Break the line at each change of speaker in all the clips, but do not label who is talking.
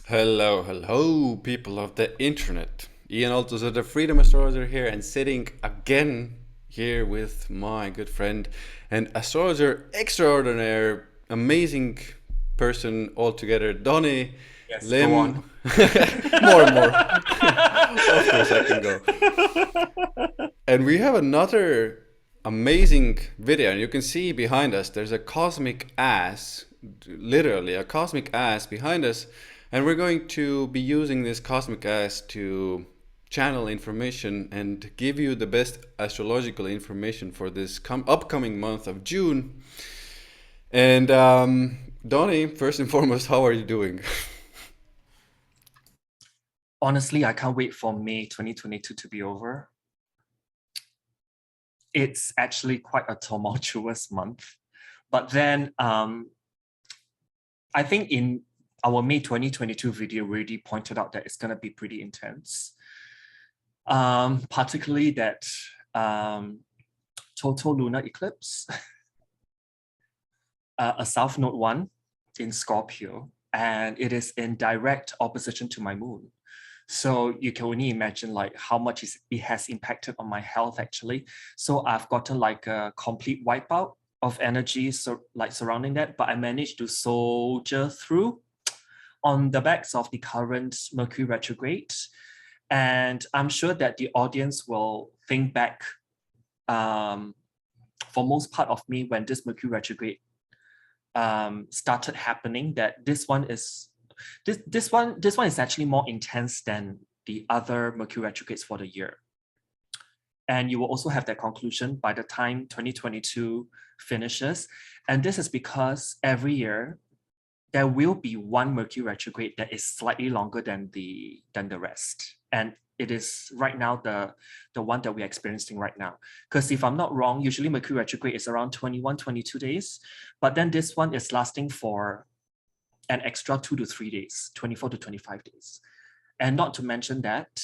Hello, hello, people of the internet. Ian Altos of the Freedom Astrologer here, and sitting again here with my good friend and astrologer extraordinaire, amazing person altogether, Donny
Yes, go
Lim.
on.
More and more. Of course, I can go. And we have another amazing video, and you can see behind us there's a cosmic ass, literally a cosmic ass behind us, and we're going to be using this cosmic ass to channel information and give you the best astrological information for this upcoming month of June. And Donny, first and foremost, how are you doing?
Honestly, I can't wait for May 2022 to be over. It's actually quite a tumultuous month. But then I think in our May 2022 video, we already pointed out that it's going to be pretty intense. Particularly that total lunar eclipse, a South Node 1 in Scorpio, and it is in direct opposition to my moon. So you can only imagine like how much it has impacted on my health actually. So I've gotten like a complete wipeout of energy surrounding that, but I managed to soldier through on the backs of the current Mercury retrograde. And I'm sure that the audience will think back for most part of me when this Mercury retrograde started happening, that this one is actually more intense than the other Mercury retrogrades for the year. And you will also have that conclusion by the time 2022 finishes. And this is because every year there will be one Mercury retrograde that is slightly longer than the rest. And it is right now the one that we're experiencing right now. Because if I'm not wrong, usually Mercury retrograde is around 21, 22 days. But then this one is lasting for an extra 2 to 3 days, 24 to 25 days. And not to mention that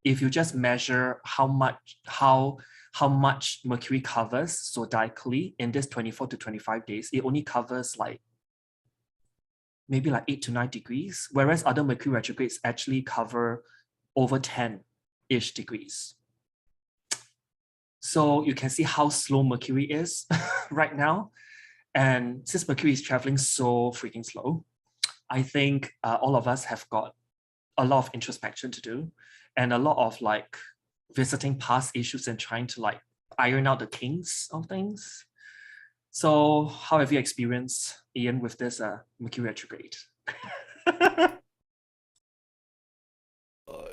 if you just measure how much Mercury covers zodiacally in this 24 to 25 days, it only covers like maybe like 8 to 9 degrees, whereas other Mercury retrogrades actually cover over 10-ish degrees. So you can see how slow Mercury is right now. And since Mercury is traveling so freaking slow, I think all of us have got a lot of introspection to do and a lot of like visiting past issues and trying to like iron out the kinks of things. So how have you experienced, Ian, with this Mercury retrograde?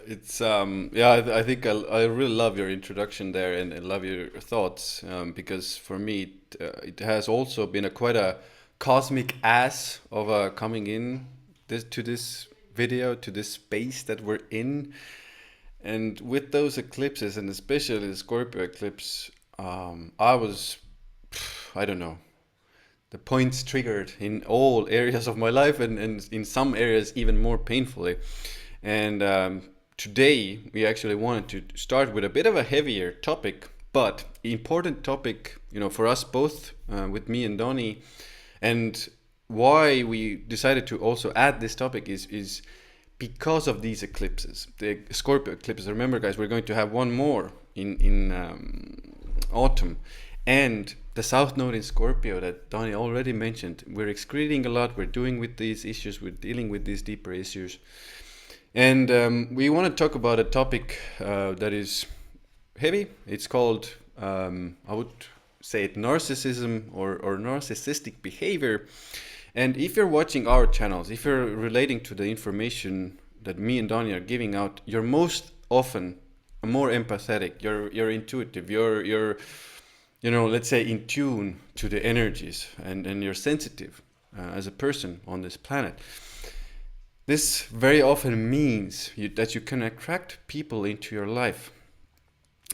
It's yeah, I think I really love your introduction there, and I love your thoughts, because for me it has also been a quite a cosmic ass of coming in this video, to this space that we're in. And with those eclipses, and especially the Scorpio eclipse, I was, I don't know, the points triggered in all areas of my life, and in some areas even more painfully. And today we actually wanted to start with a bit of a heavier topic, but important topic, for us both, with me and Donny. And why we decided to also add this topic is because of these eclipses, the Scorpio eclipses. Remember, guys, we're going to have one more in autumn, and the South Node in Scorpio that Donny already mentioned. We're excreting a lot. We're doing with these issues. We're dealing with these deeper issues, and we want to talk about a topic that is heavy. It's called, I would say it, narcissism, or narcissistic behavior. And if you're watching our channels, if you're relating to the information that me and Donny are giving out, you're most often more empathetic. You're intuitive. You're let's say in tune to the energies, and you're sensitive as a person on this planet. This very often means that you can attract people into your life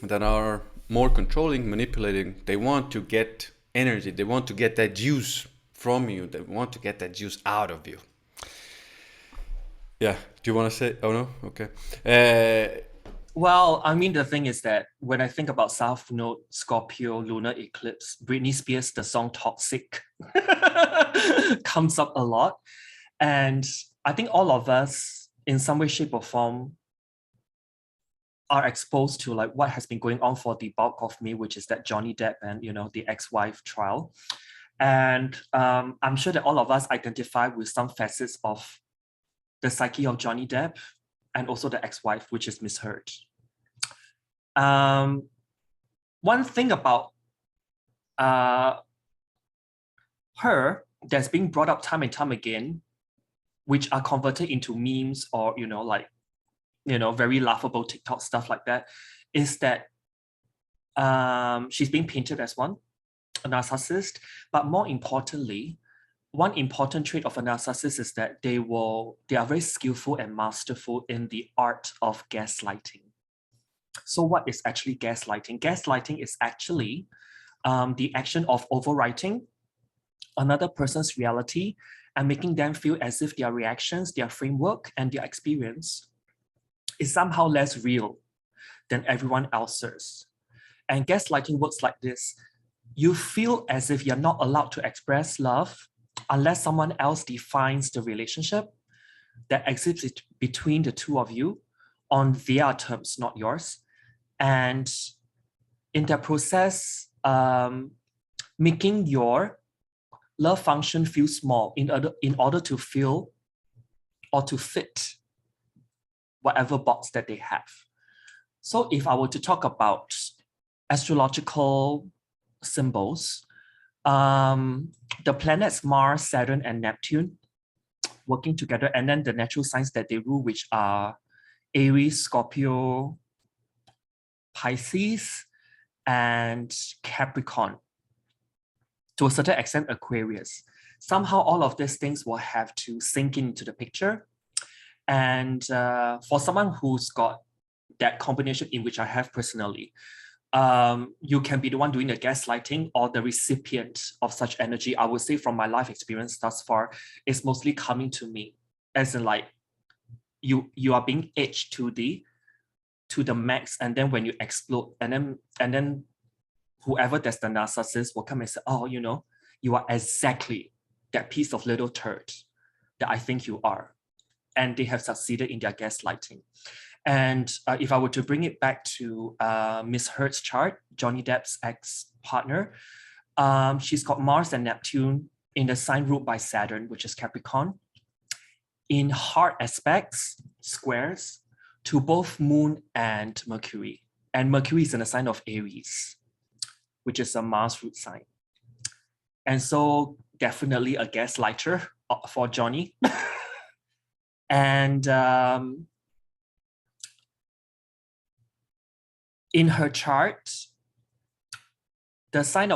that are more controlling, manipulating. They want to get energy. They want to get that juice from you. They want to get that juice out of you. Yeah. Do you want to say? Oh no. Okay.
Well, I mean, the thing is that when I think about South Node Scorpio lunar eclipse, Britney Spears, the song Toxic comes up a lot. And I think all of us in some way, shape or form are exposed to like what has been going on for the bulk of me, which is that Johnny Depp and, you know, the ex-wife trial. And I'm sure that all of us identify with some facets of the psyche of Johnny Depp and also the ex-wife, which is Miss Heard. One thing about her that's being brought up time and time again, which are converted into memes or, you know, like, you know, very laughable TikTok stuff like that, is that she's being painted as one, a narcissist. But more importantly, one important trait of a narcissist is that they are very skillful and masterful in the art of gaslighting. So what is actually gaslighting? Gaslighting is actually the action of overwriting another person's reality and making them feel as if their reactions, their framework, and their experience is somehow less real than everyone else's. And gaslighting works like this. You feel as if you're not allowed to express love unless someone else defines the relationship that exists between the two of you on their terms, not yours. And in that process, making your love function feel small in order to feel or to fit whatever box that they have. So if I were to talk about astrological symbols, the planets Mars, Saturn, and Neptune working together, and then the natural signs that they rule, which are Aries, Scorpio, Pisces, and Capricorn. To a certain extent, Aquarius. Somehow all of these things will have to sink into the picture. And for someone who's got that combination, in which I have personally, you can be the one doing the gaslighting or the recipient of such energy. I would say from my life experience thus far, it's mostly coming to me as in like you are being edged to the max, and then when you explode, and then whoever that's the narcissist will come and say, oh, you know, you are exactly that piece of little turd that I think you are. And they have succeeded in their gaslighting. And if I were to bring it back to Miss Heard's chart, Johnny Depp's ex-partner, she's got Mars and Neptune in the sign ruled by Saturn, which is Capricorn, in hard aspects, squares, to both Moon and Mercury. And Mercury is in the sign of Aries, which is a Mars root sign. And so definitely a gaslighter for Johnny. And in her chart, the sign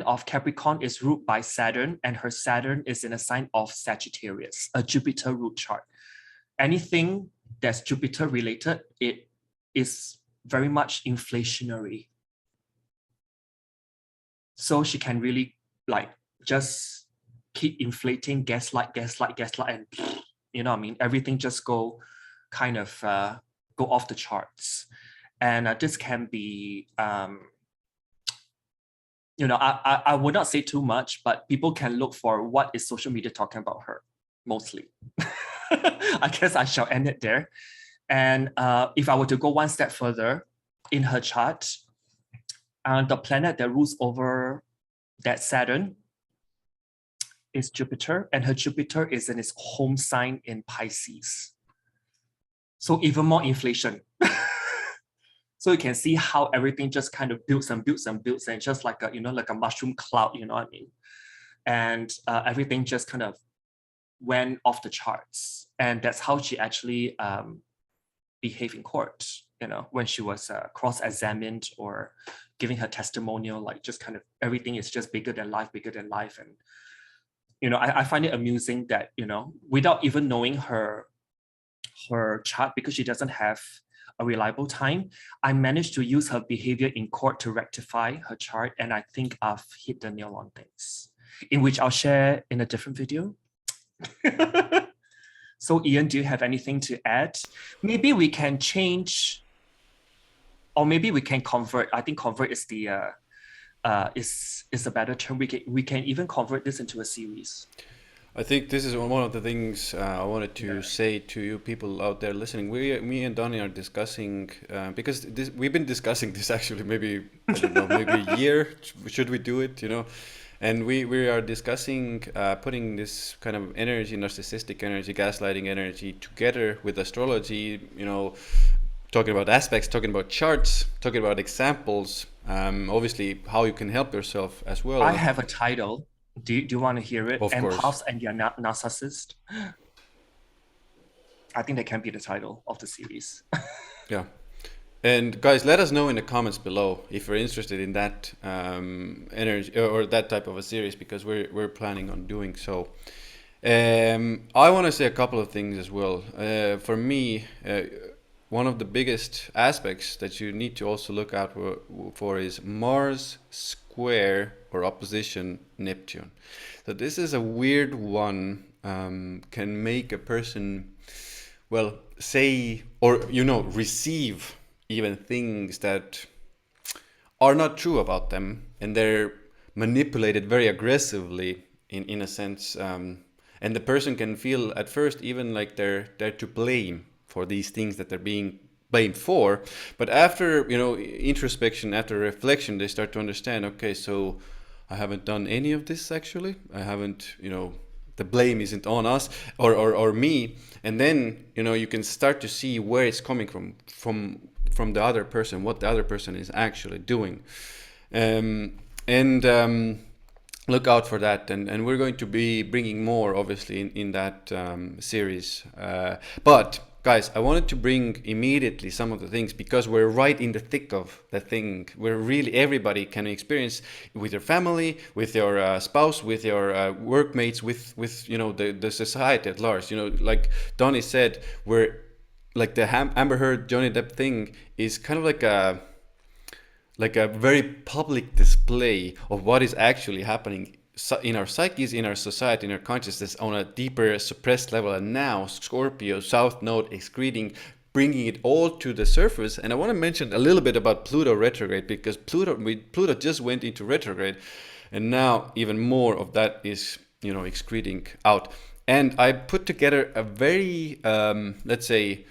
of Capricorn is ruled by Saturn, and her Saturn is in a sign of Sagittarius, a Jupiter root chart. Anything that's Jupiter related, it is very much inflationary. So she can really like just keep inflating, gaslight, and you know what I mean? Everything just go kind of go off the charts. And this can be, you know, I would not say too much, but people can look for what is social media talking about her, mostly. I guess I shall end it there. And if I were to go one step further in her chart, the planet that rules over that Saturn is Jupiter, and her Jupiter is in its home sign in Pisces. So even more inflation. So you can see how everything just kind of builds and builds and builds, and just like a, you know, like a mushroom cloud, you know what I mean? And everything just kind of went off the charts. And that's how she actually behaved in court, you know, when she was cross-examined or giving her testimonial, like just kind of everything is just bigger than life. And, you know, I find it amusing that, you know, without even knowing her chart, because she doesn't have a reliable time, I managed to use her behavior in court to rectify her chart. And I think I've hit the nail on things, in which I'll share in a different video. So Ian, do you have anything to add? Maybe we can change, or maybe we can convert. I think convert is the is a better term. We can even convert this into a series.
I think this is one of the things I wanted to
Yeah.
say to you people out there listening. Me and Donnie are discussing because we've been discussing this actually maybe I don't know maybe a year. Should we do it? You know, and we are discussing putting this kind of energy, narcissistic energy, gaslighting energy, together with astrology. You know, talking about aspects, talking about charts, talking about examples. Obviously, how you can help yourself as
I
well.
have a title. Do you want to hear it?
Of course,
Empaths and your narcissist. I think that can be the title of the series.
yeah. And guys, let us know in the comments below if you're interested in that energy or that type of a series, because we're planning on doing so. I want to say a couple of things as well. For me, one of the biggest aspects that you need to also look out for is Mars square or opposition Neptune. So this is a weird one. Can make a person, well, say or receive even things that are not true about them, and they're manipulated very aggressively in a sense, and the person can feel at first even like they're to blame for these things that they're being blamed for, but after introspection, after reflection, they start to understand, okay, so I haven't done any of this actually. I haven't, the blame isn't on us or me. And then, you can start to see where it's coming from the other person, what the other person is actually doing. And look out for that. And we're going to be bringing more, obviously, in that series. But guys, I wanted to bring immediately some of the things because we're right in the thick of the thing where really everybody can experience with your family, with your spouse, with your workmates, with the society at large. Like Donnie said, we're like the Amber Heard Johnny Depp thing is kind of like a very public display of what is actually happening in our psyches, in our society, in our consciousness on a deeper suppressed level. And now Scorpio South Node excreting, bringing it all to the surface. And I want to mention a little bit about Pluto retrograde, because Pluto just went into retrograde, and now even more of that is excreting out. And I put together a very let's say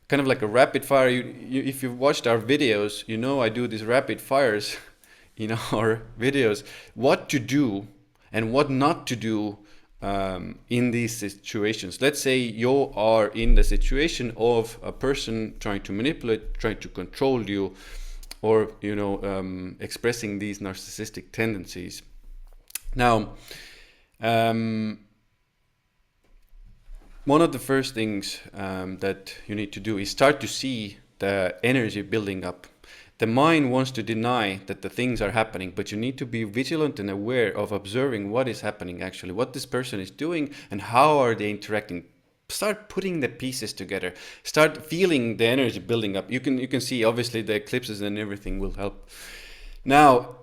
kind of like a rapid fire. If you've watched our videos, I do these rapid fires in our videos, what to do and what not to do in these situations. Let's say you are in the situation of a person trying to manipulate, trying to control you, or expressing these narcissistic tendencies. Now, one of the first things that you need to do is start to see the energy building up. The mind wants to deny that the things are happening, but you need to be vigilant and aware of observing what is happening actually, what this person is doing and how are they interacting. Start putting the pieces together. Start feeling the energy building up. You can see obviously the eclipses and everything will help. Now,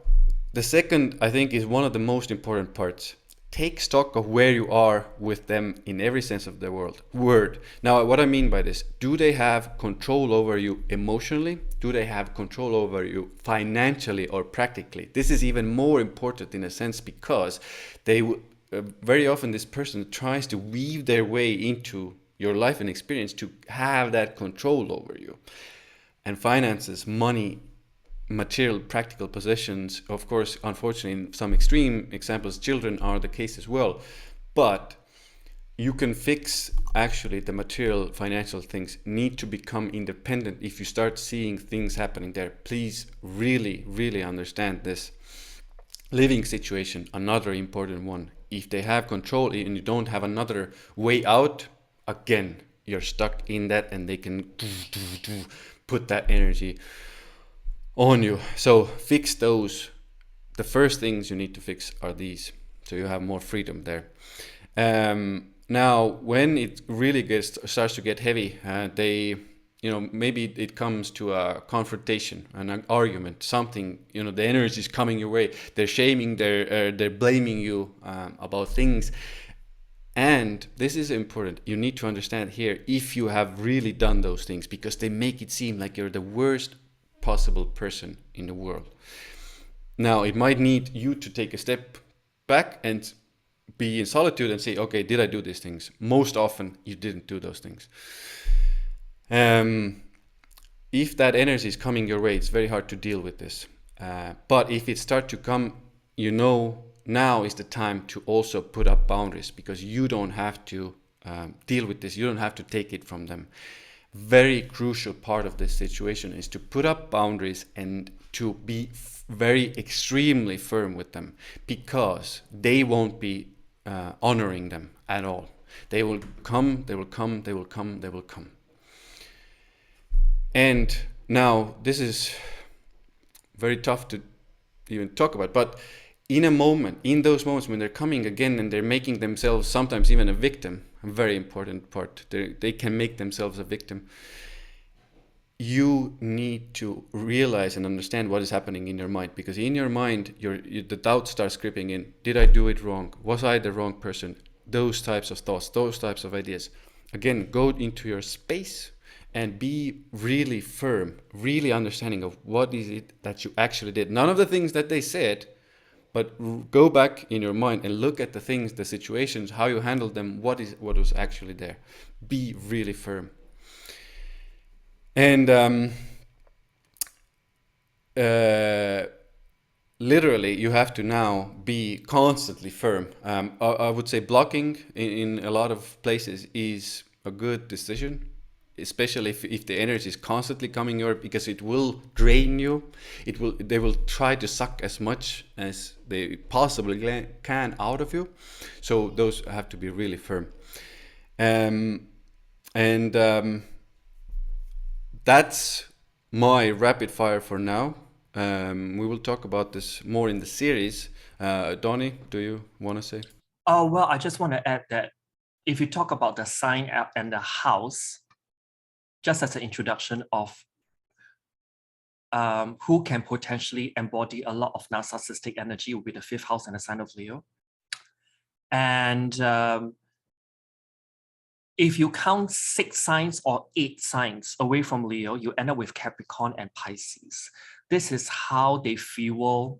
the second, I think, is one of the most important parts. Take stock of where you are with them in every sense of the word. Now, what I mean by this, do they have control over you emotionally? Do they have control over you financially or practically? This is even more important in a sense because they very often this person tries to weave their way into your life and experience to have that control over you. And finances, money, material, practical possessions, of course, unfortunately, in some extreme examples, children are the case as well. But you can fix actually the material, financial things. Need to become independent if you start seeing things happening there. Please really, really understand this. Living situation, another important one. If they have control and you don't have another way out, again, you're stuck in that and they can put that energy on you. So fix those. The first things you need to fix are these, so you have more freedom there. Now, when it really starts to get heavy, maybe it comes to a confrontation, an argument, something. The energy is coming your way. They're shaming, they're blaming you about things. And this is important. You need to understand here if you have really done those things, because they make it seem like you're the worst possible person in the world. Now, it might need you to take a step back and be in solitude and say, okay, did I do these things? Most often you didn't do those things. If that energy is coming your way, it's very hard to deal with this. But if it starts to come, now is the time to also put up boundaries, because you don't have to deal with this. You don't have to take it from them. Very crucial part of this situation is to put up boundaries and to be very extremely firm with them, because they won't be honoring them at all. They will come, they will come, they will come, they will come. And now this is very tough to even talk about, but in those moments when they're coming again and they're making themselves sometimes even a victim, a very important part, they can make themselves a victim. You need to realize and understand what is happening in your mind, because in your mind, the doubt starts creeping in. Did I do it wrong? Was I the wrong person? Those types of thoughts, those types of ideas. Again, go into your space and be really firm, really understanding of what is it that you actually did. None of the things that they said, but go back in your mind and look at the things, the situations, how you handled them, what was actually there. Be really firm. And literally, you have to now be constantly firm. I would say blocking in a lot of places is a good decision, especially if the energy is constantly coming your way, because it will drain you. They will try to suck as much as they possibly can out of you. So those have to be really firm. That's my rapid fire for now. We will talk about this more in the series. Donny, do you want to say?
Oh, well, I just want to add that if you talk about the sign app and the house, just as an introduction of who can potentially embody a lot of narcissistic energy, will be the 5th house and the sign of Leo. And if you count 6 signs or 8 signs away from Leo, you end up with Capricorn and Pisces. This is how they fuel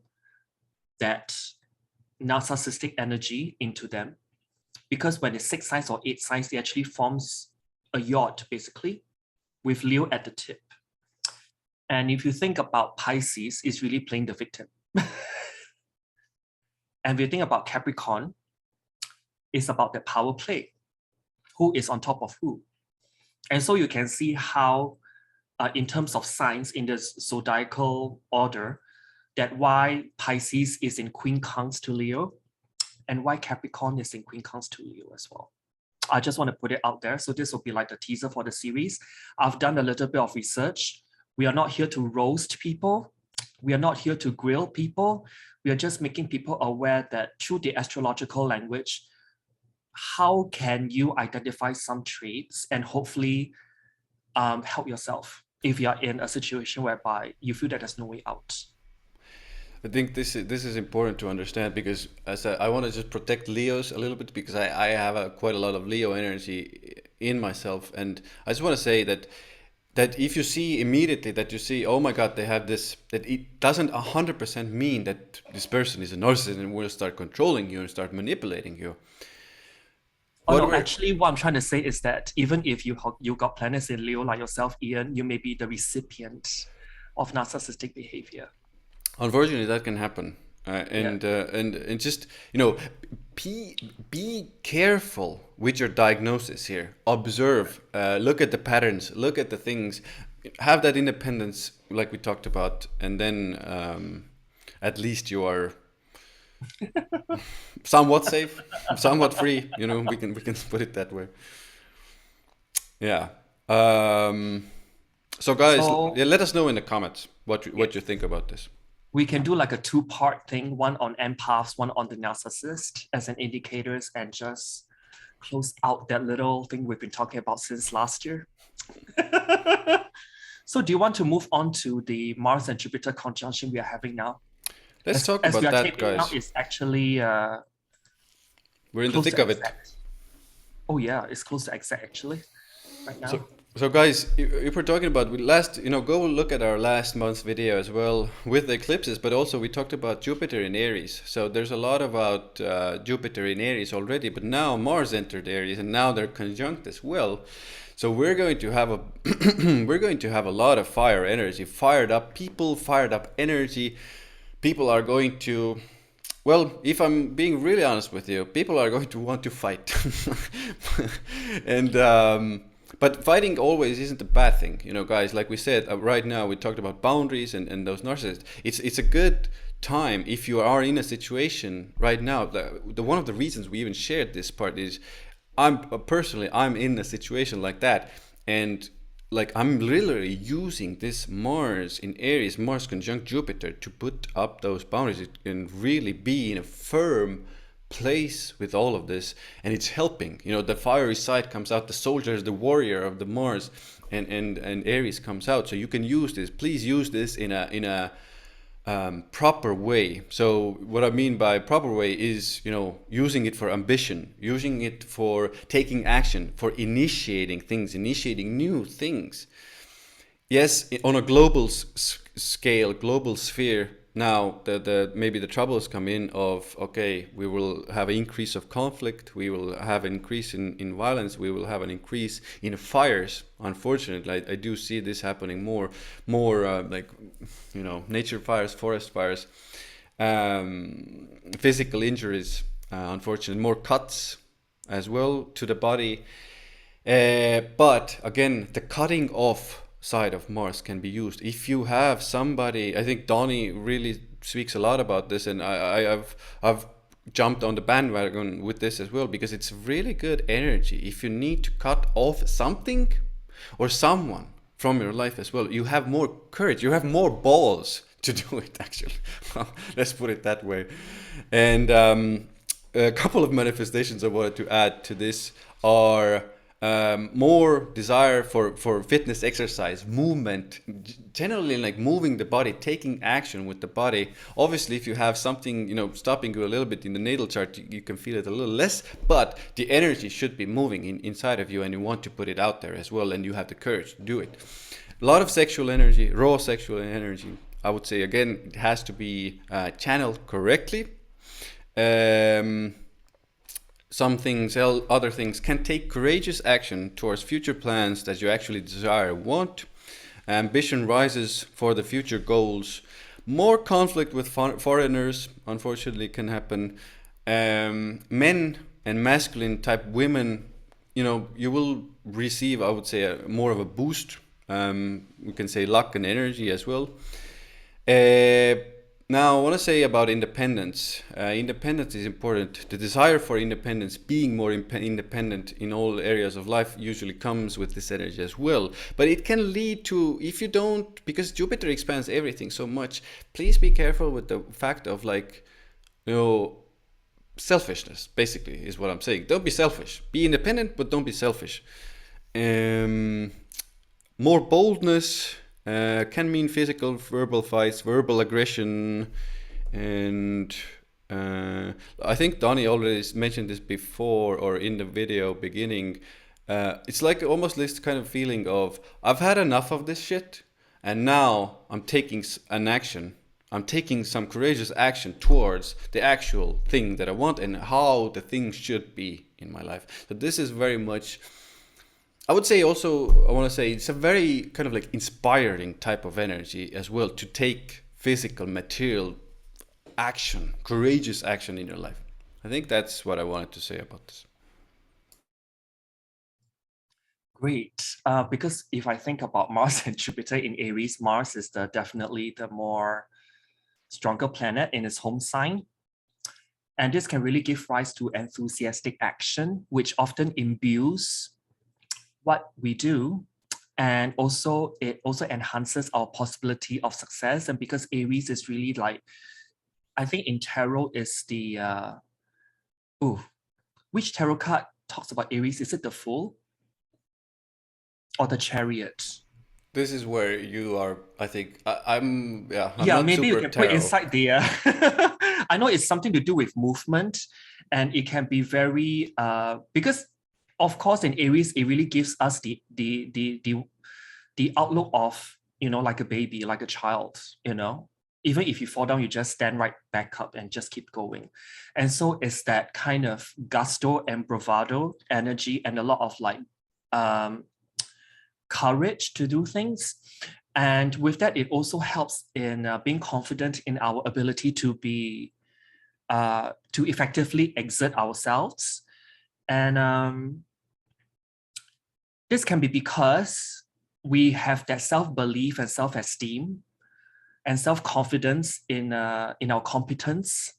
that narcissistic energy into them. Because when it's 6 signs or 8 signs, it actually forms a yacht, basically, with Leo at the tip. And if you think about Pisces, it's really playing the victim. And if you think about Capricorn, it's about the power play. Who is on top of who? And so you can see how, in terms of signs in the zodiacal order, that why Pisces is in quincunx to Leo and why Capricorn is in quincunx to Leo as well. I just want to put it out there. So this will be like the teaser for the series. I've done a little bit of research. We are not here to roast people. We are not here to grill people. We are just making people aware that through the astrological language, how can you identify some traits and hopefully help yourself if you are in a situation whereby you feel that there's no way out.
I think this is important to understand, because as I want to just protect Leos a little bit, because I have quite a lot of Leo energy in myself, and I just want to say that if you see immediately that you see, oh my God, they have this, that it doesn't 100% mean that this person is a narcissist and will start controlling you and start manipulating you.
Oh no, actually what I'm trying to say is that even if you got planets in Leo like yourself, Ian, you may be the recipient of narcissistic behavior.
Unfortunately, that can happen. And just, be careful with your diagnosis here. Observe, look at the patterns, look at the things, have that independence like we talked about, and then at least you are somewhat safe, somewhat free. We can put it that way. Yeah. So guys, let us know in the comments what you think about this.
We can do like a 2-part thing, one on empaths, one on the narcissist as an indicators, and just close out that little thing we've been talking about since last year. So do you want to move on to the Mars and Jupiter conjunction we are having now?
Let's talk about that, guys.
Now, it's actually
we're in the thick of it.
Oh yeah, it's close to exact actually right now.
So guys, if we're talking about last, go look at our last month's video as well with the eclipses, but also we talked about Jupiter in Aries. So there's a lot about Jupiter in Aries already, but now Mars entered Aries and now they're conjunct as well. So we're going to have a we're going to have a lot of fire energy, fired up people, fired up energy. People are going to, well, if I'm being really honest with you, people are going to want to fight. And but fighting always isn't a bad thing, guys. Like we said, right now we talked about boundaries and those narcissists. It's a good time if you are in a situation right now. The one of the reasons we even shared this part is I'm in a situation like that, and like I'm literally using this Mars in Aries, Mars conjunct Jupiter, to put up those boundaries and really be in a firm place with all of this, and it's helping. The fiery side comes out, the soldier is the warrior of the Mars, and Aries comes out. So you can use this. Please use this in a proper way. So what I mean by proper way is, using it for ambition, using it for taking action, for initiating things, initiating new things. Yes, on a global scale, global sphere. Now the maybe the troubles come in of, okay, we will have an increase of conflict, we will have an increase in violence, we will have an increase in fires. Unfortunately, I do see this happening more like, nature fires, forest fires, physical injuries, unfortunately, more cuts as well to the body. But again, the cutting off side of Mars can be used. If you have somebody, I think Donny really speaks a lot about this, and I've jumped on the bandwagon with this as well, because it's really good energy. If you need to cut off something or someone from your life as well, you have more courage, you have more balls to do it, actually. Let's put it that way. And a couple of manifestations I wanted to add to this are more desire for fitness, exercise, movement, generally like moving the body, taking action with the body. Obviously, if you have something, stopping you a little bit in the natal chart, you can feel it a little less, but the energy should be moving inside of you, and you want to put it out there as well, and you have the courage to do it. A lot of sexual energy, raw sexual energy. I would say, again, it has to be channeled correctly. Some things, other things, can take courageous action towards future plans that you actually desire, want. Ambition rises for the future goals. More conflict with foreigners, unfortunately, can happen. Men and masculine type women, you will receive, I would say, more of a boost. We can say luck and energy as well. Now, I want to say about independence. Independence is important. The desire for independence, being more independent in all areas of life, usually comes with this energy as well. But it can lead to, if you don't, because Jupiter expands everything so much, please be careful with the fact of, like, selfishness, basically, is what I'm saying. Don't be selfish. Be independent, but don't be selfish. More boldness. Can mean physical, verbal fights, verbal aggression, and I think Donny already mentioned this before or in the video beginning. It's like almost this kind of feeling of, I've had enough of this shit, and now I'm taking an action. I'm taking some courageous action towards the actual thing that I want and how the thing should be in my life. So this is very much, I would say also, I want to say it's a very kind of like inspiring type of energy as well, to take physical, material action, courageous action in your life. I think that's what I wanted to say about this.
Great. Because if I think about Mars and Jupiter in Aries, Mars is definitely the more stronger planet in its home sign. And this can really give rise to enthusiastic action, which often imbues what we do, and also it also enhances our possibility of success. And because Aries is really like, I think in tarot is the which tarot card talks about Aries? Is it the Fool or the Chariot?
This is where you are, I think. I'm
Yeah,
not
maybe you
super
can put
tarot.
inside there. I know it's something to do with movement, and it can be very because of course, in Aries, it really gives us the outlook of, like a baby, like a child, even if you fall down, you just stand right back up and just keep going. And so it's that kind of gusto and bravado energy and a lot of like courage to do things. And with that, it also helps in being confident in our ability to be to effectively exert ourselves. And this can be because we have that self-belief and self-esteem and self-confidence in our competence,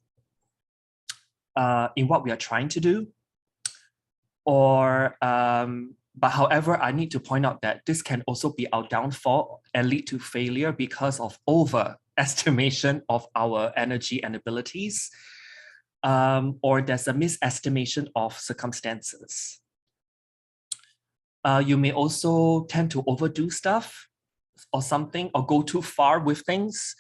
in what we are trying to do. But however, I need to point out that this can also be our downfall and lead to failure because of overestimation of our energy and abilities, or there's a misestimation of circumstances. You may also tend to overdo stuff or something, or go too far with things.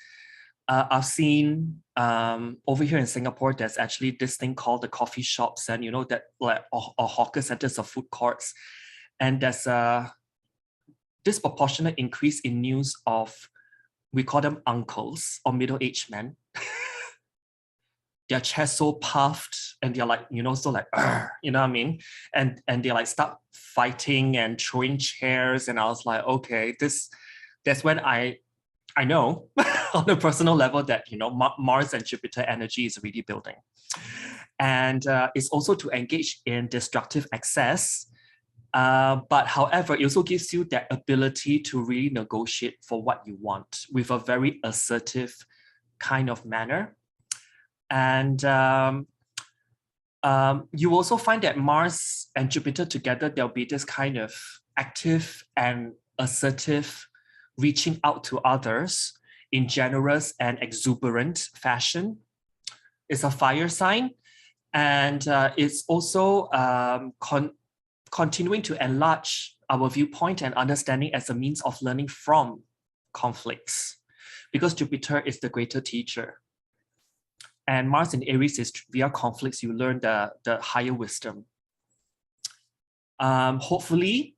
I've seen over here in Singapore, there's actually this thing called the coffee shops, and that like or hawker centers or food courts, and there's a disproportionate increase in news of, we call them uncles or middle-aged men. Their chest so puffed, and they're like, so like, you know what I mean? And they like start fighting and throwing chairs, and I was like, okay, that's when I know on a personal level that Mars and Jupiter energy is really building. And it's also to engage in destructive excess. But however, it also gives you that ability to really negotiate for what you want with a very assertive kind of manner. And you also find that Mars and Jupiter together, there'll be this kind of active and assertive reaching out to others in generous and exuberant fashion. It's a fire sign, and it's also continuing to enlarge our viewpoint and understanding as a means of learning from conflicts, because Jupiter is the greater teacher. And Mars in Aries is via conflicts, you learn the higher wisdom. Hopefully,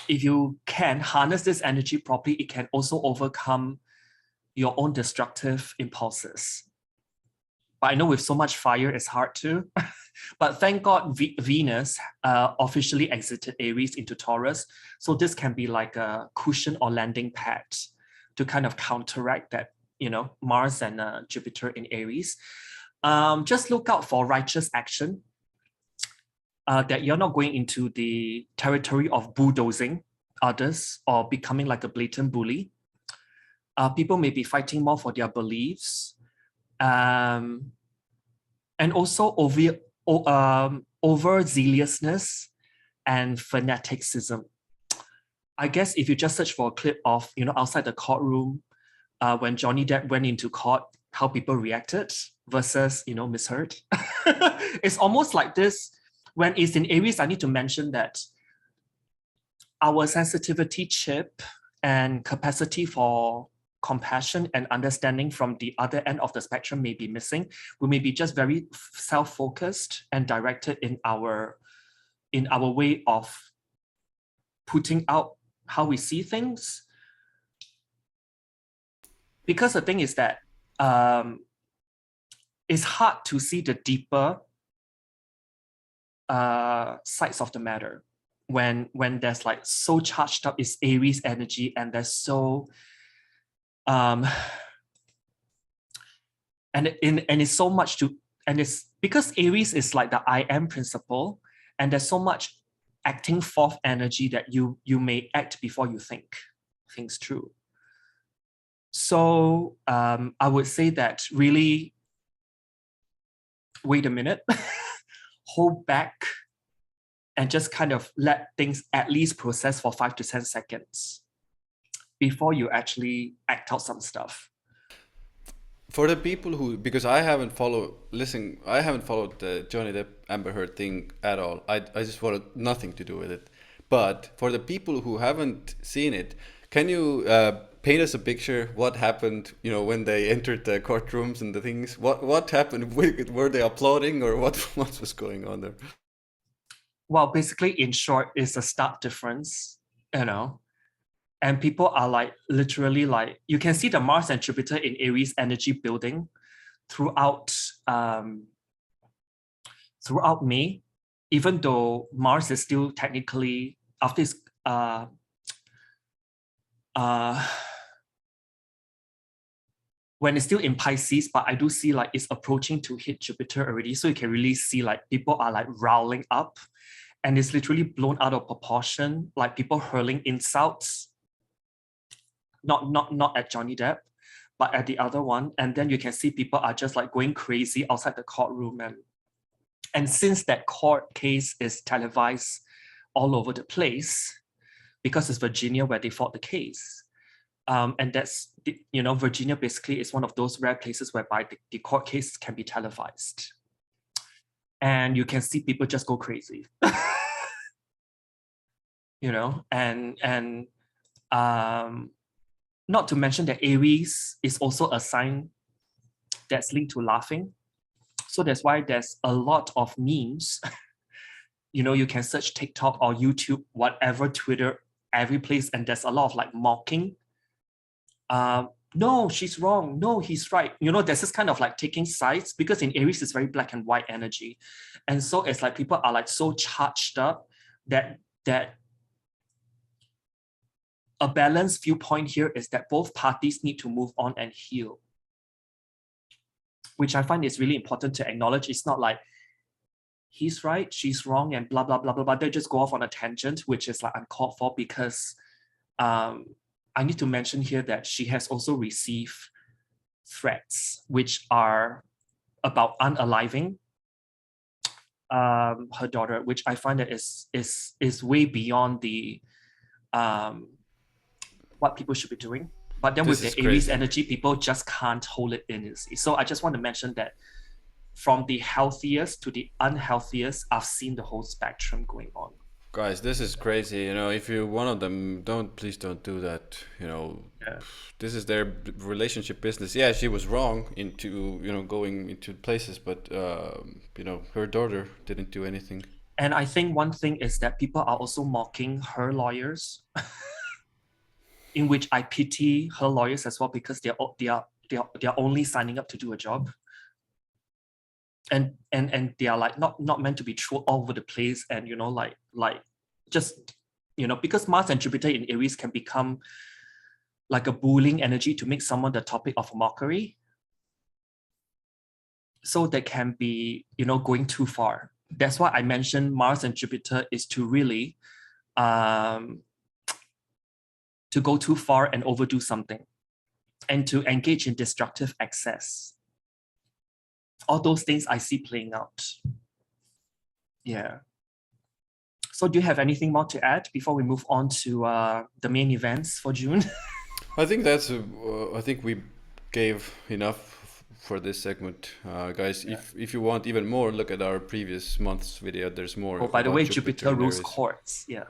if you can harness this energy properly, it can also overcome your own destructive impulses. But I know with so much fire, it's hard to. But thank God Venus officially exited Aries into Taurus. So this can be like a cushion or landing pad to kind of counteract that, Mars and Jupiter in Aries. Just look out for righteous action, that you're not going into the territory of bulldozing others or becoming like a blatant bully. People may be fighting more for their beliefs, and also over zealousness and fanaticism. I guess if you just search for a clip of, outside the courtroom, when Johnny Depp went into court, how people reacted versus, misheard. It's almost like this. When it's in Aries, I need to mention that our sensitivity chip and capacity for compassion and understanding from the other end of the spectrum may be missing. We may be just very self-focused and directed in our way of putting out how we see things. Because the thing is that it's hard to see the deeper sides of the matter when there's like so charged up is Aries energy, and there's so and it's so much to, and it's because Aries is like the I am principle, and there's so much acting forth energy that you may act before you think things through. So I would say that really wait a minute, hold back, and just kind of let things at least process for 5 to 10 seconds before you actually act out some stuff.
For the people who, because I haven't followed the Johnny Depp Amber Heard thing at all. I just wanted nothing to do with it. But for the people who haven't seen it, can you paint us a picture? What happened? When they entered the courtrooms and the things. What happened? Were they applauding, or what was going on there?
well, basically, in short, it's a stark difference, you know. And people are like literally like, you can see the Mars and Jupiter in Aries energy building throughout throughout May, even though Mars is still technically after its when it's still in Pisces, but I do see like it's approaching to hit Jupiter already. So you can really see like people are like riling up and it's literally blown out of proportion, like people hurling insults, not at Johnny Depp, but at the other one. And then you can see people are just like going crazy outside the courtroom. And since that court case is televised all over the place, because it's Virginia where they fought the case, and that's, you know, Virginia basically is one of those rare places whereby the court case can be televised. And you can see people just go crazy. You know, and not to mention that Aries is also a sign that's linked to laughing. So that's why there's a lot of memes. You know, you can search TikTok or YouTube, whatever, Twitter, every place, and there's a lot of like mocking. No, she's wrong. No, he's right. You know, there's this kind of like taking sides because in Aries it's very black and white energy. And so it's like people are like so charged up that a balanced viewpoint here is that both parties need to move on and heal, which I find is really important to acknowledge. It's not like he's right, she's wrong, and blah, blah, blah, blah, blah. They just go off on a tangent, which is like uncalled for because I need to mention here that she has also received threats, which are about unaliving her daughter, which I find that is way beyond the what people should be doing. But then with the Aries energy, people just can't hold it in. So I just want to mention that from the healthiest to the unhealthiest, I've seen the whole spectrum going on.
Guys, this is crazy. You know, if you're one of them, please don't do that. You know,
Yeah.
this is their relationship business. Yeah, she was wrong into, you know, going into places, but you know, her daughter didn't do anything.
And I think one thing is that people are also mocking her lawyers, in which I pity her lawyers as well because they're only signing up to do a job. And they are like not meant to be thrown all over the place, and you know, like just, you know, because Mars and Jupiter in Aries can become like a bullying energy to make someone the topic of mockery. So they can be, you know, going too far. That's why I mentioned Mars and Jupiter is to really to go too far and overdo something, and to engage in destructive excess. All those things I see playing out. Yeah. So do you have anything more to add before we move on to the main events for June?
I think that's. I think we gave enough for this segment, guys. Yeah. If you want even more, look at our previous month's video. There's more.
Oh, by the way, Jupiter rules courts. Yeah.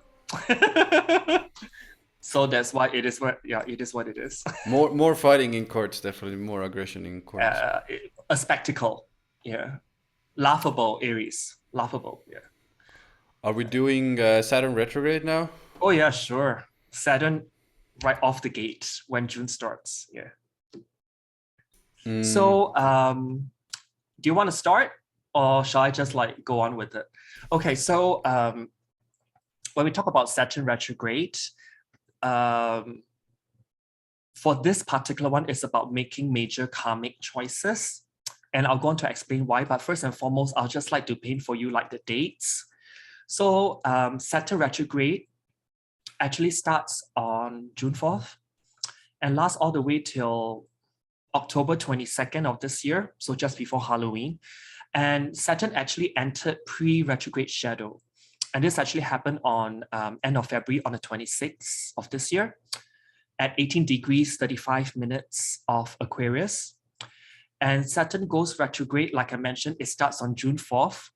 So that's why it is what. Yeah, it is what it is.
more fighting in courts, definitely more aggression in courts.
A spectacle. Yeah. Laughable Aries. Laughable. Yeah.
Are we doing Saturn retrograde now?
Oh yeah, sure. Saturn right off the gate when June starts. Yeah. So do you want to start, or shall I just like go on with it? Okay, so when we talk about Saturn retrograde, for this particular one, it's about making major karmic choices. And I'll go on to explain why. But first and foremost, I'll just like to paint for you like the dates. So Saturn retrograde actually starts on June 4th and lasts all the way till October 22nd of this year, so just before Halloween. And Saturn actually entered pre-retrograde shadow. And this actually happened on end of February on the 26th of this year at 18 degrees, 35 minutes of Aquarius. And Saturn goes retrograde, like I mentioned, it starts on June 4th.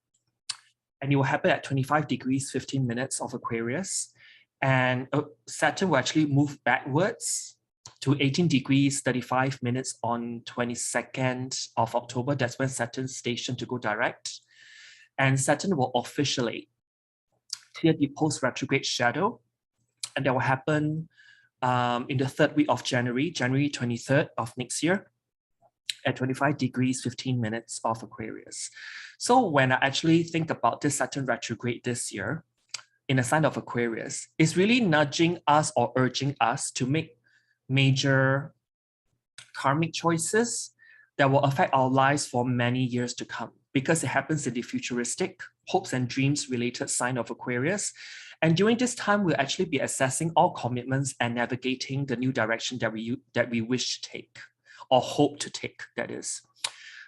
And it will happen at 25 degrees, 15 minutes of Aquarius. And Saturn will actually move backwards to 18 degrees, 35 minutes on 22nd of October. That's when Saturn's stationed to go direct. And Saturn will officially clear the post-retrograde shadow, and that will happen in the 3rd week of January, January 23rd of next year, at 25 degrees 15 minutes of Aquarius. So when I actually think about this Saturn retrograde this year in a sign of Aquarius, it's really nudging us or urging us to make major karmic choices that will affect our lives for many years to come, because it happens in the futuristic, hopes and dreams related sign of Aquarius. And during this time, we'll actually be assessing all commitments and navigating the new direction that we wish to take, or hope to take, that is.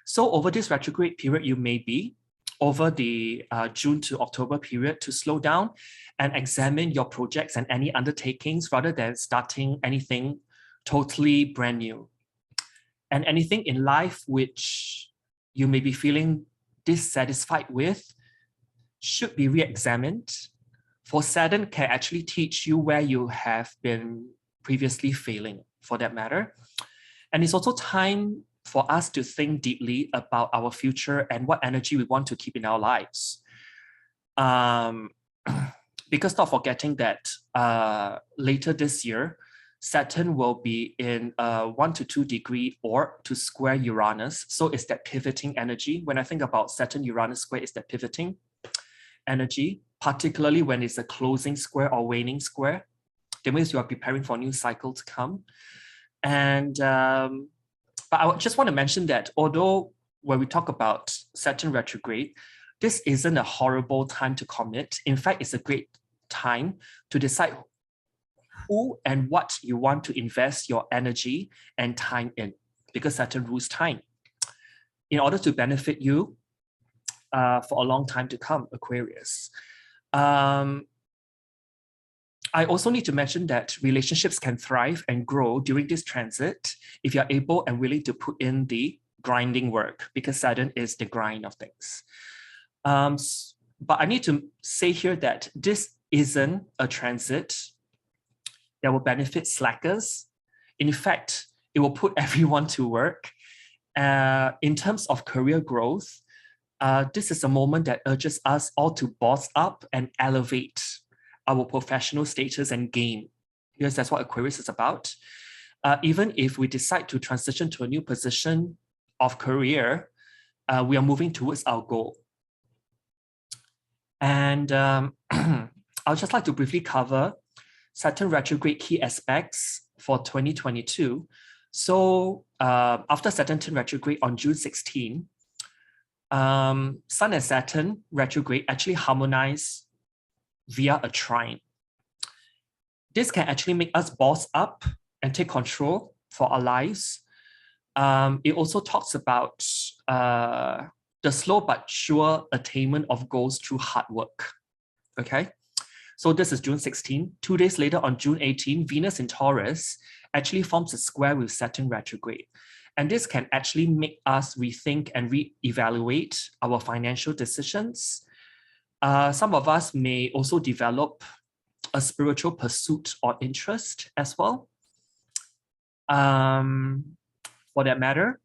So over this retrograde period, you may be over the June to October period to slow down and examine your projects and any undertakings rather than starting anything totally brand new. And anything in life which you may be feeling dissatisfied with should be re-examined. For Saturn can actually teach you where you have been previously failing, for that matter. And it's also time for us to think deeply about our future and what energy we want to keep in our lives. Because not forgetting that later this year, Saturn will be in a 1 to 2 degree orb to square Uranus. So it's that pivoting energy. When I think about Saturn-Uranus square, it's that pivoting energy, particularly when it's a closing square or waning square. That means you are preparing for a new cycle to come. And but I just want to mention that although when we talk about Saturn retrograde, this isn't a horrible time to commit. In fact, it's a great time to decide who and what you want to invest your energy and time in, because Saturn rules time, in order to benefit you for a long time to come, Aquarius. I also need to mention that relationships can thrive and grow during this transit if you're able and willing to put in the grinding work, because Saturn is the grind of things. But I need to say here that this isn't a transit that will benefit slackers. In fact, it will put everyone to work. In terms of career growth, this is a moment that urges us all to boss up and elevate our professional status and gain, because that's what Aquarius is about. Even if we decide to transition to a new position of career, we are moving towards our goal. And I'll just like to briefly cover Saturn retrograde key aspects for 2022. So after Saturn retrograde on June 16, Sun and Saturn retrograde actually harmonize via a trine. This can actually make us boss up and take control for our lives. It also talks about the slow but sure attainment of goals through hard work. Okay, so this is June 16. 2 days later, on June 18, Venus in Taurus actually forms a square with Saturn retrograde. And this can actually make us rethink and reevaluate our financial decisions. Some of us may also develop a spiritual pursuit or interest as well, for that matter.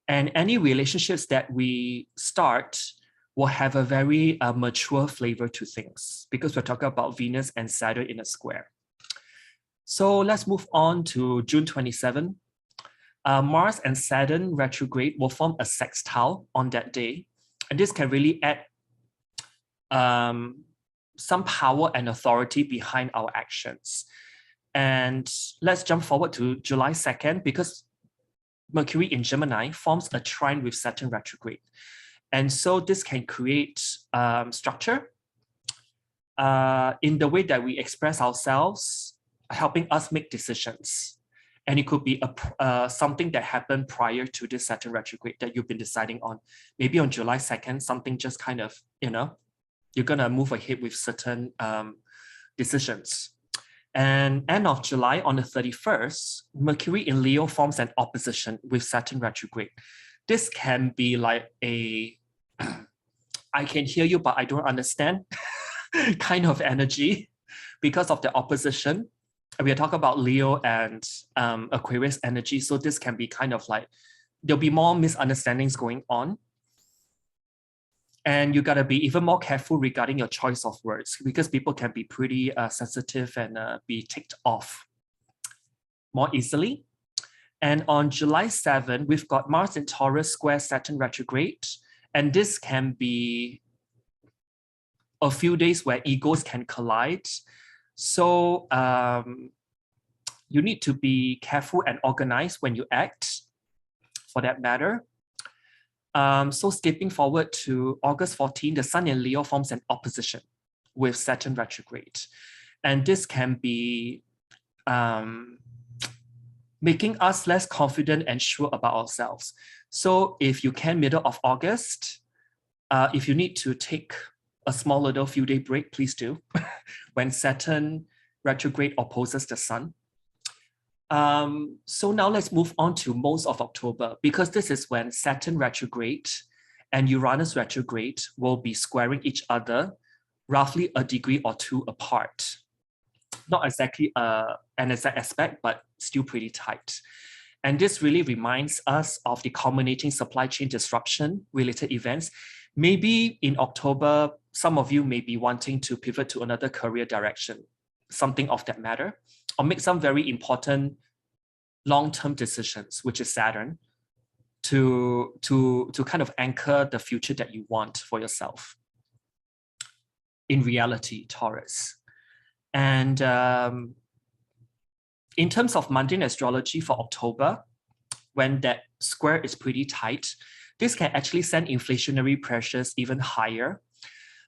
And any relationships that we start will have a very mature flavor to things, because we're talking about Venus and Saturn in a square. So let's move on to June 27. Mars and Saturn retrograde will form a sextile on that day. And this can really add some power and authority behind our actions. And let's jump forward to July 2nd, because Mercury in Gemini forms a trine with Saturn retrograde. And so this can create structure in the way that we express ourselves, helping us make decisions. And it could be something that happened prior to this Saturn retrograde that you've been deciding on. Maybe on July 2nd, something just kind of, you're going to move ahead with certain decisions. And end of July, on the 31st, Mercury in Leo forms an opposition with Saturn retrograde. This can be like a, I can hear you, but I don't understand kind of energy because of the opposition. We are talking about Leo and Aquarius energy. So this can be kind of like, there'll be more misunderstandings going on. And you got to be even more careful regarding your choice of words, because people can be pretty sensitive and be ticked off more easily. And on July 7, we've got Mars in Taurus square Saturn retrograde. And this can be a few days where egos can collide. So you need to be careful and organized when you act, for that matter. So skipping forward to August 14, the Sun in Leo forms an opposition with Saturn retrograde. And this can be making us less confident and sure about ourselves. So if you can, middle of August, if you need to take a small little few day break, please do, when Saturn retrograde opposes the Sun. So now let's move on to most of October, because this is when Saturn retrograde and Uranus retrograde will be squaring each other roughly a degree or two apart. Not exactly an exact aspect, but still pretty tight. And this really reminds us of the culminating supply chain disruption related events. Maybe in October, some of you may be wanting to pivot to another career direction, something of that matter, or make some very important long-term decisions, which is Saturn, to kind of anchor the future that you want for yourself. In reality, Taurus. And in terms of mundane astrology for October, when that square is pretty tight, this can actually send inflationary pressures even higher.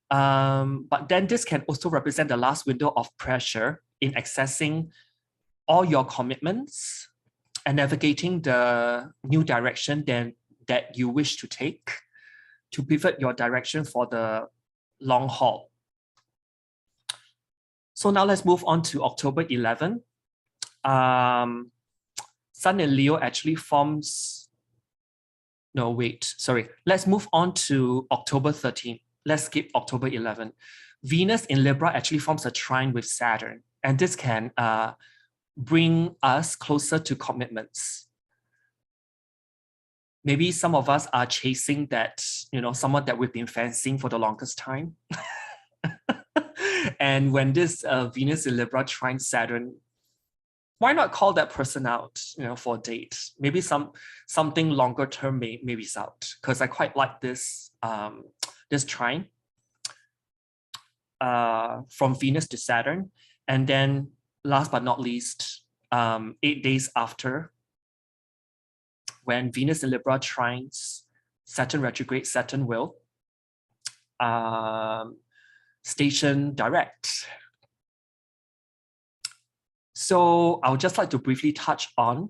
But then this can also represent the last window of pressure in accessing all your commitments and navigating the new direction that you wish to take, to pivot your direction for the long haul. So now let's move on to October 11. Sun in Leo actually forms, no, wait, sorry. Let's move on to October 13. Let's skip October 11. Venus in Libra actually forms a trine with Saturn, and this can bring us closer to commitments. Maybe some of us are chasing that, someone that we've been fancying for the longest time. And when this Venus in Libra trine Saturn, why not call that person out, for a date? Maybe something longer term may result, because I quite like this this trine from Venus to Saturn. And then last but not least, 8 days after, when Venus in Libra trines Saturn retrograde, Saturn will station direct. So I would just like to briefly touch on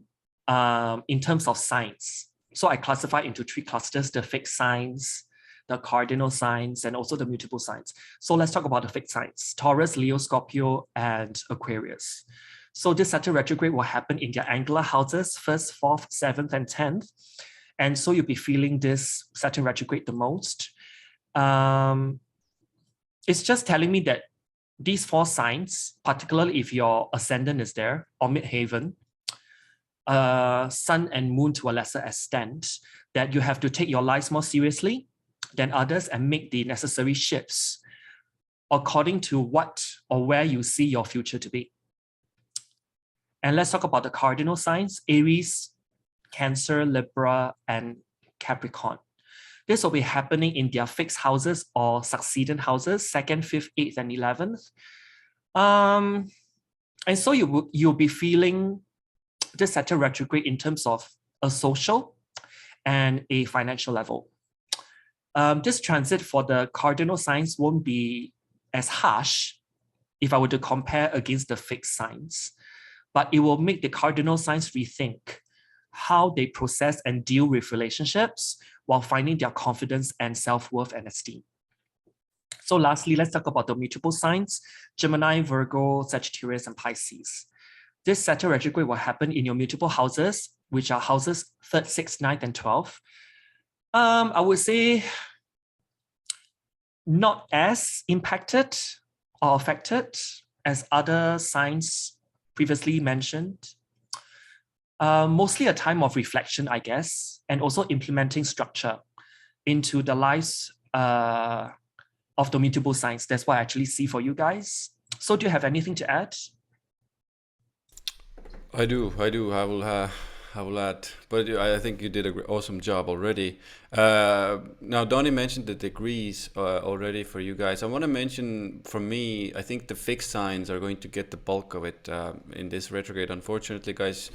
in terms of signs. So I classify into 3 clusters: the fixed signs, the cardinal signs, and also the mutable signs. So let's talk about the fixed signs: Taurus, Leo, Scorpio, and Aquarius. So this Saturn retrograde will happen in their angular houses, 1st, 4th, 7th, and 10th. And so you'll be feeling this Saturn retrograde the most. It's just telling me that these 4 signs, particularly if your ascendant is there, or midheaven, Sun and Moon to a lesser extent, that you have to take your lives more seriously than others and make the necessary shifts according to what or where you see your future to be. And let's talk about the cardinal signs: Aries, Cancer, Libra, and Capricorn. This will be happening in their fixed houses or succeedant houses, 2nd, 5th, 8th, and 11th. And so you'll be feeling this Saturn retrograde in terms of a social and a financial level. This transit for the cardinal signs won't be as harsh if I were to compare against the fixed signs, but it will make the cardinal signs rethink how they process and deal with relationships while finding their confidence and self-worth and esteem. So lastly, let's talk about the mutable signs: Gemini, Virgo, Sagittarius, and Pisces. This Saturn retrograde will happen in your mutable houses, which are houses 3rd, 6th, 9th, and 12th. I would say not as impacted or affected as other signs previously mentioned. Mostly a time of reflection, I guess, and also implementing structure into the lives of the mutable signs. That's what I actually see for you guys. So do you have anything to add?
I do. I will add, but I think you did an awesome job already. Now, Donny mentioned the degrees already for you guys. I want to mention, for me, I think the fixed signs are going to get the bulk of it in this retrograde. Unfortunately, guys,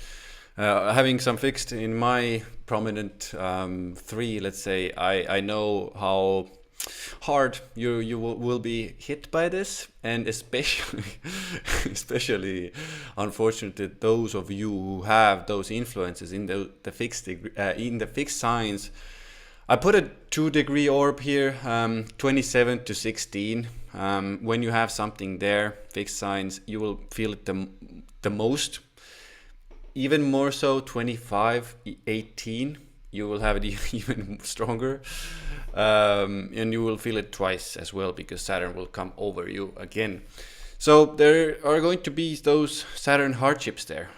having some fixed in my prominent three, let's say, I know how hard you will be hit by this, and especially especially unfortunately those of you who have those influences in the fixed in the fixed signs. I put a 2-degree orb here, 27 to 16. When you have something there, fixed signs, you will feel it the most. Even more so 25, 18, you will have it even stronger. And you will feel it twice as well, because Saturn will come over you again. So there are going to be those Saturn hardships there.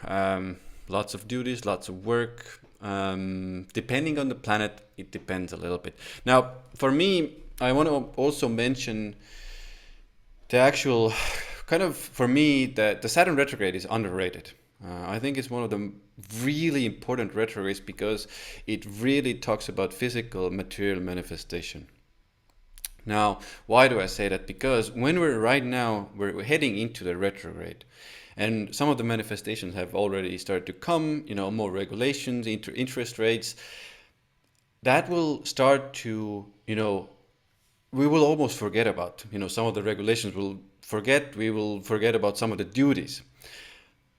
Lots of duties, lots of work. Depending on the planet, it depends a little bit. Now, for me, I want to also mention the actual kind of, for me, the Saturn retrograde is underrated. I think it's one of the really important retrogrades because it really talks about physical material manifestation. Now, why do I say that? Because when we're heading into the retrograde, and some of the manifestations have already started to come, more regulations, interest rates, that will start to, we will almost forget about, some of the regulations we will forget about some of the duties.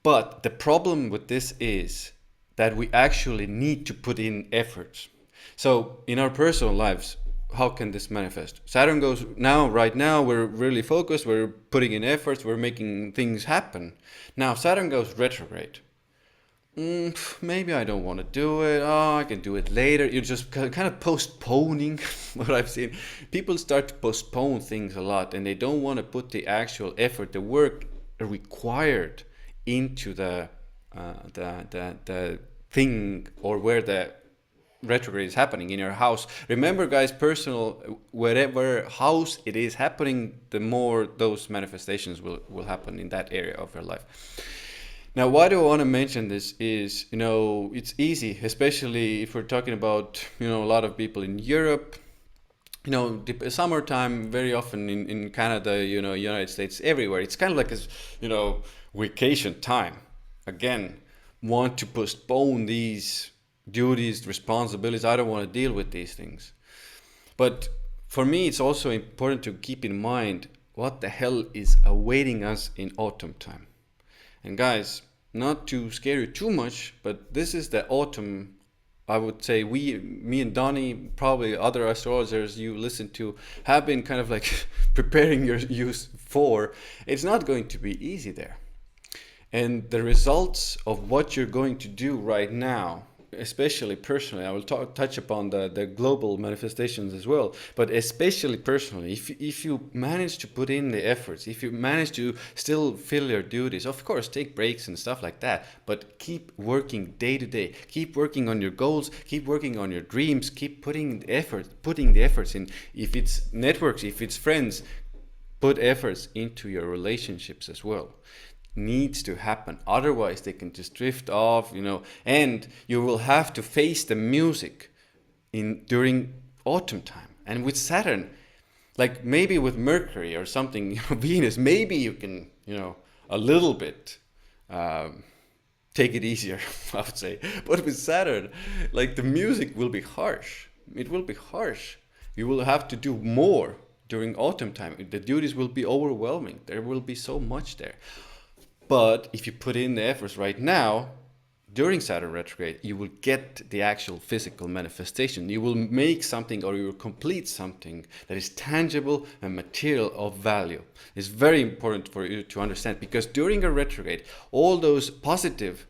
But the problem with this is that we actually need to put in effort. So in our personal lives, how can this manifest? Saturn goes right now, we're really focused, we're putting in efforts, we're making things happen. Now Saturn goes retrograde. Maybe I don't want to do it. Oh, I can do it later. You're just kind of postponing. What I've seen, people start to postpone things a lot, and they don't want to put the actual effort, the work required into the thing, or where the retrograde is happening in your house. Remember, guys, wherever house it is happening, the more those manifestations will happen in that area of your life. Now, why do I want to mention this is, it's easy, especially if we're talking about, a lot of people in Europe. The summertime, very often in Canada, United States, everywhere, it's kind of like a, vacation time. Again, want to postpone these duties, responsibilities. I don't want to deal with these things. But for me, it's also important to keep in mind what the hell is awaiting us in autumn time. And guys, not to scare you too much, but this is the autumn. I would say me and Donny, probably other astrologers you listen to, have been kind of like preparing you for. It's not going to be easy there. And the results of what you're going to do right now, especially personally, I will touch upon the global manifestations as well, but especially personally, if you manage to put in the efforts, if you manage to still fill your duties, of course, take breaks and stuff like that, but keep working day to day, keep working on your goals, keep working on your dreams, keep putting the efforts in. If it's networks, if it's friends, put efforts into your relationships as well. Needs to happen, otherwise they can just drift off, and you will have to face the music during autumn time. And with Saturn, like maybe with Mercury or something, Venus, maybe you can, a little bit take it easier, I would say. But with Saturn, like the music will be harsh. It will be harsh. You will have to do more during autumn time. The duties will be overwhelming. There will be so much there. But if you put in the efforts right now, during Saturn retrograde, you will get the actual physical manifestation. You will make something, or you will complete something that is tangible and material of value. It's very important for you to understand, because during a retrograde, all those positive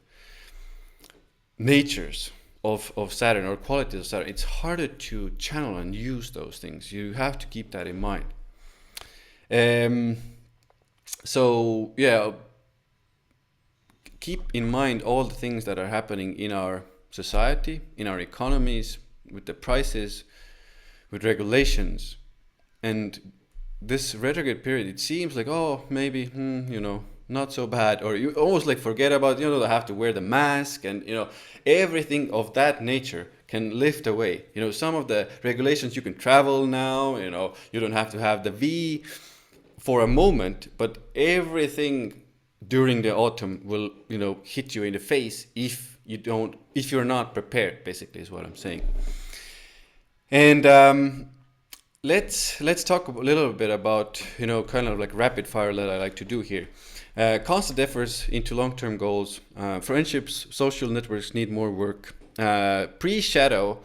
natures of Saturn, or qualities of Saturn, it's harder to channel and use those things. You have to keep that in mind. So yeah, keep in mind all the things that are happening in our society, in our economies, with the prices, with regulations, And this retrograde period, it seems like, oh, maybe, not so bad. Or you almost like forget about, I have to wear the mask and, everything of that nature can lift away. Some of the regulations, you can travel now, you don't have to have the V for a moment, but everything during the autumn will, hit you in the face if you're not prepared, basically, is what I'm saying. And let's talk a little bit about, kind of like rapid fire that I like to do here. Constant efforts into long-term goals. Friendships, social networks need more work. Pre-shadow,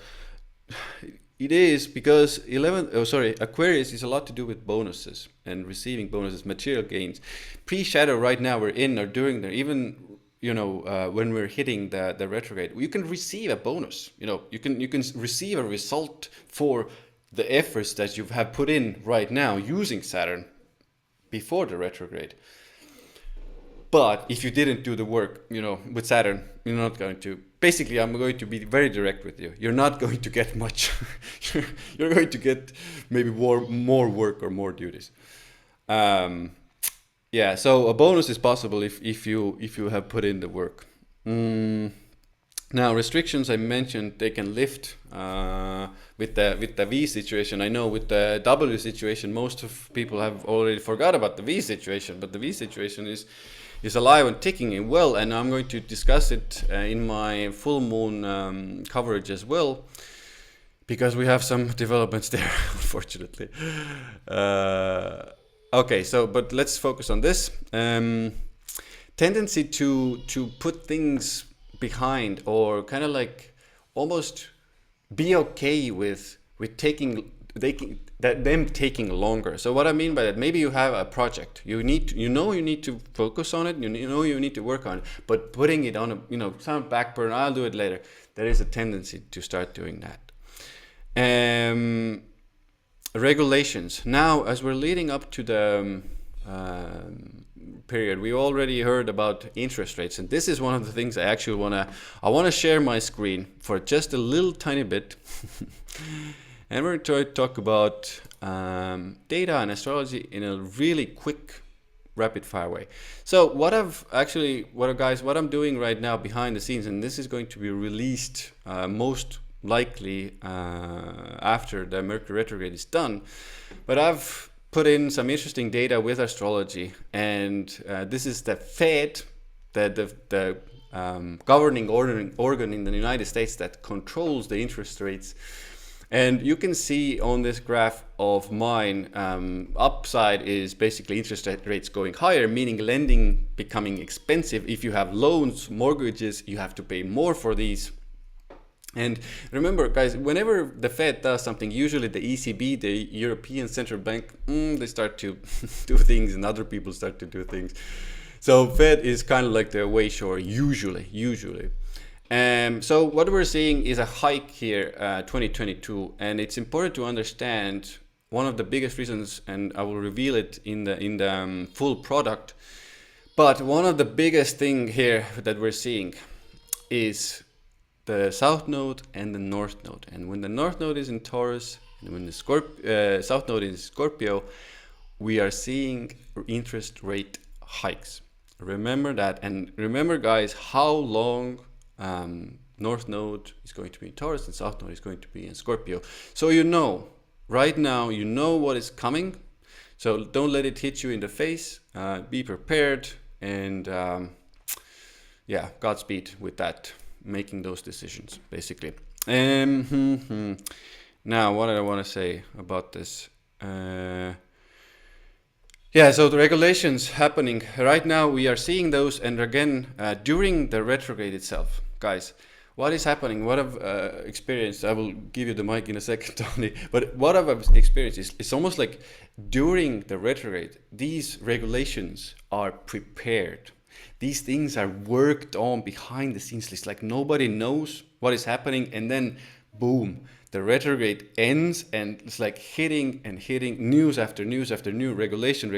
it is because Aquarius is a lot to do with bonuses and receiving bonuses, material gains. Pre-shadow right now we're in or during there, even when we're hitting the retrograde, you can receive a bonus. You can receive a result for the efforts that you have put in right now using Saturn before the retrograde. But if you didn't do the work, with Saturn, you're not going to. Basically, I'm going to be very direct with you. You're not going to get much. You're going to get maybe more work or more duties. Yeah, so a bonus is possible if you have put in the work. Now, restrictions I mentioned, they can lift with the V situation. I know with the W situation, most of people have already forgot about the V situation, but the V situation is alive and ticking and well, and I'm going to discuss it in my full moon coverage as well, because we have some developments there, unfortunately. Okay, but let's focus on this. Tendency to put things behind, or kind of like almost be okay with them taking longer. So what I mean by that, maybe you have a project, you need to focus on it, you need to work on it, but putting it on some back burner, I'll do it later. There is a tendency to start doing that. Regulations. Now, as we're leading up to the period, we already heard about interest rates, and this is one of the things I actually want to share my screen for just a little tiny bit. And we're going to talk about data and astrology in a really quick, rapid fire way. So what I'm doing right now behind the scenes, and this is going to be released most likely after the Mercury retrograde is done, but I've put in some interesting data with astrology, and this is the Fed, the governing organ in the United States that controls the interest rates. And you can see on this graph of mine, upside is basically interest rates going higher, meaning lending becoming expensive. If you have loans, mortgages, you have to pay more for these. And remember, guys, whenever the Fed does something, usually the ECB, the European Central Bank, they start to do things, and other people start to do things. So Fed is kind of like the Wayshower, usually. So what we're seeing is a hike here, 2022, and it's important to understand one of the biggest reasons, and I will reveal it in the full product. But one of the biggest thing here that we're seeing is the South Node and the North Node. And when the North Node is in Taurus and when the South Node is Scorpio, we are seeing interest rate hikes. Remember that, and remember, guys, how long North Node is going to be in Taurus and South Node is going to be in Scorpio. So right now, what is coming. So don't let it hit you in the face. Be prepared, and Godspeed with that, making those decisions, basically. Now, what did I want to say about this? So the regulations happening right now, we are seeing those, and again, during the retrograde itself, guys, what is happening, what I've experienced, I will give you the mic in a second, Donny, but what I've experienced is it's almost like during the retrograde, these regulations are prepared. These things are worked on behind the scenes. It's like nobody knows what is happening, and then boom, the retrograde ends, and it's like hitting news after news after new regulation,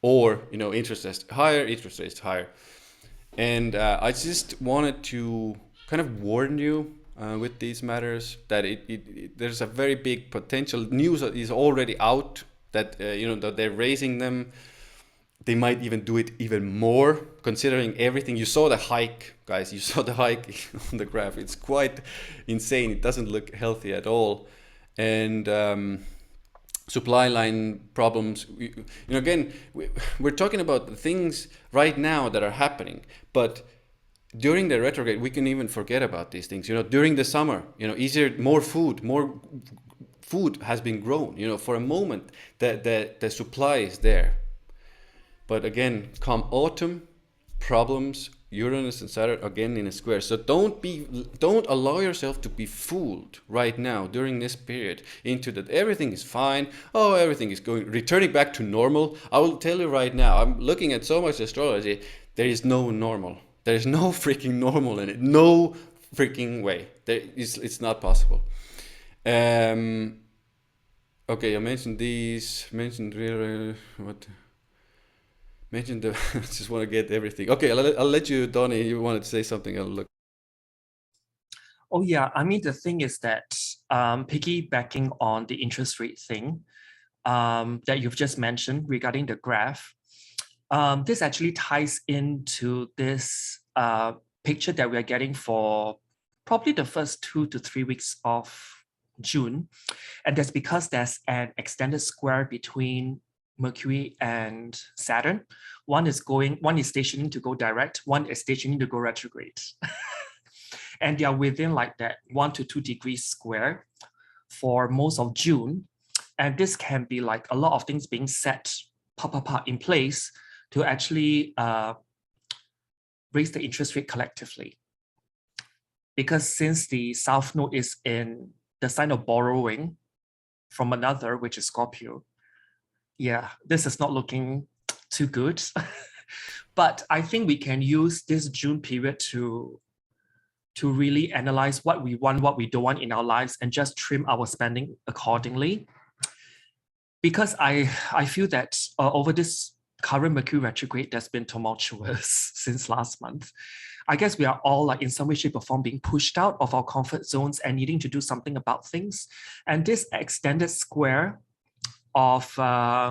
or interest rates higher. And I just wanted to kind of warn you with these matters. That there's a very big potential. News is already out that that they're raising them. They might even do it even more, considering everything. You saw the hike, guys. You saw the hike on the graph. It's quite insane. It doesn't look healthy at all, and supply line problems. Again, we're talking about the things right now that are happening, but during the retrograde, we can even forget about these things. During the summer, more food has been grown. For a moment, the supply is there. But again, come autumn, problems, Uranus and Saturn again in a square. So don't allow yourself to be fooled right now during this period into that everything is fine. Oh, everything is returning back to normal. I will tell you right now, I'm looking at so much astrology, there is no normal. There is no freaking normal in it. No freaking way. It's not possible. Okay, I mentioned these. Mentioned what? Mentioned the. I just want to get everything. Okay, I'll let you, Donny. You wanted to say something? I'll look.
Oh yeah, I mean the thing is that piggybacking on the interest rate thing that you've just mentioned regarding the graph, this actually ties into this picture that we are getting for probably the first 2 to 3 weeks of June. And that's because there's an extended square between Mercury and Saturn. One is stationing to go direct, one is stationing to go retrograde. And they are within like that 1 to 2 degrees square for most of June. And this can be like a lot of things being set in place to actually raise the interest rate collectively. Because since the South Node is in the sign of borrowing from another, which is Scorpio, yeah, this is not looking too good. But I think we can use this June period to really analyze what we want, what we don't want in our lives, and just trim our spending accordingly. Because I feel that over this current Mercury retrograde that's been tumultuous since last month, I guess we are all like in some way, shape or form being pushed out of our comfort zones and needing to do something about things. And this extended square of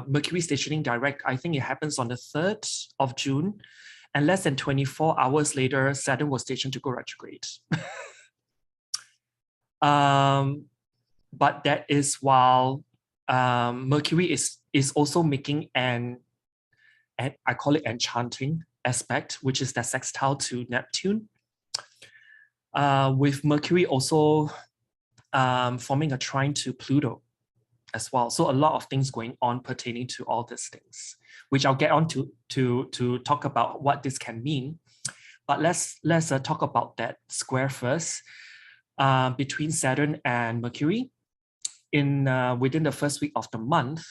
Mercury stationing direct, I think it happens on the 3rd of June. And less than 24 hours later, Saturn was stationed to go retrograde. But that is while Mercury is also making an I call it enchanting aspect, which is that sextile to Neptune. With Mercury also forming a trine to Pluto as well. So a lot of things going on pertaining to all these things, which I'll get on to talk about what this can mean. But let's talk about that square first between Saturn and Mercury within the first week of the month.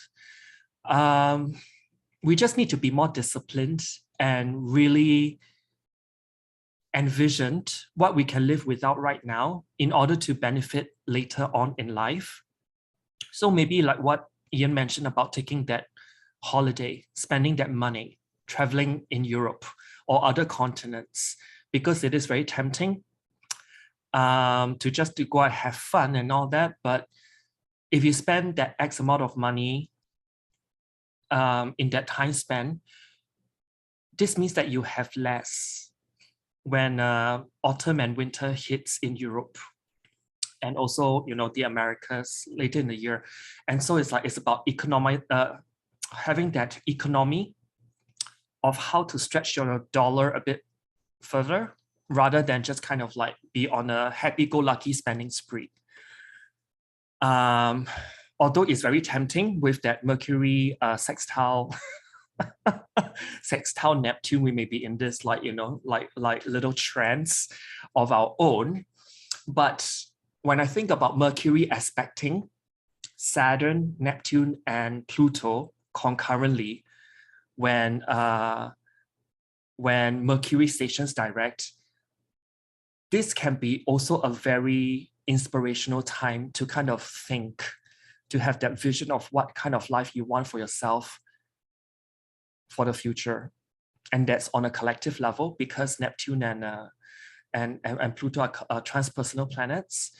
We just need to be more disciplined and really envisioned what we can live without right now in order to benefit later on in life. So maybe like what Ian mentioned about taking that holiday, spending that money, traveling in Europe or other continents, because it is very tempting to go and have fun and all that. But if you spend that X amount of money in that time span, this means that you have less when autumn and winter hits in Europe, and also the Americas later in the year. And so it's about having that economy of how to stretch your dollar a bit further, rather than just kind of like be on a happy-go-lucky spending spree. Although it's very tempting with that Mercury sextile sextile Neptune, we may be in this like little trance of our own. But when I think about Mercury aspecting Saturn, Neptune, and Pluto concurrently, when Mercury stations direct, this can be also a very inspirational time to kind of think, to have that vision of what kind of life you want for yourself for the future. And that's on a collective level, because Neptune and Pluto are transpersonal planets.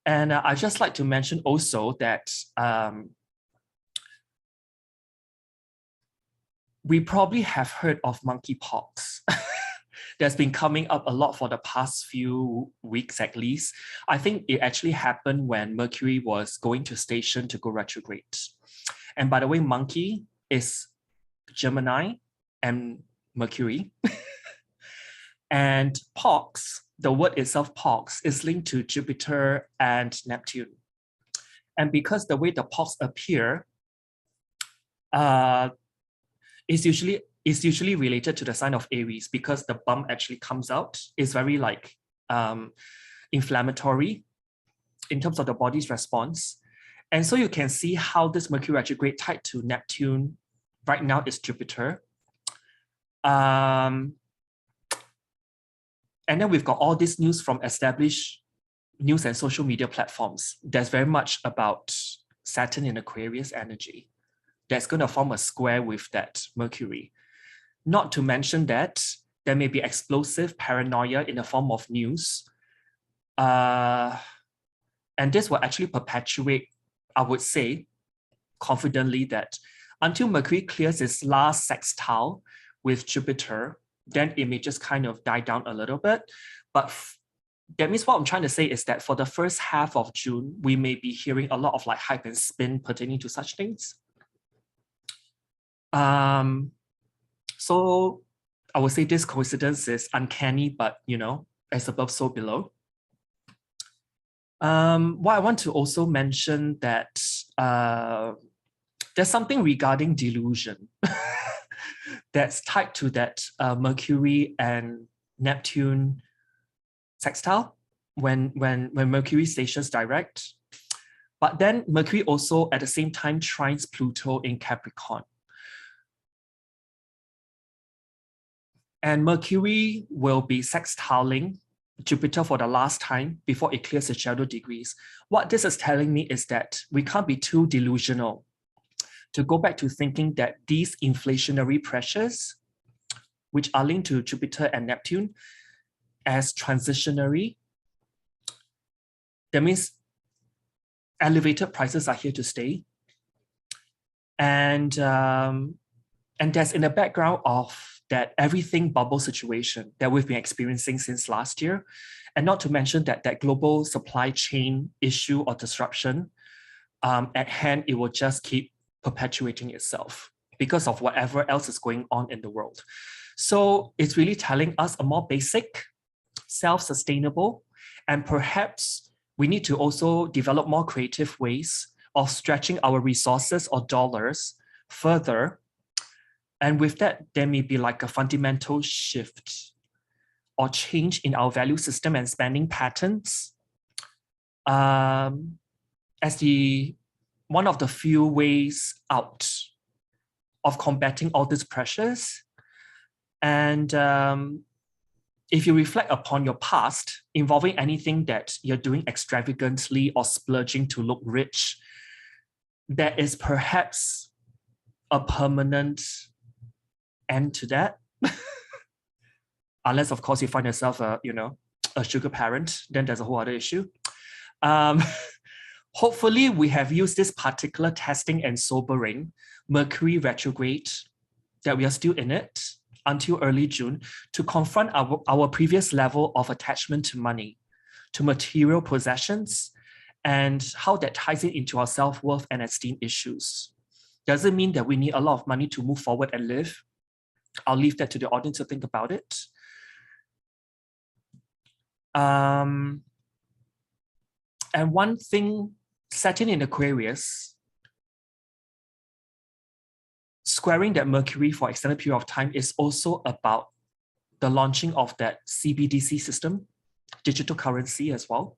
And I'd just like to mention also that we probably have heard of monkeypox. That's been coming up a lot for the past few weeks at least. I think it actually happened when Mercury was going to station to go retrograde. And by the way, monkey is Gemini and Mercury. And pox, the word itself, pox, is linked to Jupiter and Neptune. And because the way the pox appear is usually related to the sign of Aries, because the bump actually comes out. It's very like inflammatory in terms of the body's response. And so you can see how this Mercury retrograde tied to Neptune right now is Jupiter. And then we've got all this news from established news and social media platforms. That's very much about Saturn in Aquarius energy. That's going to form a square with that Mercury. Not to mention that there may be explosive paranoia in the form of news. And this will actually perpetuate, I would say, confidently that until Mercury clears its last sextile with Jupiter, then it may just kind of die down a little bit. But that means what I'm trying to say is that for the first half of June, we may be hearing a lot of like hype and spin pertaining to such things. So I would say this coincidence is uncanny, but as above, so below. What I want to also mention that there's something regarding delusion that's tied to that Mercury and Neptune sextile when Mercury stations direct. But then Mercury also at the same time trines Pluto in Capricorn. And Mercury will be sextiling Jupiter for the last time before it clears its shadow degrees. What this is telling me is that we can't be too delusional to go back to thinking that these inflationary pressures, which are linked to Jupiter and Neptune, as transitionary. That means elevated prices are here to stay. And there's in the background of that everything bubble situation that we've been experiencing since last year. And not to mention that global supply chain issue or disruption at hand, it will just keep perpetuating itself because of whatever else is going on in the world. So it's really telling us a more basic, self-sustainable, and perhaps we need to also develop more creative ways of stretching our resources or dollars further. And with that, there may be like a fundamental shift or change in our value system and spending patterns as one of the few ways out of combating all these pressures. And if you reflect upon your past involving anything that you're doing extravagantly or splurging to look rich, there is perhaps a permanent end to that. Unless, of course, you find yourself a sugar parent, then there's a whole other issue. Hopefully, we have used this particular testing and sobering Mercury retrograde, that we are still in it until early June, to confront our previous level of attachment to money, to material possessions, and how that ties it into our self-worth and esteem issues. Doesn't mean that we need a lot of money to move forward and live. I'll leave that to the audience to think about it. And one thing, Saturn in Aquarius, squaring that Mercury for extended period of time is also about the launching of that CBDC system, digital currency as well.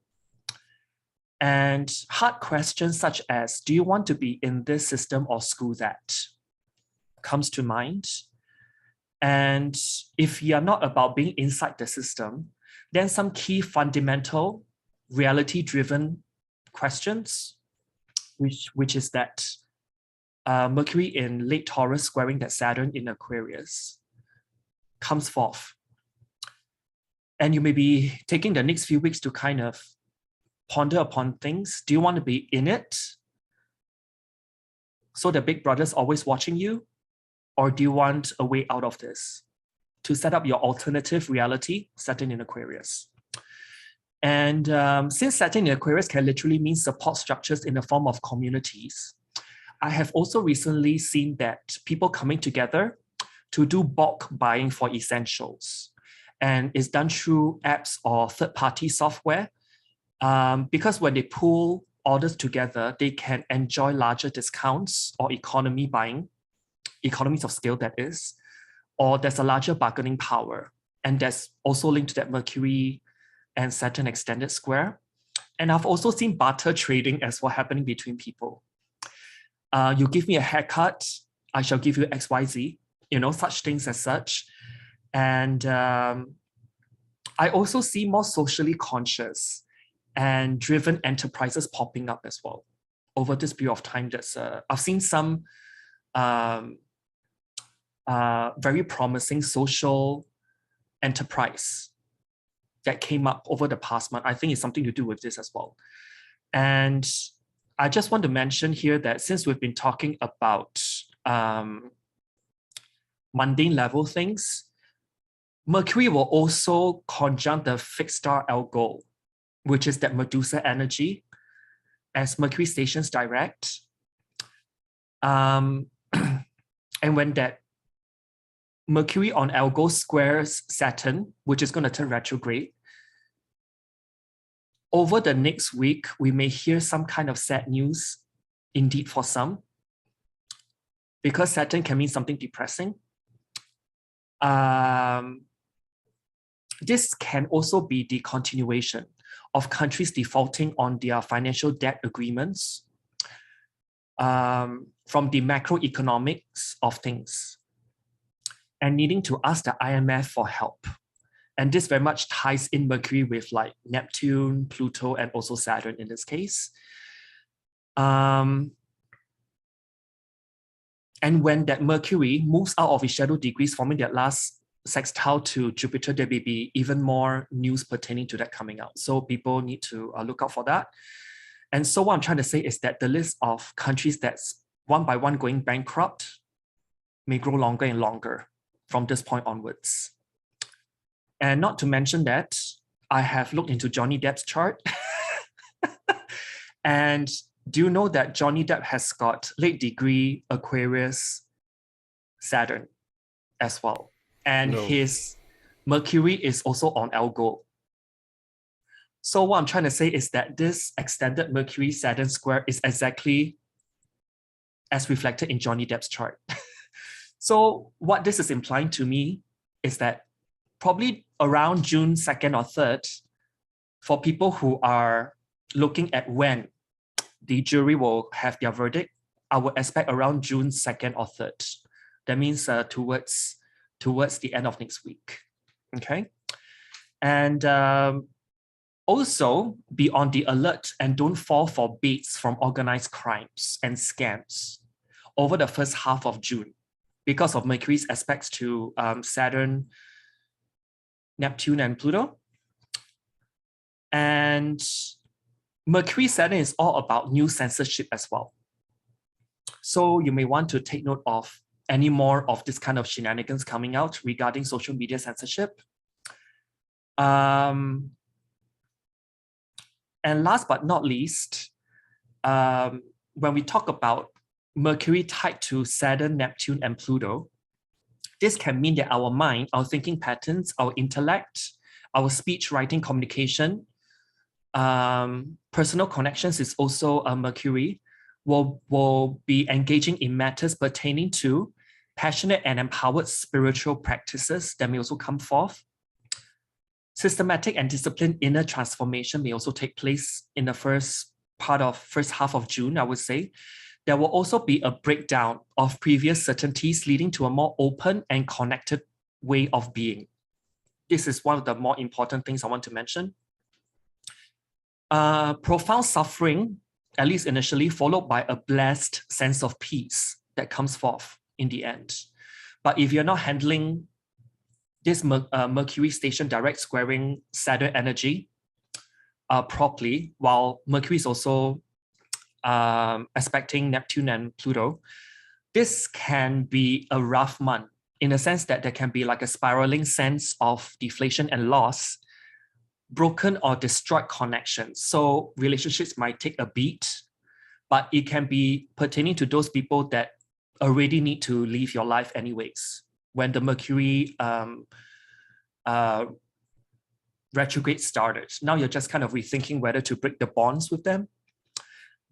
And hard questions such as, do you want to be in this system or school that, comes to mind. And if you're not about being inside the system, then some key fundamental reality-driven questions, which is that Mercury in late Taurus squaring that Saturn in Aquarius comes forth. And you may be taking the next few weeks to kind of ponder upon things. Do you want to be in it, so the big brother's always watching you? Or do you want a way out of this? To set up your alternative reality, Saturn in Aquarius. And since Saturn in Aquarius can literally mean support structures in the form of communities, I have also recently seen that people coming together to do bulk buying for essentials. And it's done through apps or third-party software. Because when they pool orders together, they can enjoy larger discounts or economies of scale, that is, or there's a larger bargaining power. And that's also linked to that Mercury and Saturn extended square. And I've also seen barter trading as well happening between people. You give me a haircut, I shall give you XYZ, such things as such. And I also see more socially conscious and driven enterprises popping up as well over this period of time. I've seen some very promising social enterprise that came up over the past month. I think it's something to do with this as well. And I just want to mention here that since we've been talking about mundane level things, Mercury will also conjunct the fixed star Algol, which is that Medusa energy, as Mercury stations direct. And when that Mercury on Algol squares Saturn, which is going to turn retrograde, over the next week, we may hear some kind of sad news, indeed for some, because Saturn can mean something depressing. This can also be the continuation of countries defaulting on their financial debt agreements from the macroeconomics of things and needing to ask the IMF for help. And this very much ties in Mercury with like Neptune, Pluto, and also Saturn in this case. And when that Mercury moves out of its shadow degrees, forming that last sextile to Jupiter, there may be even more news pertaining to that coming out. So people need to look out for that. And so what I'm trying to say is that the list of countries that's one by one going bankrupt may grow longer and longer from this point onwards. And not to mention that I have looked into Johnny Depp's chart. And do you know that Johnny Depp has got late degree Aquarius Saturn as well? And his Mercury is also on Algol. So what I'm trying to say is that this extended Mercury Saturn square is exactly as reflected in Johnny Depp's chart. So what this is implying to me is that probably around June 2nd or 3rd, for people who are looking at when the jury will have their verdict, I would expect around June 2nd or 3rd. That means towards the end of next week. Okay. And also be on the alert and don't fall for baits from organized crimes and scams over the first half of June because of Mercury's aspects to Saturn, Neptune, and Pluto. And Mercury Saturn is all about new censorship as well. So you may want to take note of any more of this kind of shenanigans coming out regarding social media censorship. And last but not least, when we talk about Mercury tied to Saturn, Neptune, and Pluto, this can mean that our mind, our thinking patterns, our intellect, our speech, writing, communication, personal connections is also Mercury, will be engaging in matters pertaining to passionate and empowered spiritual practices that may also come forth. Systematic and disciplined inner transformation may also take place in the first half of June, I would say. There will also be a breakdown of previous certainties leading to a more open and connected way of being. This is one of the more important things I want to mention. Profound suffering, at least initially, followed by a blessed sense of peace that comes forth in the end. But if you're not handling this Mercury station direct squaring Saturn energy properly, while Mercury is also aspecting Neptune and Pluto, this can be a rough month in the sense that there can be like a spiraling sense of deflation and loss, broken or destroyed connections. So relationships might take a beat, but it can be pertaining to those people that already need to leave your life anyways. When the Mercury retrograde started, now you're just kind of rethinking whether to break the bonds with them.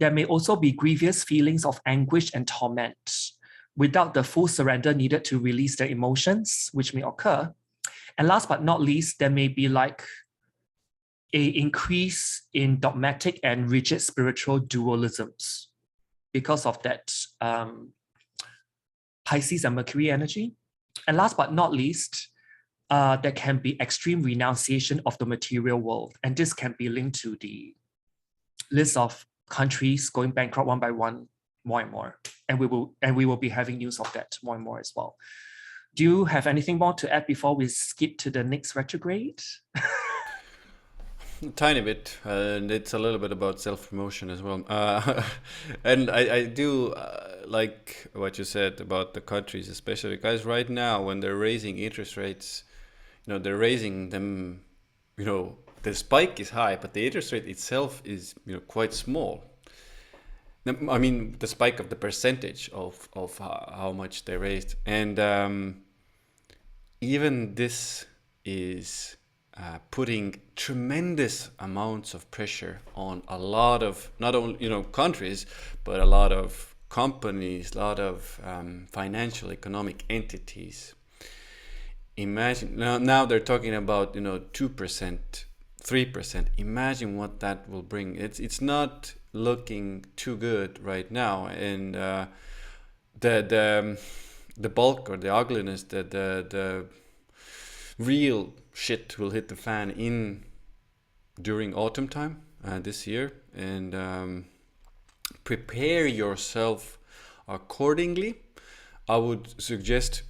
There may also be grievous feelings of anguish and torment without the full surrender needed to release their emotions, which may occur. And last but not least, there may be like an increase in dogmatic and rigid spiritual dualisms because of that Pisces and Mercury energy. And last but not least, there can be extreme renunciation of the material world. And this can be linked to the list of countries going bankrupt one by one, more and more. And we will be having news of that more and more as well. Do you have anything more to add before we skip to the next retrograde?
Tiny bit, and it's a little bit about self-promotion as well. And I do like what you said about the countries, especially guys right now when they're raising interest rates, they're raising them, the spike is high, but the interest rate itself is, quite small. I mean, the spike of the percentage of how much they raised. And even this is putting tremendous amounts of pressure on a lot of, not only, countries, but a lot of companies, a lot of financial economic entities. Imagine, now they're talking about, 2%, 3%. Imagine what that will bring. It's not looking too good right now. And the bulk or the ugliness, the real shit will hit the fan during autumn time this year. And prepare yourself accordingly. I would suggest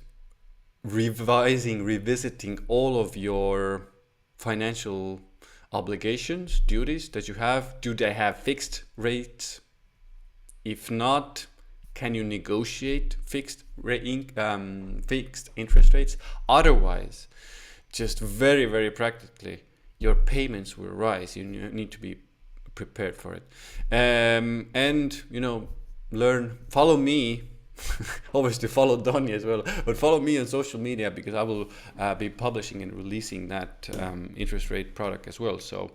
revisiting all of your financial obligations, duties that you have. Do they have fixed rates? If not, can you negotiate fixed interest rates? Otherwise, just very, very practically, your payments will rise. You need to be prepared for it. And, follow me. Always to follow Donny as well, but follow me on social media because I will be publishing and releasing that interest rate product as well. So,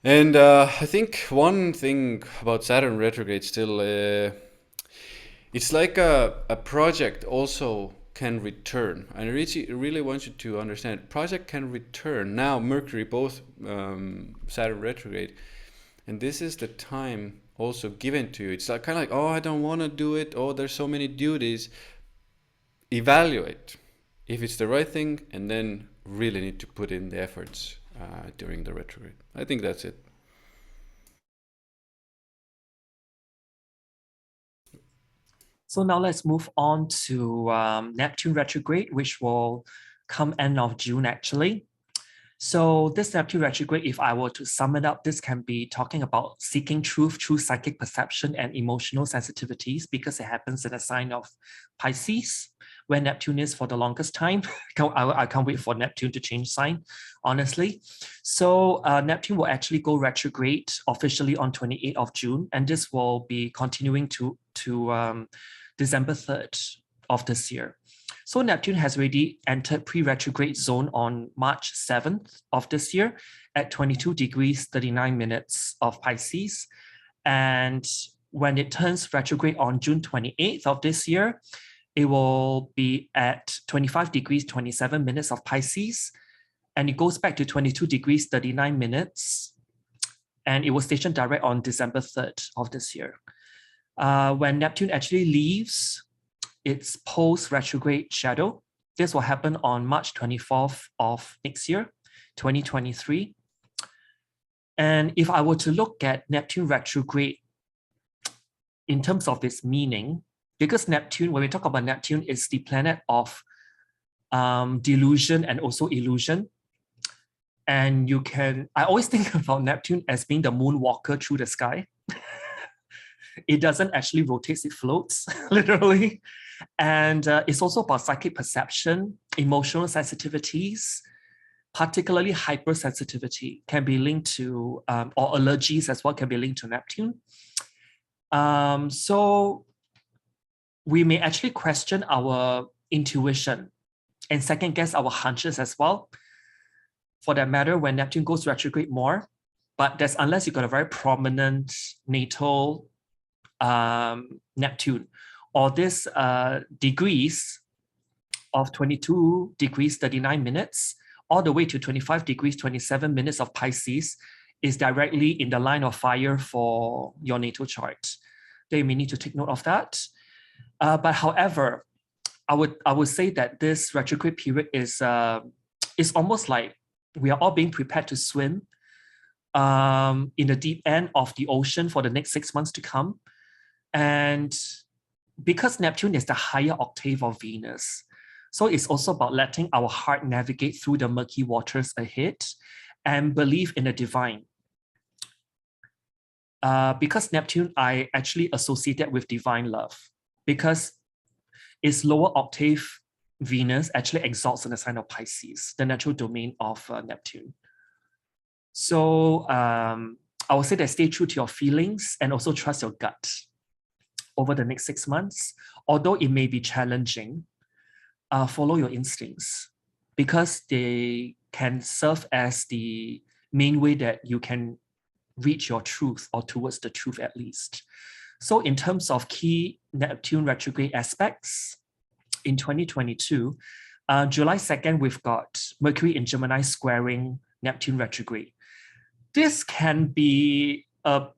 and I think one thing about Saturn retrograde still, it's like a project also can return. And I really want you to understand, project can return. Now Mercury, both Saturn retrograde, and this is the time also given to you. It's like kind of like, oh, I don't want to do it. Oh, there's so many duties. Evaluate if it's the right thing, and then really need to put in the efforts during the retrograde. I think that's it.
So now let's move on to Neptune retrograde, which will come end of June actually. So this Neptune retrograde, if I were to sum it up, this can be talking about seeking truth through psychic perception and emotional sensitivities because it happens in a sign of Pisces, where Neptune is for the longest time. I can't wait for Neptune to change sign, honestly. So Neptune will actually go retrograde officially on 28th of June, and this will be continuing to December 3rd of this year. So Neptune has already entered pre-retrograde zone on March 7th of this year at 22 degrees 39 minutes of Pisces. And when it turns retrograde on June 28th of this year, it will be at 25 degrees 27 minutes of Pisces. And it goes back to 22 degrees 39 minutes. And it will station direct on December 3rd of this year. When Neptune actually leaves its post-retrograde shadow, this will happen on March 24th of next year, 2023. And if I were to look at Neptune retrograde in terms of its meaning, because Neptune, when we talk about Neptune, is the planet of delusion and also illusion. And I always think about Neptune as being the moonwalker through the sky. It doesn't actually rotate, it floats, literally. And it's also about psychic perception, emotional sensitivities, particularly hypersensitivity can be linked to, or allergies as well can be linked to Neptune. So we may actually question our intuition and second guess our hunches as well. For that matter, when Neptune goes retrograde more, but that's unless you've got a very prominent natal Neptune, or this degrees of 22 degrees 39 minutes all the way to 25 degrees 27 minutes of Pisces is directly in the line of fire for your natal chart. Then you may need to take note of that. But however, I would say that this retrograde period is almost like we are all being prepared to swim in the deep end of the ocean for the next 6 months to come. And because Neptune is the higher octave of Venus, so it's also about letting our heart navigate through the murky waters ahead and believe in the divine. Because Neptune, I actually associate that with divine love, because its lower octave Venus actually exalts in the sign of Pisces, the natural domain of Neptune. So I would say that stay true to your feelings and also trust your gut over the next 6 months. Although it may be challenging, follow your instincts, because they can serve as the main way that you can reach your truth, or towards the truth at least. So in terms of key Neptune retrograde aspects in 2022, July 2nd, we've got Mercury in Gemini squaring Neptune retrograde. This can be a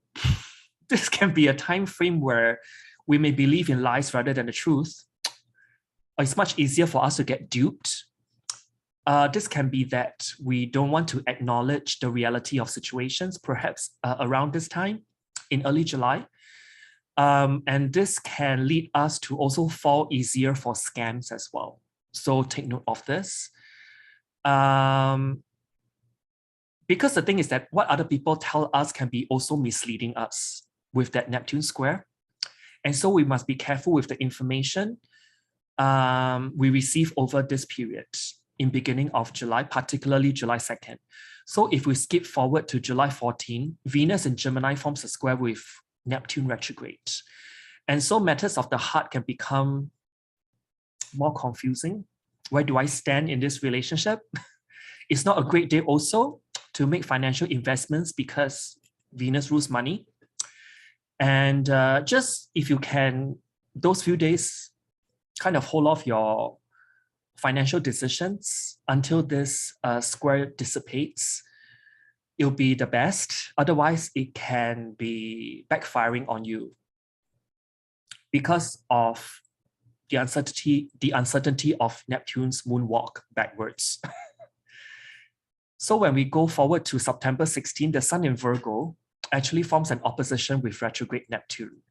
time frame where we may believe in lies rather than the truth. It's much easier for us to get duped. This can be that we don't want to acknowledge the reality of situations, perhaps around this time in early July. And this can lead us to also fall easier for scams as well. So take note of this. Because the thing is that what other people tell us can be also misleading us with that Neptune square. And so we must be careful with the information we receive over this period in beginning of July, particularly July 2nd. So if we skip forward to July 14, Venus in Gemini forms a square with Neptune retrograde. And so matters of the heart can become more confusing. Where do I stand in this relationship? It's not a great day also to make financial investments because Venus rules money. And just if you can, those few days, kind of hold off your financial decisions until this square dissipates. It'll be the best. Otherwise, it can be backfiring on you because of the uncertainty of Neptune's moonwalk backwards. So when we go forward to September 16, the Sun in Virgo actually forms an opposition with retrograde Neptune.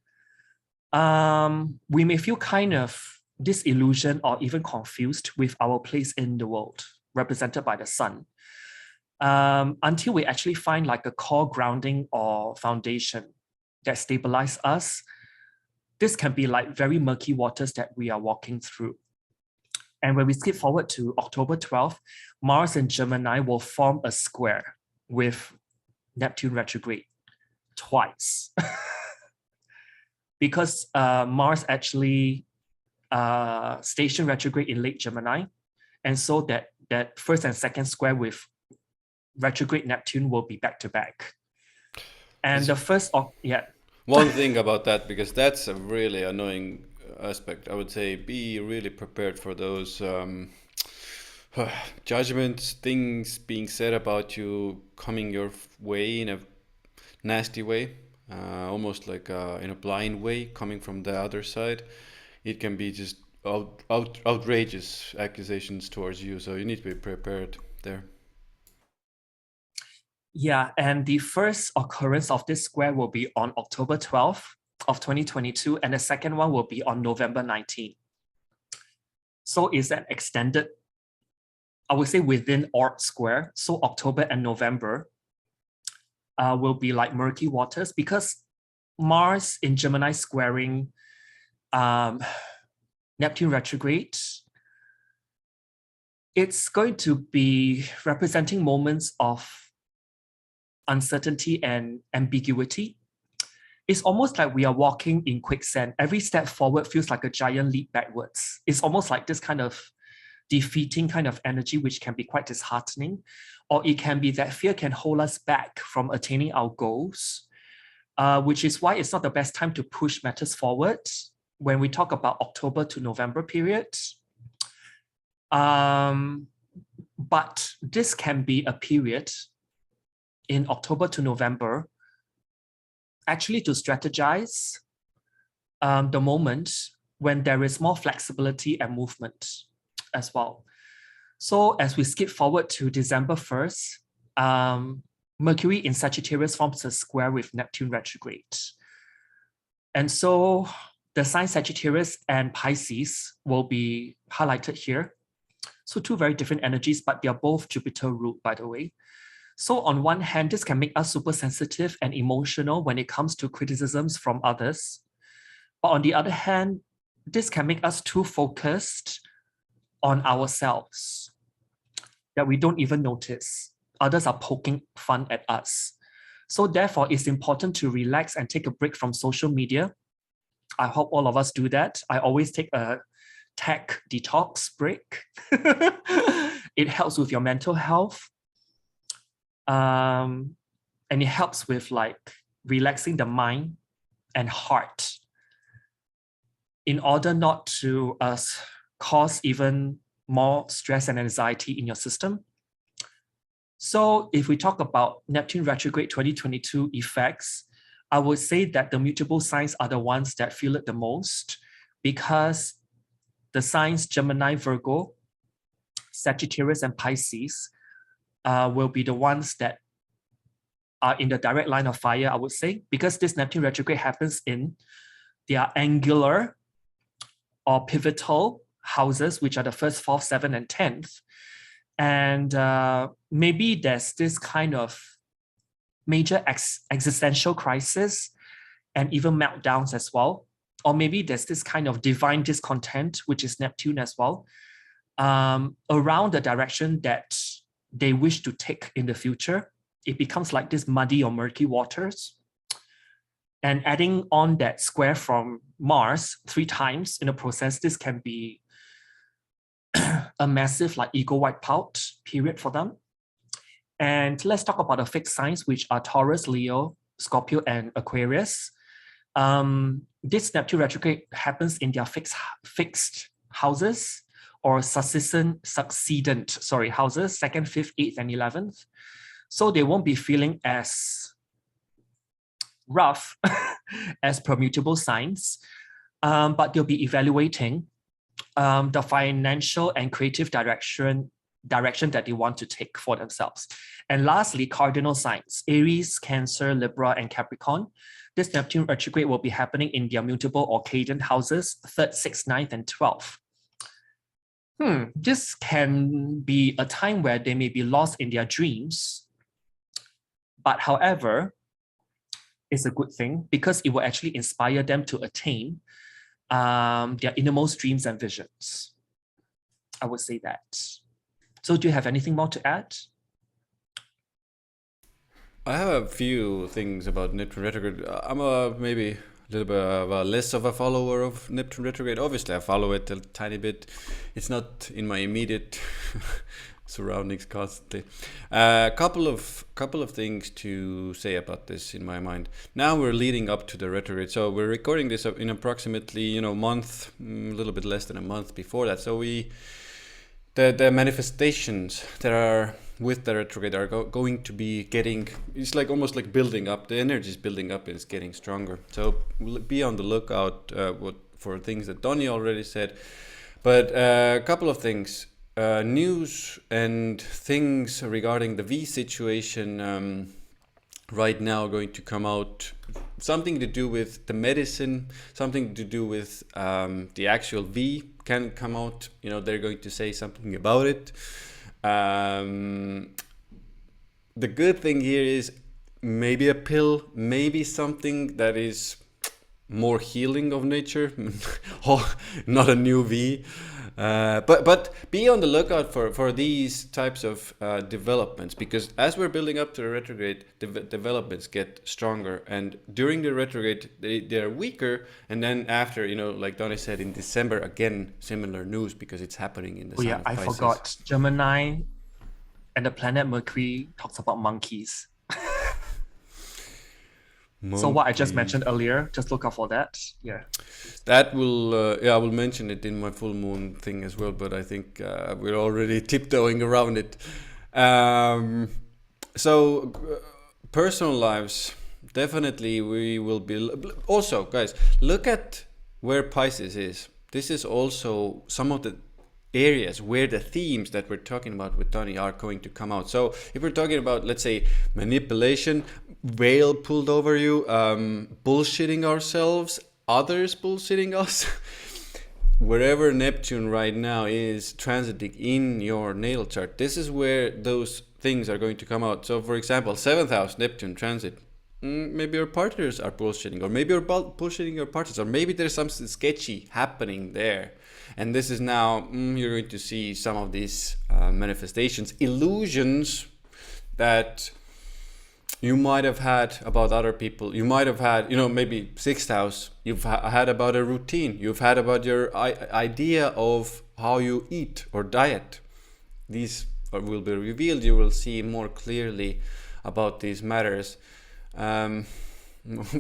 We may feel kind of disillusioned or even confused with our place in the world, represented by the Sun, until we actually find like a core grounding or foundation that stabilizes us. This can be like very murky waters that we are walking through. And when we skip forward to October 12th, Mars in Gemini will form a square with Neptune retrograde twice. Because Mars actually stationed retrograde in late Gemini. And so that first and second square with retrograde Neptune will be back to back. And the first,
One thing about that, because that's a really annoying aspect, I would say be really prepared for those judgments, things being said about you coming your way in a nasty way, almost like in a blind way coming from the other side. It can be just outrageous accusations towards you, so you need to be prepared there.
Yeah, and the first occurrence of this square will be on October 12th of 2022, and the second one will be on November 19th. So it's an extended I would say within Oort square. So October and November will be like murky waters because Mars in Gemini squaring Neptune retrograde. It's going to be representing moments of uncertainty and ambiguity. It's almost like we are walking in quicksand. Every step forward feels like a giant leap backwards. It's almost like this kind of defeating kind of energy, which can be quite disheartening. Or it can be that fear can hold us back from attaining our goals, which is why it's not the best time to push matters forward when we talk about October to November period. But this can be a period in October to November actually to strategize the moment when there is more flexibility and movement as well. So as we skip forward to December 1st, Mercury in Sagittarius forms a square with Neptune retrograde. And so the sign Sagittarius and Pisces will be highlighted here. So two very different energies, but they are both Jupiter ruled, by the way. So on one hand, this can make us super sensitive and emotional when it comes to criticisms from others. But on the other hand, this can make us too focused on ourselves that we don't even notice. Others are poking fun at us. So therefore, it's important to relax and take a break from social media. I hope all of us do that. I always take a tech detox break. It helps with your mental health. And it helps with like relaxing the mind and heart in order not to cause even more stress and anxiety in your system. So if we talk about Neptune retrograde 2022 effects, I would say that the mutable signs are the ones that feel it the most because the signs Gemini, Virgo, Sagittarius, and Pisces will be the ones that are in the direct line of fire, I would say, because this Neptune retrograde happens in their angular or pivotal houses, which are the first, fourth, seventh, and 10th. And maybe there's this kind of major existential crisis and even meltdowns as well. Or maybe there's this kind of divine discontent, which is Neptune as well, around the direction that they wish to take in the future. It becomes like this muddy or murky waters. And adding on that square from Mars 3 times in the process, this can be a massive like ego wipeout period for them. And let's talk about the fixed signs, which are Taurus, Leo, Scorpio, and Aquarius. This Neptune retrograde happens in their fixed houses or succedent houses, 2nd, 5th, 8th, and 11th. So they won't be feeling as rough as permutable signs, but they'll be evaluating the financial and creative direction that they want to take for themselves. And lastly, cardinal signs, Aries, Cancer, Libra, and Capricorn. This Neptune retrograde will be happening in their mutable or cadent houses, 3rd, 6th, 9th, and 12th. This can be a time where they may be lost in their dreams. But however, it's a good thing because it will actually inspire them to attain their innermost dreams and visions. I would say that. So do you have anything more to add?
I have a few things about Neptune retrograde. I'm maybe a little bit of less of a follower of Neptune retrograde. Obviously, I follow it a tiny bit. It's not in my immediate surroundings constantly. Couple of things to say about this in my mind. Now we're leading up to the retrograde, so we're recording this in approximately month, a little bit less than a month before that. So the manifestations that are with the retrograde are going to be getting, it's like almost like building up. The energy is building up and it's getting stronger. So be on the lookout for things that Donny already said. But a couple of things. News and things regarding the V situation right now are going to come out. Something to do with the medicine, something to do with the actual V can come out. They're going to say something about it. Um, the good thing here is maybe a pill, maybe something that is more healing of nature. Oh, not a new V. But be on the lookout for these types of developments, because as we're building up to the retrograde, developments get stronger, and during the retrograde they're weaker, and then after, like Donny said, in December again similar news, because it's happening in the
Oh
sign
yeah,
of
I
Pisces.
forgot. Gemini and the planet Mercury talks about monkeys. So what I just mentioned earlier, just look out for that. Yeah.
That will, I will mention it in my full moon thing as well, but I think we're already tiptoeing around it. So, personal lives, definitely we will be. Also, guys, look at where Pisces is. This is also some of the areas where the themes that we're talking about with Donny are going to come out. So if we're talking about, let's say, manipulation, veil pulled over you, bullshitting ourselves, others bullshitting us, wherever Neptune right now is transiting in your natal chart, this is where those things are going to come out. So for example, 7th house Neptune transit, maybe your partners are bullshitting, or maybe you're bullshitting your partners, or maybe there's something sketchy happening there. And this is now, you're going to see some of these manifestations, illusions that you might have had about other people. You might have had, maybe 6th house, you've had about a routine. You've had about your idea of how you eat or diet. These will be revealed. You will see more clearly about these matters.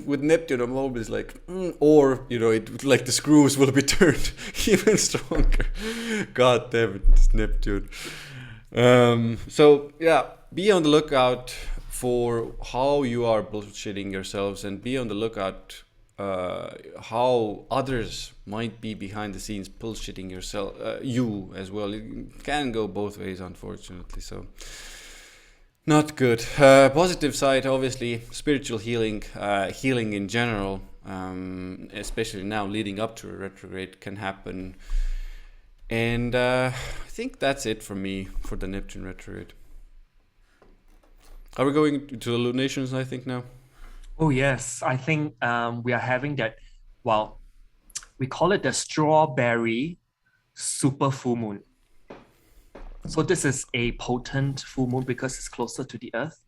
With Neptune, I'm always like, or like the screws will be turned even stronger. God damn it, it's Neptune. So yeah, be on the lookout for how you are bullshitting yourselves, and be on the lookout how others might be behind the scenes bullshitting yourself, you as well. It can go both ways, unfortunately. So. Not good. Positive side, obviously, spiritual healing, healing in general, especially now leading up to a retrograde, can happen. And I think that's it for me for the Neptune retrograde. Are we going to the lunations, I think, now?
Oh, yes. I think we are having that, well, we call it the strawberry super full moon. So this is a potent full moon because it's closer to the Earth.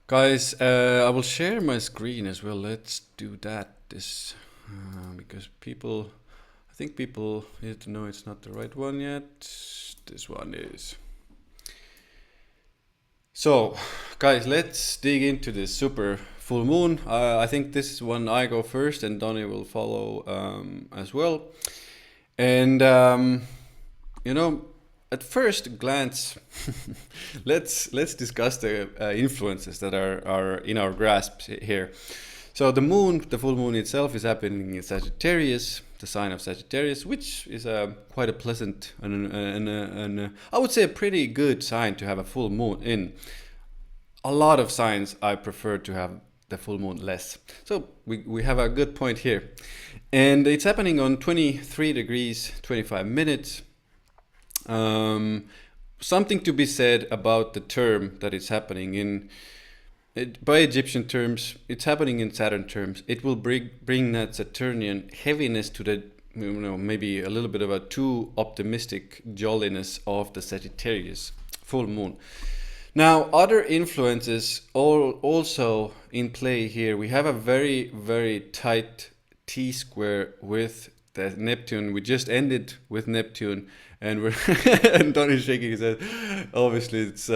Guys, I will share my screen as well. Let's do that. Because I think people need to know it's not the right one yet. This one is. So, guys, let's dig into this super full moon. I think this is one I go first, and Donny will follow as well. And at first glance, let's discuss the influences that are in our grasp here. So the full moon itself is happening in Sagittarius, the sign of Sagittarius, which is quite a pleasant and I would say a pretty good sign to have a full moon in. A lot of signs I prefer to have the full moon less. So we have a good point here. And it's happening on 23 degrees, 25 minutes. Something to be said about the term that it's happening in. By Egyptian terms, it's happening in Saturn terms. It will bring that Saturnian heaviness to the, maybe a little bit of a too optimistic jolliness of the Sagittarius full moon. Now, other influences also in play here. We have a very, very tight T-square with the Neptune. We just ended with Neptune, and we're and Donny's shaking his head. Obviously, it's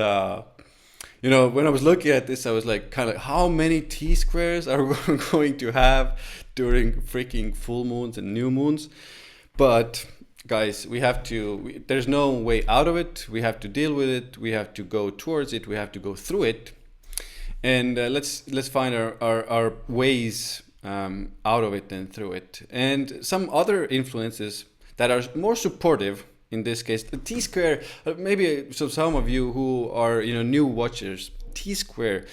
when I was looking at this, I was like, kind of, how many T-squares are we going to have during freaking full moons and new moons? But guys, there's no way out of it. We have to deal with it. We have to go towards it. We have to go through it. And let's find our ways out of it and through it. And some other influences that are more supportive in this case, the T-square, maybe so some of you who are new watchers, T-square,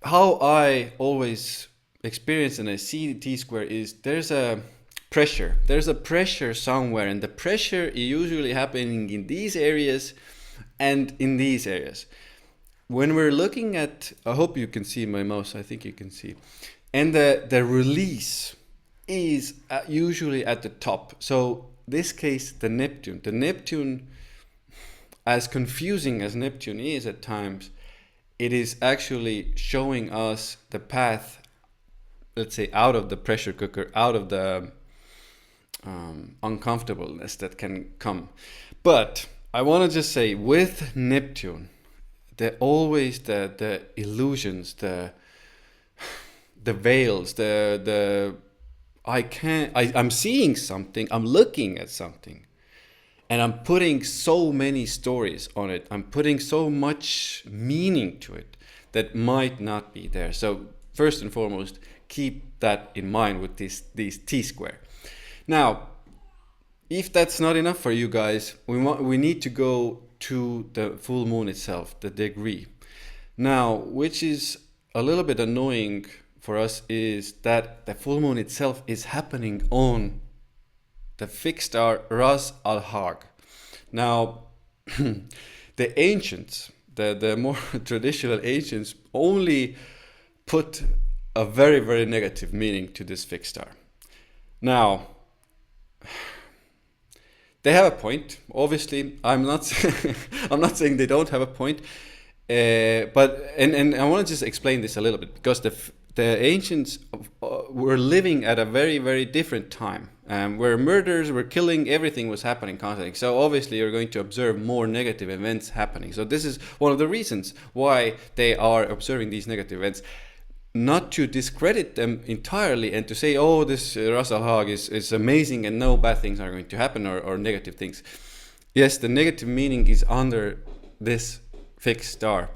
how I always experience and I see the T-square is there's a pressure. There's a pressure somewhere, and the pressure is usually happening in these areas and in these areas. When we're looking at, I hope you can see my mouse, I think you can see, and the release is usually at the top. So this case, the Neptune, as confusing as Neptune is at times, it is actually showing us the path, let's say, out of the pressure cooker, out of the uncomfortableness that can come. But I want to just say, with Neptune, always the illusions, the veils, I'm seeing something, I'm looking at something, and I'm putting so many stories on it. I'm putting so much meaning to it that might not be there. So first and foremost, keep that in mind with these T-square. Now, if that's not enough for you guys, we need to go to the full moon itself, the degree. Now, which is a little bit annoying for us, is that the full moon itself is happening on the fixed star Ras al-Hag. Now, the ancients, the more traditional ancients, only put a very, very negative meaning to this fixed star. Now, they have a point. Obviously, I'm not saying they don't have a point, but I want to just explain this a little bit, because the ancients were living at a very, very different time, where murders were killing, everything was happening constantly. So obviously you're going to observe more negative events happening. So this is one of the reasons why they are observing these negative events. Not to discredit them entirely and to say, oh, this Ras al-Hag is amazing and no bad things are going to happen, or negative things. Yes, the negative meaning is under this fixed star,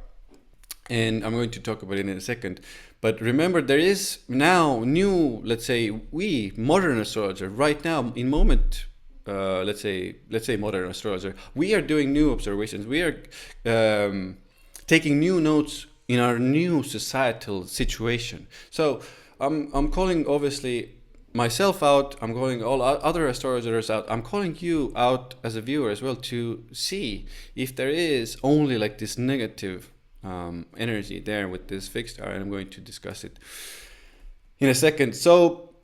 and I'm going to talk about it in a second. But remember, there is now new, let's say, we modern astrologer right now in moment, let's say modern astrologer, we are doing new observations. We are taking new notes in our new societal situation. So I'm calling, obviously, myself out. I'm calling all other astrologers out. I'm calling you out as a viewer as well, to see if there is only like this negative energy there with this fixed star, and I'm going to discuss it in a second. So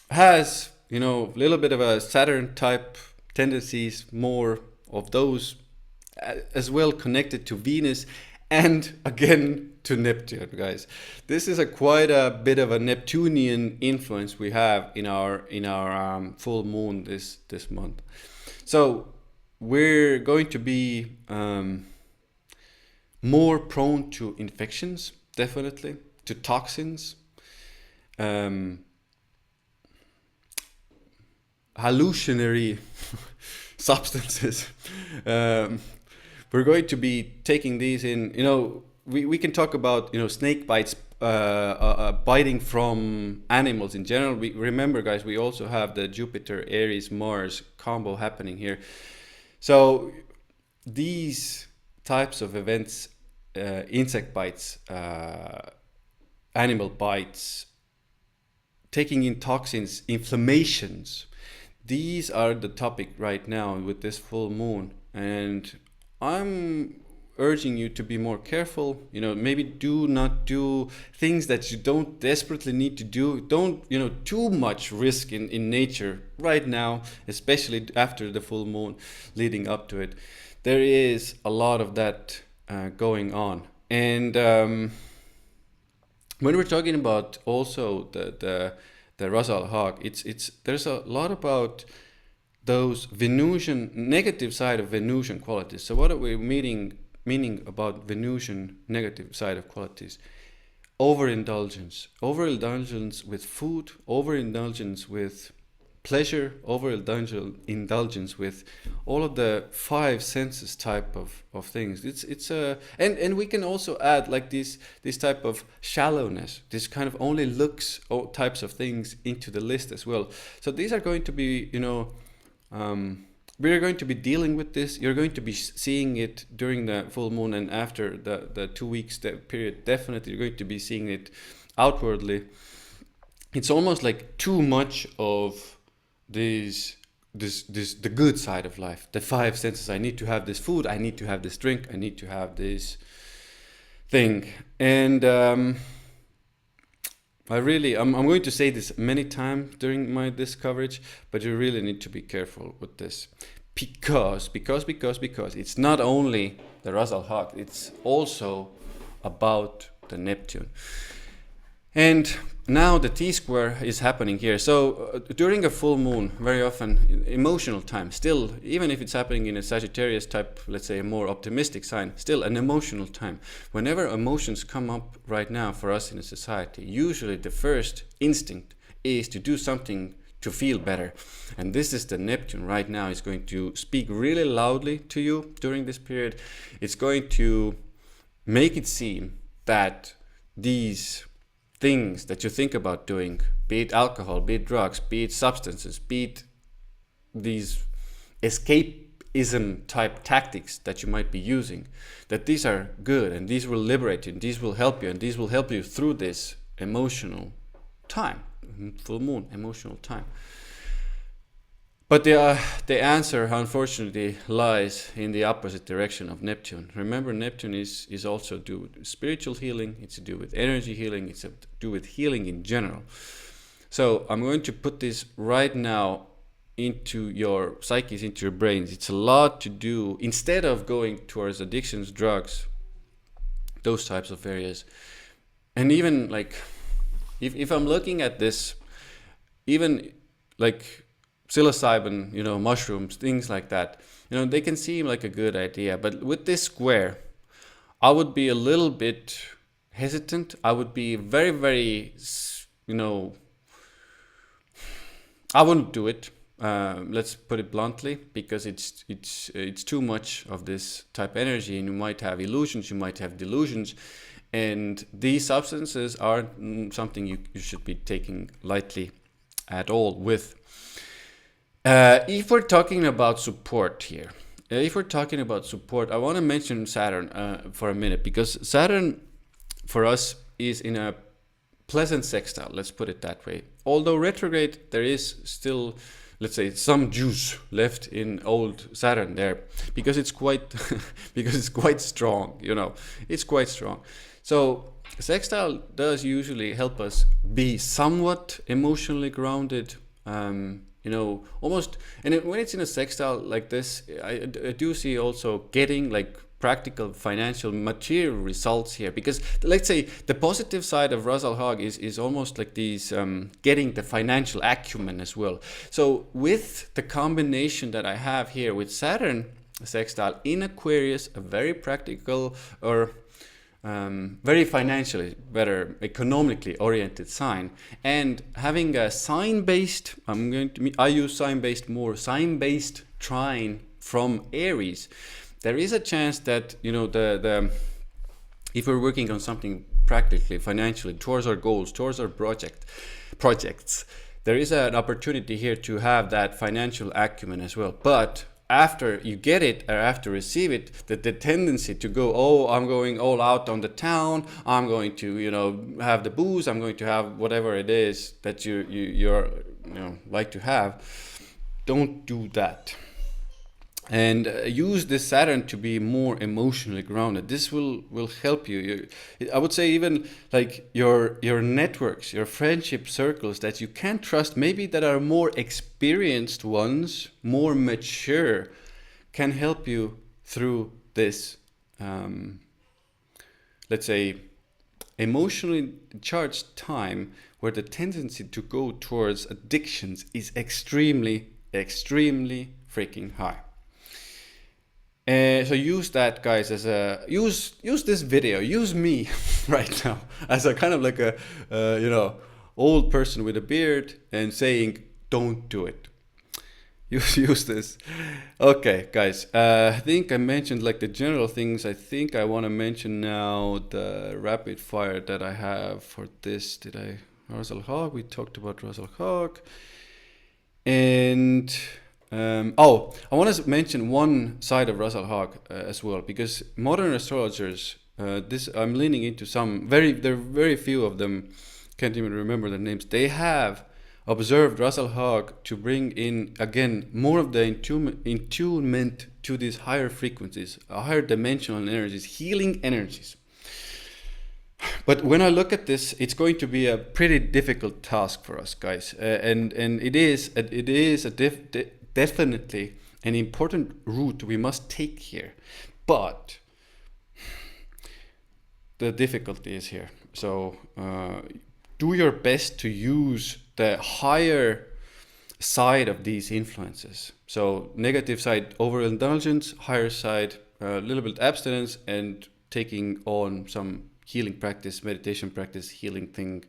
has, a little bit of a Saturn type tendencies, more of those, as well connected to Venus, and again to Neptune, guys. This is quite a bit of a Neptunian influence we have in our full moon this month. So we're going to be more prone to infections, definitely, to toxins, hallucinatory substances. We're going to be taking these in, we can talk about, snake bites, biting from animals in general. We remember, guys, we also have the Jupiter, Aries, Mars combo happening here. So these types of events, insect bites, animal bites, taking in toxins, inflammations, these are the topic right now with this full moon. And I'm urging you to be more careful. Maybe do not do things that you don't desperately need to do. Don't, too much risk in nature right now, especially after the full moon, leading up to it. There is a lot of that going on. And when we're talking about also the Ras al-Hag, there's a lot about those Venusian, negative side of Venusian qualities. So what are we meaning about Venusian negative side of qualities? Overindulgence with food, overindulgence with pleasure, overindulgence with all of the five senses type of things. And we can also add like this type of shallowness, this kind of only looks types of things into the list as well. So these are going to be, we're going to be dealing with this. You're going to be seeing it during the full moon, and after the 2 weeks period, definitely you're going to be seeing it outwardly. it's almost like too much of these this the good side of life, the five senses. I need to have this food, I need to have this drink, I need to have this thing. And I'm going to say this many times during this coverage, but you really need to be careful with this, because it's not only the Ras Al Haq, it's also about the Neptune. And now the T-square is happening here. So during a full moon, very often emotional time, still, even if it's happening in a Sagittarius type, let's say a more optimistic sign, still an emotional time. Whenever emotions come up right now for us in a society, usually the first instinct is to do something to feel better. And this is the Neptune right now. It's going to speak really loudly to you during this period. It's going to make it seem that these things that you think about doing, be it alcohol, be it drugs, be it substances, be it these escapism type tactics that you might be using, that these are good and these will liberate you and these will help you and these will help you through this emotional time, full moon emotional time. But the answer, unfortunately, lies in the opposite direction of Neptune. Remember, Neptune is also to do with spiritual healing, it's to do with energy healing, it's to do with healing in general. So I'm going to put this right now into your psyches, into your brains. It's a lot to do, instead of going towards addictions, drugs, those types of areas. And even like, if I'm looking at this, even like psilocybin, mushrooms, things like that, they can seem like a good idea. But with this square, I would be a little bit hesitant. I would be very, very, I wouldn't do it. Let's put it bluntly, because it's too much of this type energy, and you might have illusions, you might have delusions, and these substances aren't something you should be taking lightly at all with. If we're talking about support here, I want to mention Saturn for a minute, because Saturn for us is in a pleasant sextile, let's put it that way. Although retrograde, there is still, let's say, some juice left in old Saturn there, because it's quite strong, it's quite strong. So sextile does usually help us be somewhat emotionally grounded, almost. And when it's in a sextile like this, I do see also getting like practical financial material results here, because let's say the positive side of Ras Al Haq is almost like these getting the financial acumen as well. So with the combination that I have here with Saturn sextile in Aquarius, a very practical or very financially better, economically oriented sign, and having a sign-based, I use sign-based more, sign-based trine from Aries, there is a chance that if we're working on something practically, financially, towards our goals, towards our projects, there is an opportunity here to have that financial acumen as well. But after you get it or after receive it, the tendency to go, I'm going all out on the town, I'm going to have the booze, I'm going to have whatever it is that you're like to have, don't do that. And use this Saturn to be more emotionally grounded. This will help you. I would say even like your networks, your friendship circles that you can trust, maybe that are more experienced ones, more mature, can help you through this, let's say, emotionally charged time where the tendency to go towards addictions is extremely, extremely freaking high. So use that, guys, as use this video, use me right now as a kind of like a old person with a beard and saying, don't do it. Use this. Okay, guys, I think I mentioned like the general things. I think I want to mention now the rapid fire that I have for this. Ras Al Haq, we talked about Ras Al Haq. And I want to mention one side of Ras Al Haq as well, because modern astrologers, I'm leaning into there are very few of them can't even remember their names, they have observed Russell Hogg to bring in again more of the attunement to these higher frequencies, higher dimensional energies, healing energies. But when I look at this, it's going to be a pretty difficult task for us, guys, and it is definitely an important route we must take here. But the difficulty is here. So do your best to use the higher side of these influences. So negative side, overindulgence; higher side, a little bit abstinence, and taking on some healing practice, meditation practice, healing thing.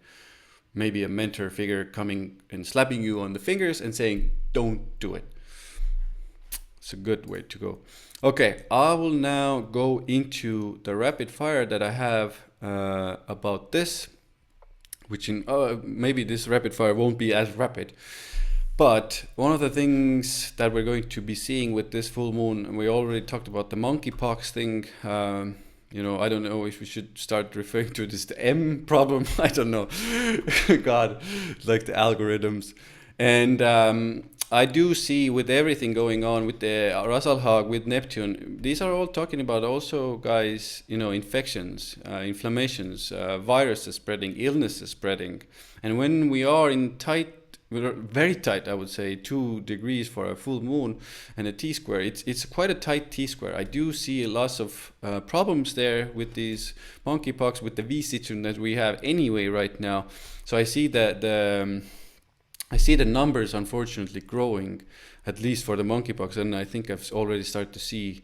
Maybe a mentor figure coming and slapping you on the fingers and saying, don't do it. It's a good way to go. Okay, I will now go into the rapid fire that I have about this, which in maybe this rapid fire won't be as rapid. But one of the things that we're going to be seeing with this full moon, and we already talked about the monkeypox thing. You know, I don't know if we should start referring to this the M problem. I don't know. God, like the algorithms. And I do see with everything going on with the Russell Hogg, with Neptune, these are all talking about also, guys, you know, infections, inflammations, viruses spreading, illnesses spreading. And when we are in tight, we're very tight, I would say, 2 degrees for a full moon and a T-square. It's quite a tight T-square. I do see lots of problems there with these monkeypox, with the V situation that we have anyway right now. So I see that I see the numbers unfortunately growing, at least for the monkeypox, and I think I've already started to see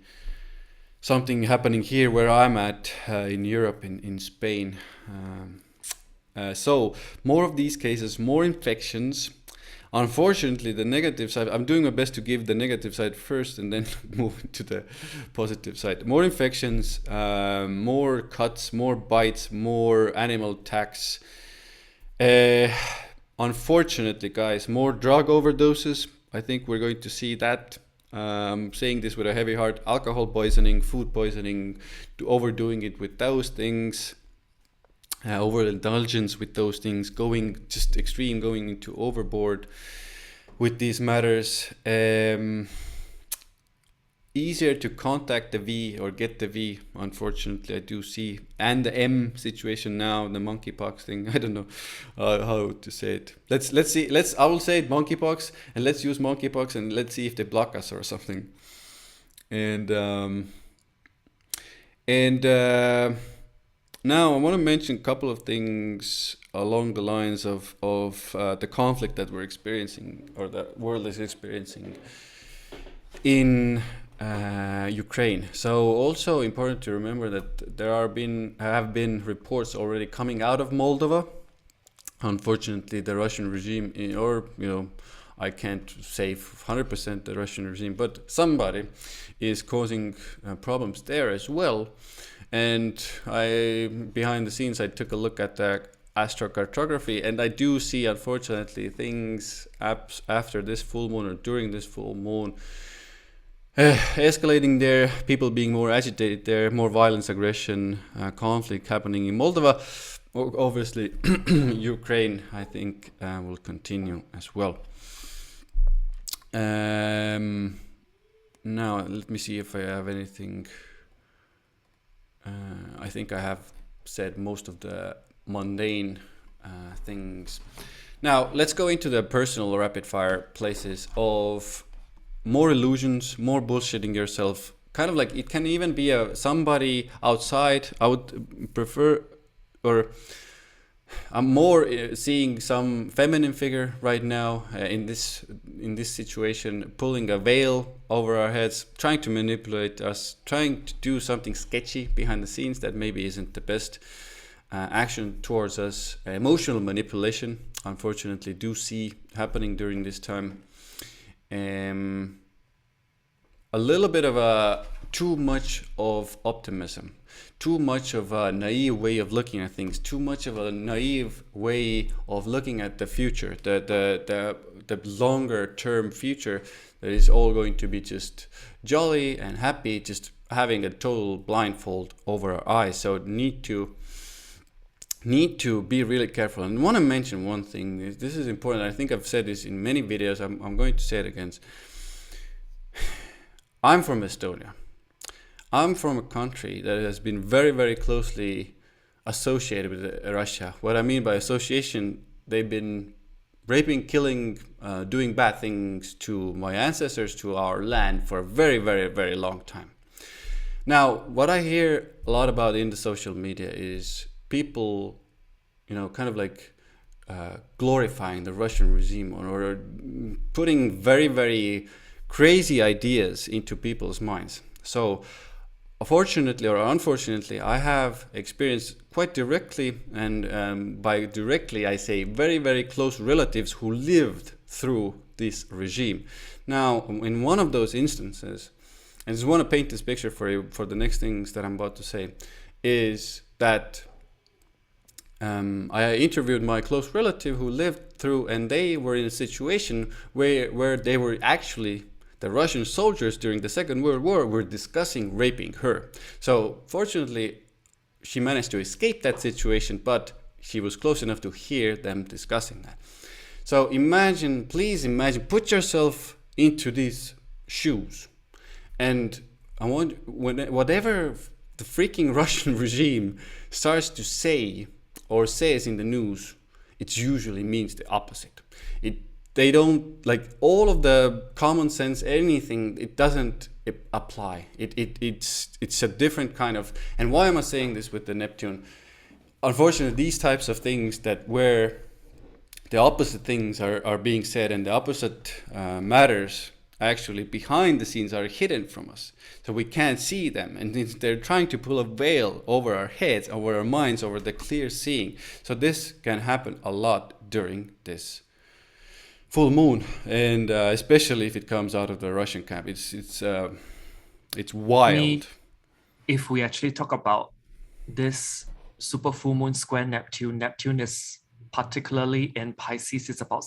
something happening here where I'm at in Europe, in Spain. So more of these cases, more infections. Unfortunately, the negative side, I'm doing my best to give the negative side first and then move to the positive side. More infections, more cuts, more bites, more animal attacks. Unfortunately, guys, more drug overdoses. I think we're going to see that. I'm saying this with a heavy heart. Alcohol poisoning, food poisoning, overdoing it with those things. Overindulgence with those things, going just extreme, going into overboard with these matters. Easier to contact the V or get the V, unfortunately, I do see. And the M situation now, the monkeypox thing, I don't know how to say it. Let's see, I will say it monkeypox, and let's use monkeypox, and let's see if they block us or something. And now I want to mention a couple of things along the lines of the conflict that we're experiencing, or the world is experiencing in Ukraine. So also important to remember that there have been reports already coming out of Moldova. Unfortunately, the Russian regime, or I can't say 100% the Russian regime, but somebody is causing problems there as well. And behind the scenes, I took a look at the astrocartography, and I do see, unfortunately, things after this full moon or during this full moon escalating there, people being more agitated there, more violence, aggression, conflict happening in Moldova. Obviously, Ukraine, I think, will continue as well. Now, let me see if I have anything. I think I have said most of the mundane things. Now, let's go into the personal rapid fire places of more illusions, more bullshitting yourself. Kind of like it can even be somebody outside. I would prefer, or I'm more seeing some feminine figure right now in this situation, pulling a veil over our heads, trying to manipulate us, trying to do something sketchy behind the scenes that maybe isn't the best action towards us. Emotional manipulation, unfortunately, do see happening during this time. A little bit of too much of optimism, too much of a naive way of looking at things, too much of a naive way of looking at the future, the longer term future, that is all going to be just jolly and happy, just having a total blindfold over our eyes. So need to need to be really careful. And I want to mention one thing. This is important. I think I've said this in many videos. I'm going to say it again. I'm from Estonia. I'm from a country that has been very, very closely associated with Russia. What I mean by association, they've been raping, killing, doing bad things to my ancestors, to our land for a very, very, very long time. Now, what I hear a lot about in the social media is people, kind of like glorifying the Russian regime, or putting very, very crazy ideas into people's minds. So, fortunately or unfortunately, I have experienced quite directly, and by directly I say very, very close relatives who lived through this regime. Now, in one of those instances, and I just want to paint this picture for you for the next things that I'm about to say, is that I interviewed my close relative who lived through, and they were in a situation where they were actually, the Russian soldiers during the Second World War were discussing raping her. So fortunately, she managed to escape that situation, but she was close enough to hear them discussing that. So imagine, please imagine, put yourself into these shoes. And I want, whatever the freaking Russian regime starts to say or says in the news, it usually means the opposite. They don't, like, all of the common sense, anything, it doesn't apply. It's a different kind of, and why am I saying this with the Neptune? Unfortunately, these types of things that where the opposite things are being said, and the opposite matters actually behind the scenes are hidden from us, so we can't see them, and they're trying to pull a veil over our heads, over our minds, over the clear seeing. So this can happen a lot during this full moon, and especially if it comes out of the Russian camp. It's wild.
If we actually talk about this super full moon square Neptune is particularly in Pisces. It's about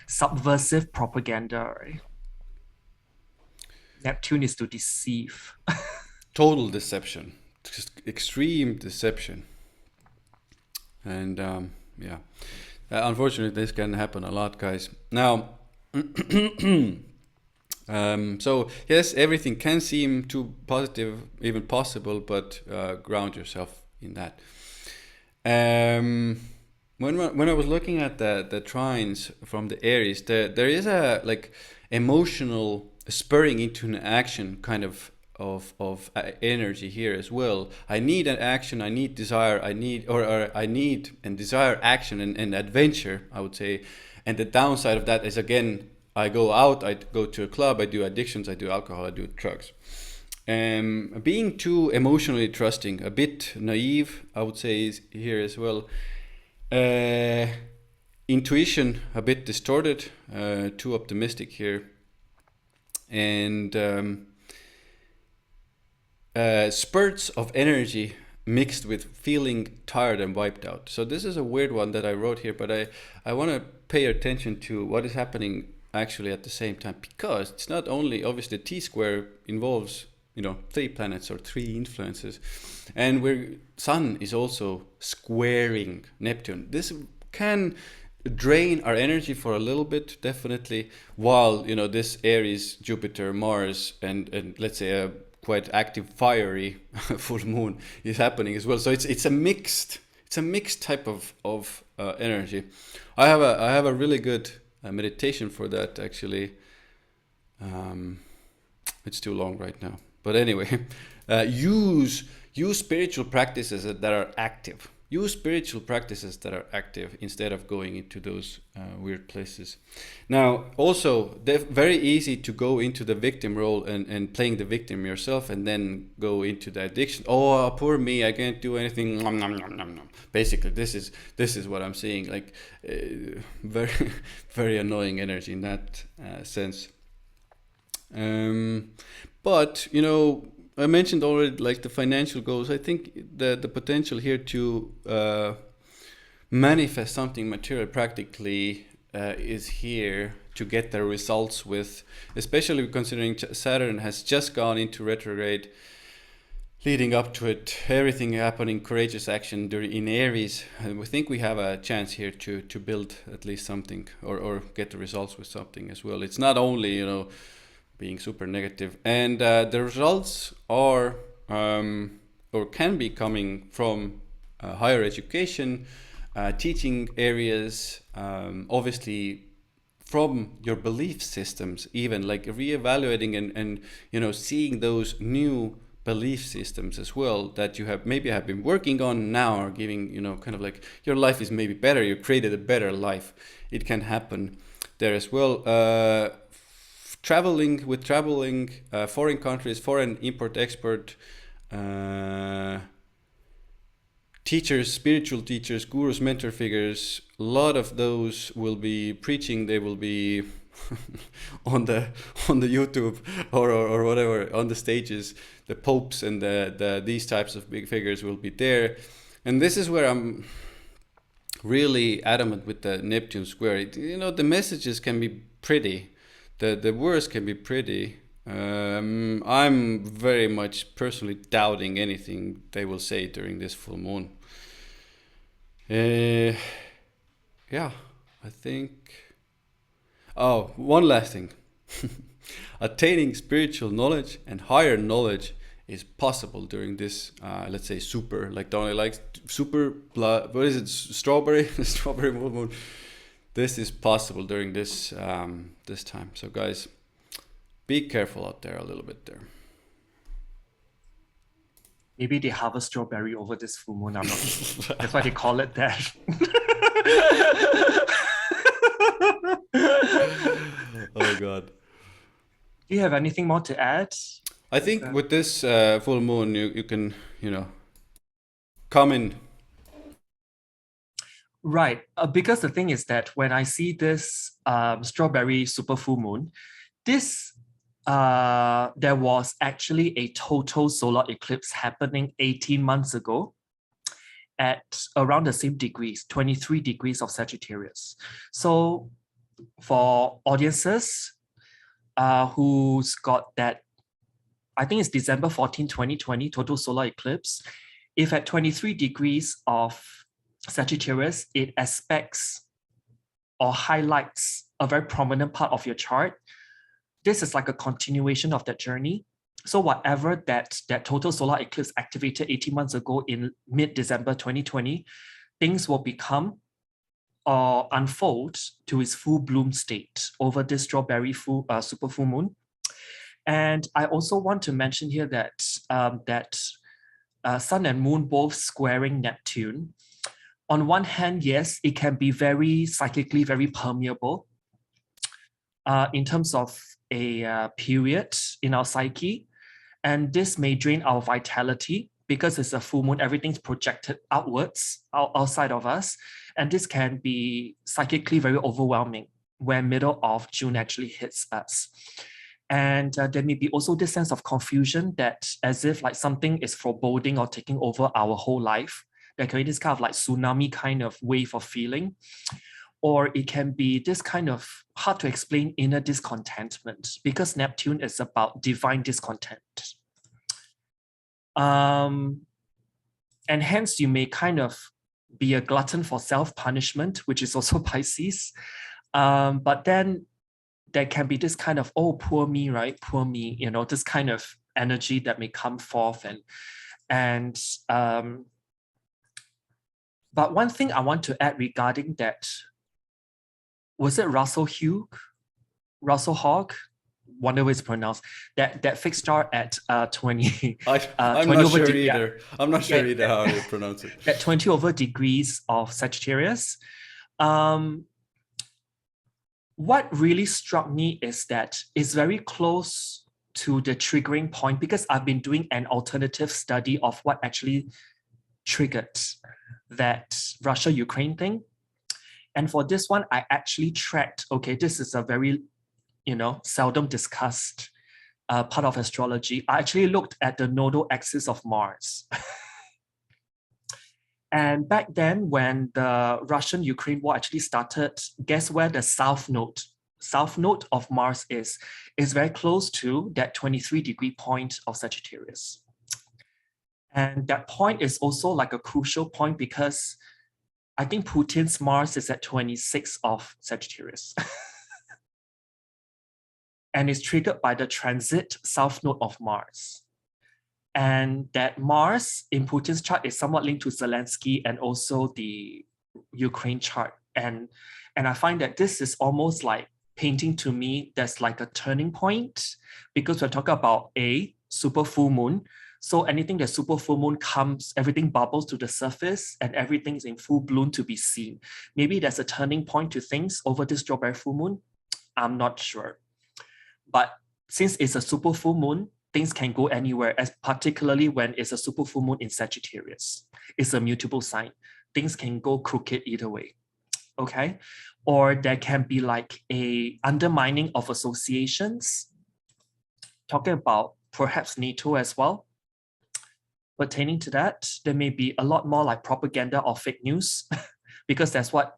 subversive propaganda, right? Neptune is to deceive.
Total deception, just extreme deception. And yeah, unfortunately, this can happen a lot, guys. Now, so yes, everything can seem too positive, even possible, but ground yourself in that. When I was looking at the trines from the Aries, there is a like emotional spurring into an action kind of energy here as well. I need an action, I need desire, I need and desire action and adventure, I would say. And the downside of that is, again, I go out, I go to a club, I do addictions, I do alcohol, I do drugs. Being too emotionally trusting, a bit naive, I would say, is here as well. Intuition a bit distorted, too optimistic here. And spurts of energy mixed with feeling tired and wiped out. So this is a weird one that I wrote here, but I want to pay attention to what is happening actually at the same time, because it's not only, obviously, T-square involves 3 planets or 3 influences, and where Sun is also squaring Neptune. This can drain our energy for a little bit, definitely, while this Aries, Jupiter, Mars, and let's say a quite active fiery full moon is happening as well. So it's a mixed type of energy. I have a really good meditation for that, actually. It's too long right now, but anyway, use spiritual practices that are active. Use spiritual practices that are active instead of going into those weird places. Now, also, they're very easy to go into the victim role and playing the victim yourself, and then go into the addiction. Oh, poor me, I can't do anything. Nom, nom, nom, nom, nom. Basically, this is what I'm seeing. Like, very, very annoying energy in that sense. But I mentioned already, like, the financial goals. I think the potential here to manifest something material practically is here to get the results with, especially considering Saturn has just gone into retrograde. leading up to it, everything happening, courageous action in Aries, and we think we have a chance here to build at least something, or get the results with something as well. It's not only, you know, being super negative, and the results are or can be coming from higher education, teaching areas, obviously from your belief systems, even like reevaluating and you know, seeing those new belief systems as well that you have maybe have been working on now, are giving, you know, kind of like your life is maybe better, you created a better life. It can happen there as well. Traveling, foreign countries, foreign import export, teachers, spiritual teachers, gurus, mentor figures, a lot of those will be preaching. They will be on the YouTube or whatever, on the stages. The popes and the these types of big figures will be there, and this is where I'm really adamant with the Neptune square. You know, the messages can be pretty, the words can be pretty. I'm very much personally doubting anything they will say during this full moon. Yeah, I think. Oh, one last thing. Attaining spiritual knowledge and higher knowledge is possible during this, let's say, super, like Donny likes, super blood. What is it? Strawberry, strawberry moon. This is possible during this this time. So, guys, be careful out there a little bit there.
Maybe they harvest strawberry over this full moon. I'm not sure. That's why they call it that.
Oh God.
Do you have anything more to add?
I think with this full moon, you can, you know, come in.
Right. Because the thing is that when I see this strawberry super full moon, this there was actually a total solar eclipse happening 18 months ago at around the same degrees, 23 degrees of Sagittarius. So for audiences who's got that, I think it's December 14, 2020, total solar eclipse, if at 23 degrees of Sagittarius, it aspects or highlights a very prominent part of your chart, this is like a continuation of that journey. So whatever that total solar eclipse activated 18 months ago in mid-December 2020, things will become or unfold to its full bloom state over this strawberry super full moon. And I also want to mention here that Sun and Moon both squaring Neptune. On one hand, yes, it can be very psychically very permeable in terms of a period in our psyche. And this may drain our vitality because it's a full moon, everything's projected outwards, outside of us. And this can be psychically very overwhelming when middle of June actually hits us. And there may be also this sense of confusion that as if like something is foreboding or taking over our whole life. There can be this kind of like tsunami kind of wave of feeling. Or it can be this kind of hard to explain inner discontentment because Neptune is about divine discontent. And hence you may kind of be a glutton for self-punishment, which is also Pisces. But then there can be this kind of, oh, poor me, right? Poor me, you know, this kind of energy that may come forth. But one thing I want to add regarding that, was it Russell Hogg? Wonder way it's pronounced. That fixed star at 20.
I'm
20
not
over
sure either. I'm not sure either how to pronounce it.
At 20 over degrees of Sagittarius. What really struck me is that it's very close to the triggering point because I've been doing an alternative study of what actually triggered that Russia-Ukraine thing. And for this one, I actually tracked, okay, this is a very, you know, seldom discussed part of astrology. I actually looked at the nodal axis of Mars. And back then, when the Russian-Ukraine war actually started, guess where the south node of Mars is very close to that 23-degree point of Sagittarius. And that point is also like a crucial point because I think Putin's Mars is at 26 of Sagittarius. And it's triggered by the transit south node of Mars. And that Mars in Putin's chart is somewhat linked to Zelensky and also the Ukraine chart. And I find that this is almost like painting to me there's like a turning point because we're talking about a super full moon. So anything that super full moon comes, everything bubbles to the surface and everything is in full bloom to be seen. Maybe there's a turning point to things over this strawberry full moon. I'm not sure. But since it's a super full moon, things can go anywhere, as particularly when it's a super full moon in Sagittarius. It's a mutable sign. Things can go crooked either way, okay? Or there can be like a undermining of associations, talking about perhaps NATO as well. Pertaining to that, there may be a lot more like propaganda or fake news because that's what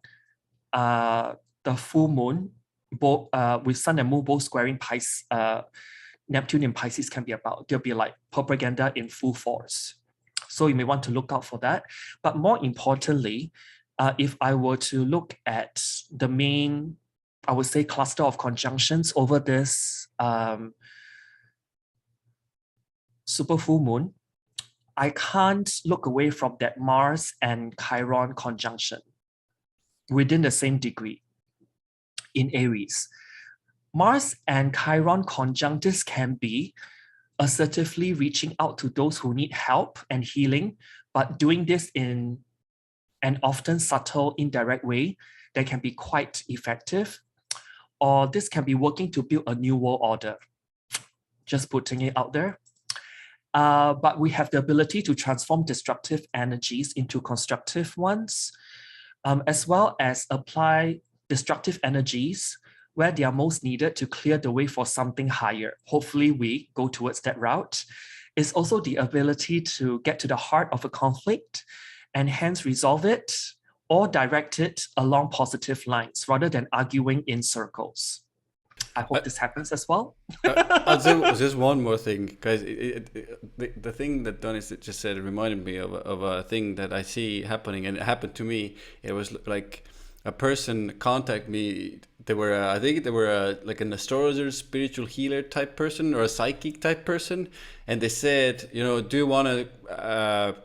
the full moon, both with Sun and Moon both squaring Pisces, Neptune in Pisces can be about. There'll be like propaganda in full force. So you may want to look out for that. But more importantly, if I were to look at the main, I would say, cluster of conjunctions over this super full moon, I can't look away from that Mars and Chiron conjunction within the same degree in Aries. Mars and Chiron conjunctors can be assertively reaching out to those who need help and healing, but doing this in an often subtle, indirect way that can be quite effective. Or this can be working to build a new world order. Just putting it out there. But we have the ability to transform destructive energies into constructive ones, as well as apply destructive energies where they are most needed to clear the way for something higher. Hopefully we go towards that route. It's also the ability to get to the heart of a conflict and hence resolve it or direct it along positive lines rather than arguing in circles. I hope this happens as well.
I'll say just one more thing, guys. The thing that Donny just said reminded me of a thing that I see happening, and it happened to me. It was like a person contacted me. They were, I think they were like an astrologer, spiritual healer type person, or a psychic type person, and they said, you know, do you want a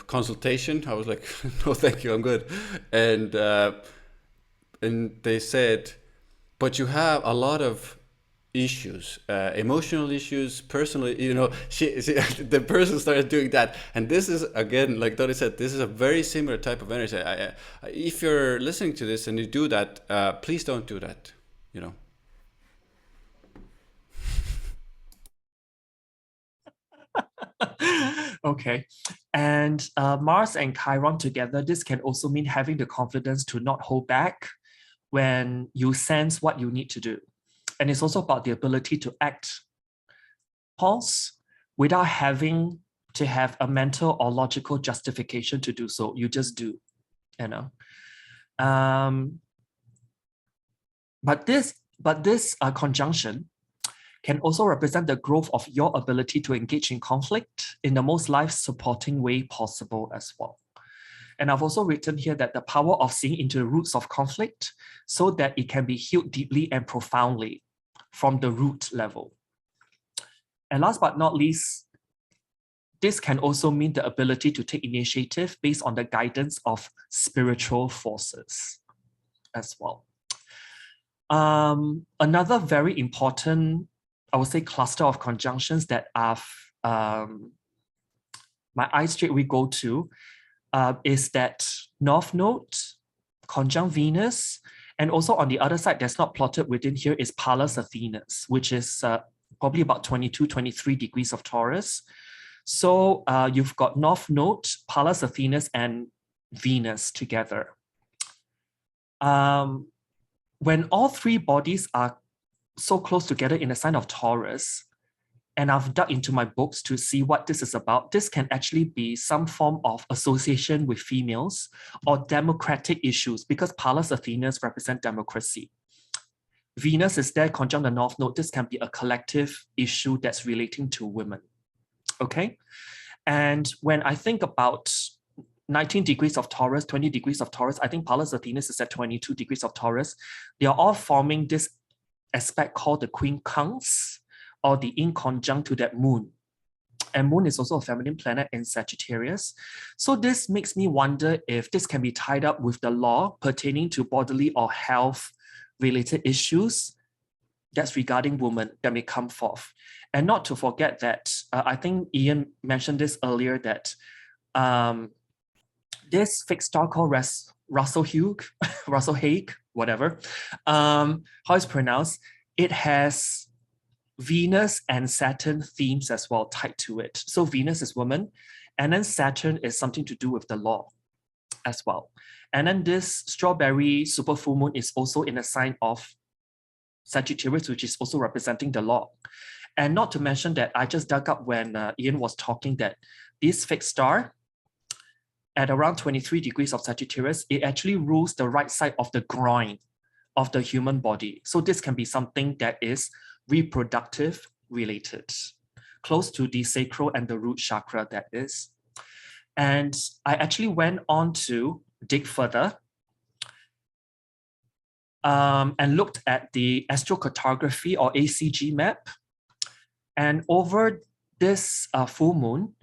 consultation? I was like, no, thank you, I'm good. And they said, but you have a lot of issues, emotional issues, personal, you know, the person started doing that. And this is, again, like Dottie said, this is a very similar type of energy. If you're listening to this and you do that, please don't do that, you know.
Okay. And Mars and Chiron together, this can also mean having the confidence to not hold back when you sense what you need to do. And it's also about the ability to act, pause, without having to have a mental or logical justification to do so. You just do, you know. But this conjunction can also represent the growth of your ability to engage in conflict in the most life-supporting way possible as well. And I've also written here that the power of seeing into the roots of conflict so that it can be healed deeply and profoundly from the root level. And last but not least, this can also mean the ability to take initiative based on the guidance of spiritual forces as well. Another very important, I would say, cluster of conjunctions that I've my eyes straight we go to is that North Node, conjunct Venus, and also on the other side that's not plotted within here is Pallas Athenas, which is probably about 22, 23 degrees of Taurus. So you've got North Node, Pallas Athenas, and Venus together. When all three bodies are so close together in the sign of Taurus, and I've dug into my books to see what this is about, this can actually be some form of association with females or democratic issues because Pallas Athenas represent democracy. Venus is there conjunct the North Node. This can be a collective issue that's relating to women. Okay. And when I think about 19 degrees of Taurus, 20 degrees of Taurus, I think Pallas Athenis is at 22 degrees of Taurus. They are all forming this aspect called the quincunx, or the in conjunct to that moon. And moon is also a feminine planet in Sagittarius. So this makes me wonder if this can be tied up with the law pertaining to bodily or health related issues that's regarding women that may come forth. And not to forget that, I think Ian mentioned this earlier, that this fixed star called Russell Hague, whatever, how it's pronounced, it has Venus and Saturn themes as well tied to it. So Venus is woman, and then Saturn is something to do with the law as well. And then this strawberry super full moon is also in a sign of Sagittarius, which is also representing the law. And not to mention that I just dug up when Ian was talking that this fixed star at around 23 degrees of Sagittarius, it actually rules the right side of the groin of the human body. So this can be something that is reproductive related, close to the sacral and the root chakra, that is. And I actually went on to dig further and looked at the astrocartography or ACG map. And over this full moon,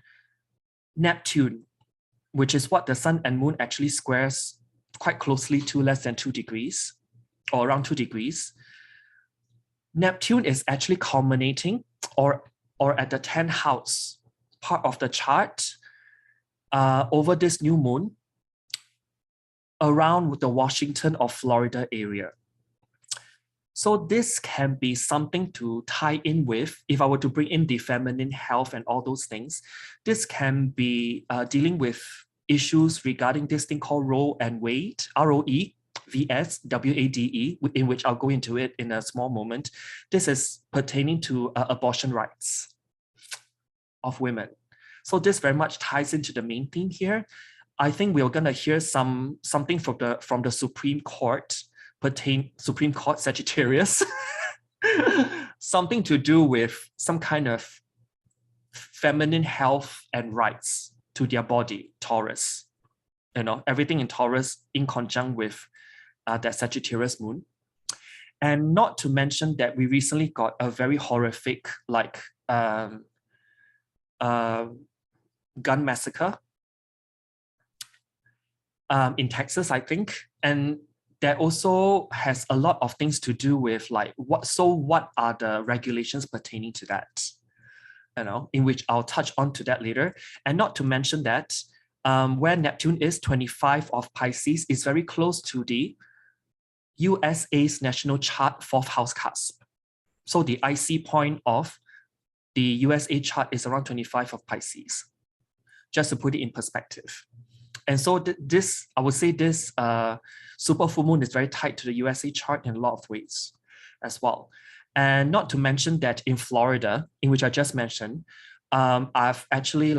Neptune, which is what the sun and moon actually squares quite closely to, less than 2 degrees or around 2 degrees, Neptune is actually culminating or at the 10th house part of the chart over this new moon around the Washington or Florida area. So this can be something to tie in with, if I were to bring in the feminine health and all those things, this can be dealing with issues regarding this thing called Roe and Wade, ROE, VS, WADE, in which I'll go into it in a small moment. This is pertaining to abortion rights of women. So this very much ties into the main theme here. I think we're gonna hear something from the Supreme Court, Supreme Court Sagittarius, something to do with some kind of feminine health and rights to their body, Taurus. You know, everything in Taurus in conjunct with that Sagittarius moon. And not to mention that we recently got a very horrific gun massacre in Texas, I think. And that also has a lot of things to do with what are the regulations pertaining to that, you know, in which I'll touch on to that later. And not to mention that where Neptune is 25 of Pisces is very close to the USA's national chart 4th house cusp. So the IC point of the USA chart is around 25 of Pisces, just to put it in perspective. And so this, I would say this super full moon is very tied to the USA chart in a lot of ways as well. And not to mention that in Florida, in which I just mentioned, I've actually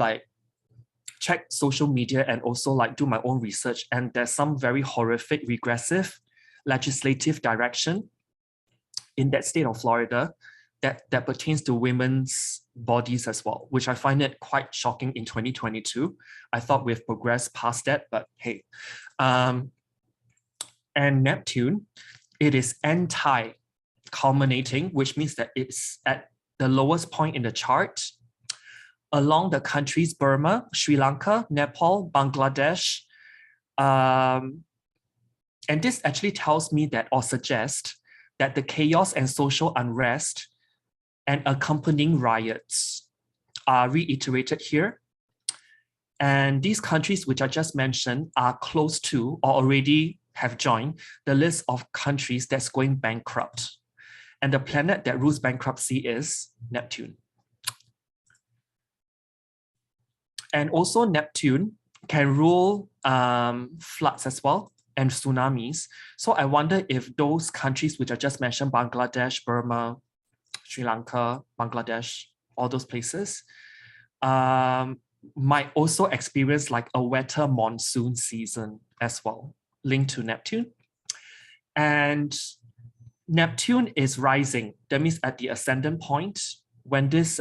checked social media and also do my own research, and there's some very horrific regressive legislative direction in that state of Florida that pertains to women's bodies as well, which I find it quite shocking in 2022. I thought we've progressed past that, but hey. And Neptune, it is anti-culminating, which means that it's at the lowest point in the chart along the countries Burma, Sri Lanka, Nepal, Bangladesh. And this actually tells me that, or suggests that the chaos and social unrest and accompanying riots are reiterated here. And these countries, which I just mentioned, are close to or already have joined the list of countries that's going bankrupt. And the planet that rules bankruptcy is Neptune. And also Neptune can rule floods as well and tsunamis. So I wonder if those countries which I just mentioned, Bangladesh, Burma, Sri Lanka, Bangladesh, all those places, might also experience a wetter monsoon season as well, linked to Neptune. And Neptune is rising. That means at the ascendant point, when this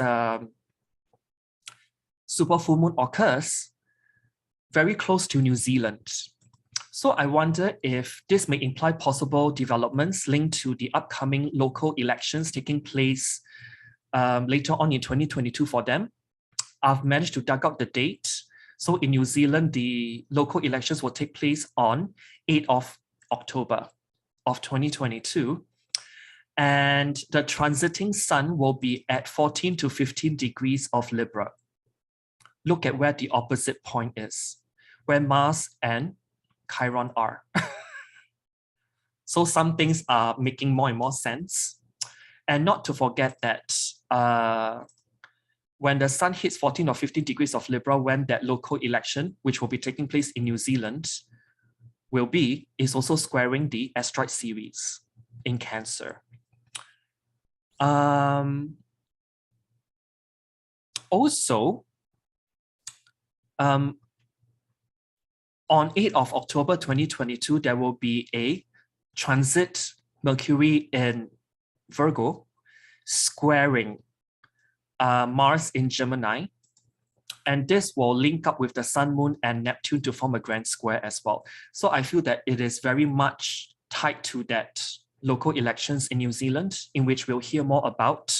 super full moon occurs very close to New Zealand. So I wonder if this may imply possible developments linked to the upcoming local elections taking place later on in 2022 for them. I've managed to dug out the date. So in New Zealand, the local elections will take place on 8th of October of 2022. And the transiting sun will be at 14 to 15 degrees of Libra. Look at where the opposite point is, where Mars and Chiron are. So some things are making more and more sense. And not to forget that when the sun hits 14 or 15 degrees of Libra, when that local election, which will be taking place in New Zealand, is also squaring the asteroid series in Cancer. Also, on 8th of October 2022, there will be a transit Mercury in Virgo squaring Mars in Gemini. And this will link up with the Sun, Moon, and Neptune to form a grand square as well. So I feel that it is very much tied to that local elections in New Zealand, in which we'll hear more about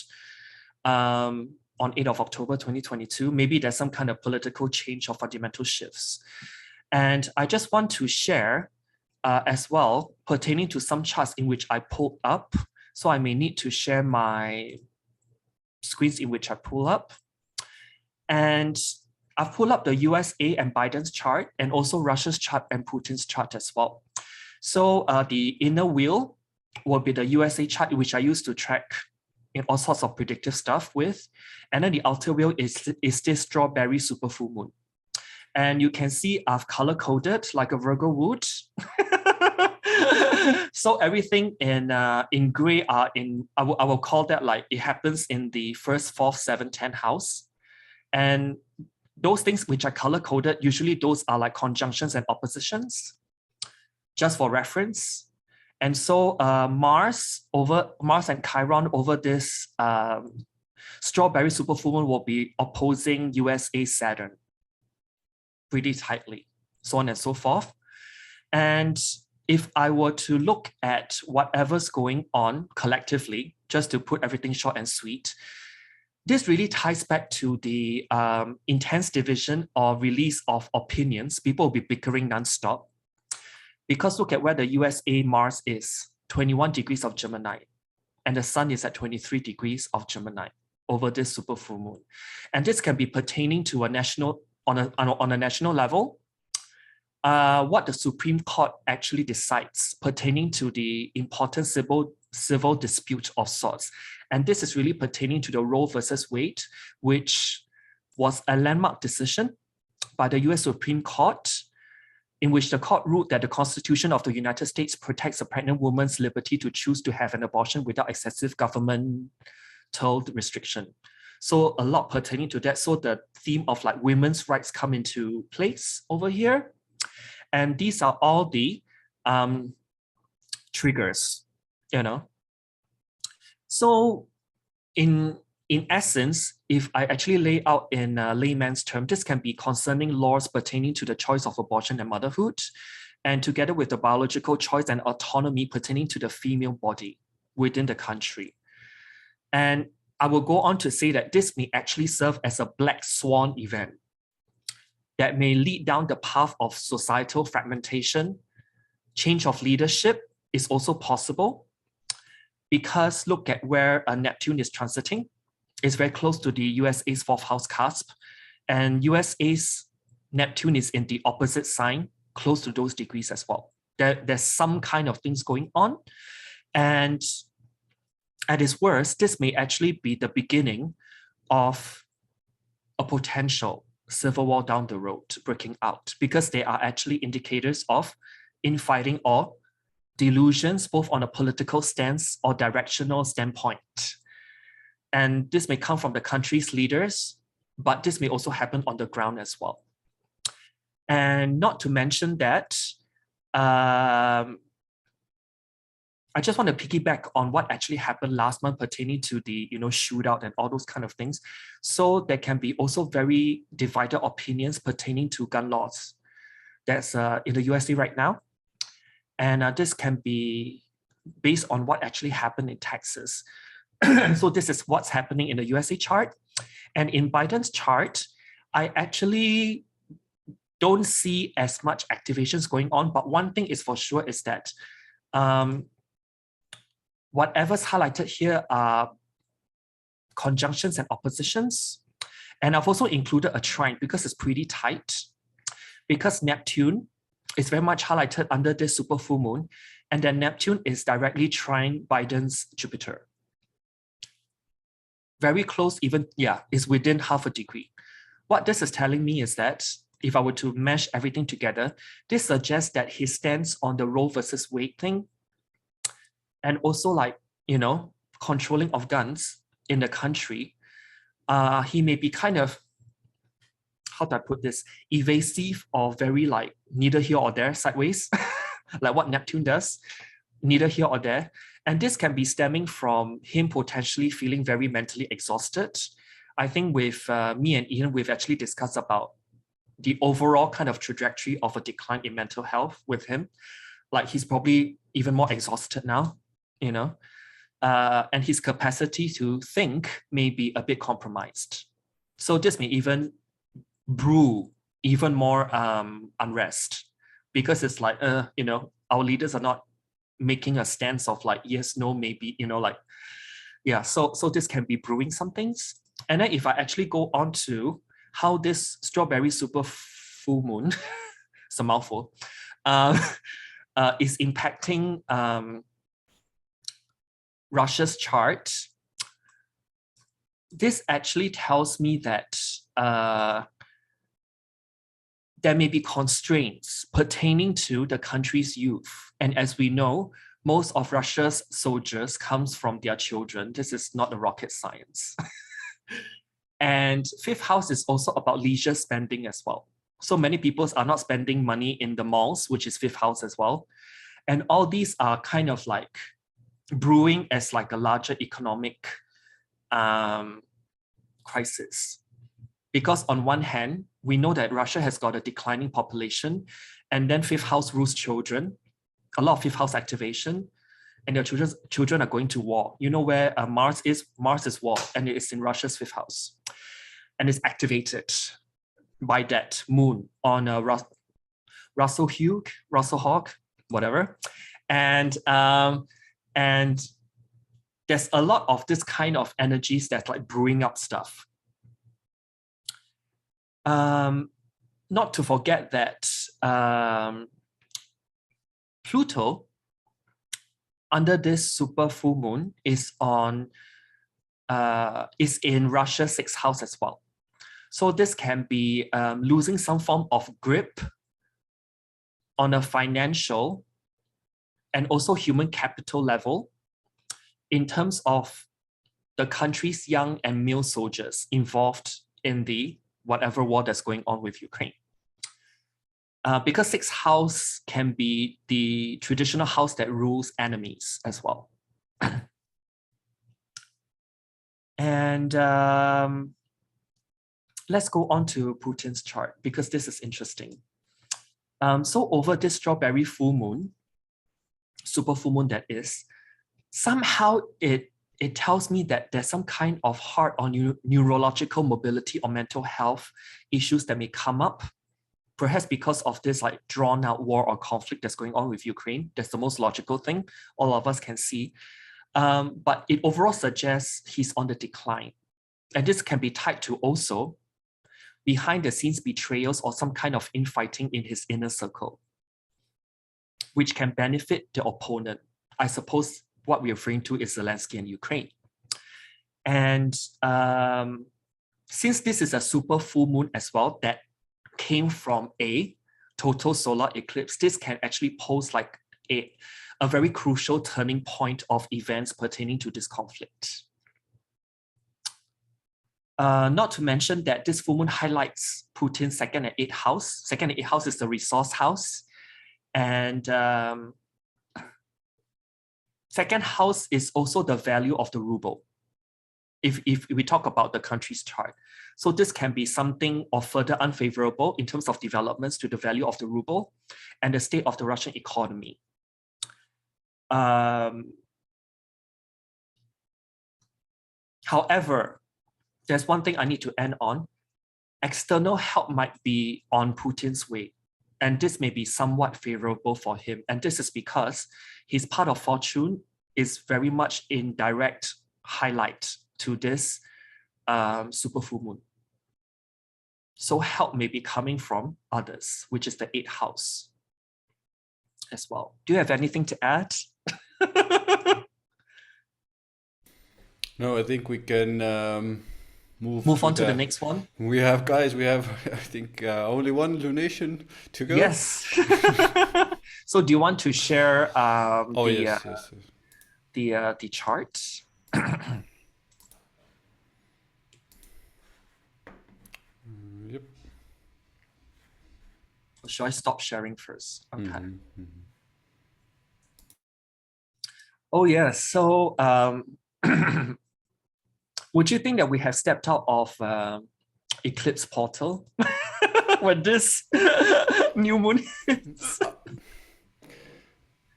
on 8th of October 2022. Maybe there's some kind of political change or fundamental shifts. And I just want to share as well, pertaining to some charts in which I pulled up. So I may need to share my screens in which I pull up. And I've pulled up the USA and Biden's chart, and also Russia's chart and Putin's chart as well. So the inner wheel will be the USA chart, which I use to track all sorts of predictive stuff with. And then the outer wheel is this strawberry super full moon. And you can see I've color-coded like a Virgo would. So everything in gray are in, I will call that like it happens in the 1st, 4th, 7th, 10th house. And those things which are color-coded, usually those are like conjunctions and oppositions, just for reference. And so Mars and Chiron over this strawberry super full moon will be opposing USA Saturn pretty tightly, so on and so forth. And if I were to look at whatever's going on collectively, just to put everything short and sweet, this really ties back to the intense division or release of opinions. People will be bickering nonstop. Because look at where the USA Mars is, 21 degrees of Gemini, and the sun is at 23 degrees of Gemini over this super full moon. And this can be pertaining to a national, on a national level, what the Supreme Court actually decides pertaining to the important civil dispute of sorts. And this is really pertaining to the Roe versus Wade, which was a landmark decision by the US Supreme Court, in which the court ruled that the Constitution of the United States protects a pregnant woman's liberty to choose to have an abortion without excessive governmental restriction. So a lot pertaining to that. So the theme of like women's rights come into place over here. And these are all the triggers, you know. So in essence, if I actually lay out in layman's term, this can be concerning laws pertaining to the choice of abortion and motherhood, and together with the biological choice and autonomy pertaining to the female body within the country. And I will go on to say that this may actually serve as a black swan event that may lead down the path of societal fragmentation. Change of leadership is also possible, because look at where Neptune is transiting. It's very close to the USA's 4th house cusp, and USA's Neptune is in the opposite sign, close to those degrees as well. There's some kind of things going on, and at its worst, this may actually be the beginning of a potential civil war down the road breaking out, because they are actually indicators of infighting or delusions, both on a political stance or directional standpoint. And this may come from the country's leaders, but this may also happen on the ground as well. And not to mention that, I just want to piggyback on what actually happened last month pertaining to the shootout and all those kind of things. So there can be also very divided opinions pertaining to gun laws that's in the USA right now. And this can be based on what actually happened in Texas. So this is what's happening in the USA chart. And in Biden's chart, I actually don't see as much activations going on. But one thing is for sure is that whatever's highlighted here are conjunctions and oppositions. And I've also included a trine because it's pretty tight. Because Neptune is very much highlighted under this super full moon. And then Neptune is directly trine Biden's Jupiter. Very close, even, yeah, is within half a degree. What this is telling me is that if I were to mesh everything together, this suggests that his stance on the Roe versus Wade thing, and also like, controlling of guns in the country, he may be kind of, how do I put this, evasive or very like neither here or there, sideways, like what Neptune does, neither here or there. And this can be stemming from him potentially feeling very mentally exhausted. I think with me and Ian, we've actually discussed about the overall kind of trajectory of a decline in mental health with him. Like he's probably even more exhausted now, and his capacity to think may be a bit compromised. So this may even brew even more unrest, because it's like, our leaders are not making a stance of like, yes, no, maybe, yeah. So this can be brewing some things. And then if I actually go on to how this strawberry super full moon, it's a mouthful, is impacting Russia's chart, this actually tells me that there may be constraints pertaining to the country's youth. And as we know, most of Russia's soldiers comes from their children. This is not a rocket science. And fifth house is also about leisure spending as well. So many people are not spending money in the malls, which is fifth house as well. And all these are kind of like brewing as like a larger economic crisis. Because on one hand, we know that Russia has got a declining population, and then fifth house rules children, a lot of fifth house activation, and their children are going to war. You know where Mars is? Mars is war, and it is in Russia's fifth house. And it's activated by that moon on Russell Hawk, whatever. And there's a lot of this kind of energies that's like brewing up stuff. Not to forget that Pluto, under this super full moon, is in Russia's sixth house as well. So this can be losing some form of grip on a financial and also human capital level in terms of the country's young and male soldiers involved in the whatever war that's going on with Ukraine. Because sixth house can be the traditional house that rules enemies as well. And let's go on to Putin's chart, because this is interesting. So over this strawberry full moon, super full moon that is, somehow it tells me that there's some kind of heart or neurological mobility or mental health issues that may come up, perhaps because of this like drawn out war or conflict that's going on with Ukraine. That's the most logical thing all of us can see. But it overall suggests he's on the decline. And this can be tied to also behind the scenes betrayals or some kind of infighting in his inner circle, which can benefit the opponent. I suppose what we're referring to is Zelensky and Ukraine. And since this is a super full moon as well, that came from a total solar eclipse, this can actually pose like a very crucial turning point of events pertaining to this conflict. Not to mention that this full moon highlights Putin's second and eighth house. Second and eighth house is the resource house. And Second house is also the value of the ruble. If we talk about the country's chart. So this can be something of further unfavorable in terms of developments to the value of the ruble and the state of the Russian economy. However, there's one thing I need to end on. External help might be on Putin's way, and this may be somewhat favorable for him. And this is because his part of fortune is very much in direct highlight to this super full moon. So help may be coming from others, which is the 8th house as well. Do you have anything to add?
No, I think we can
move on to the next one.
We have, guys, I think only one lunation to go.
Yes. So do you want to share
yes.
the chart?
Yep.
Should I stop sharing first? Okay. Oh yeah. So would you think that we have stepped out of eclipse portal when this new moon hits?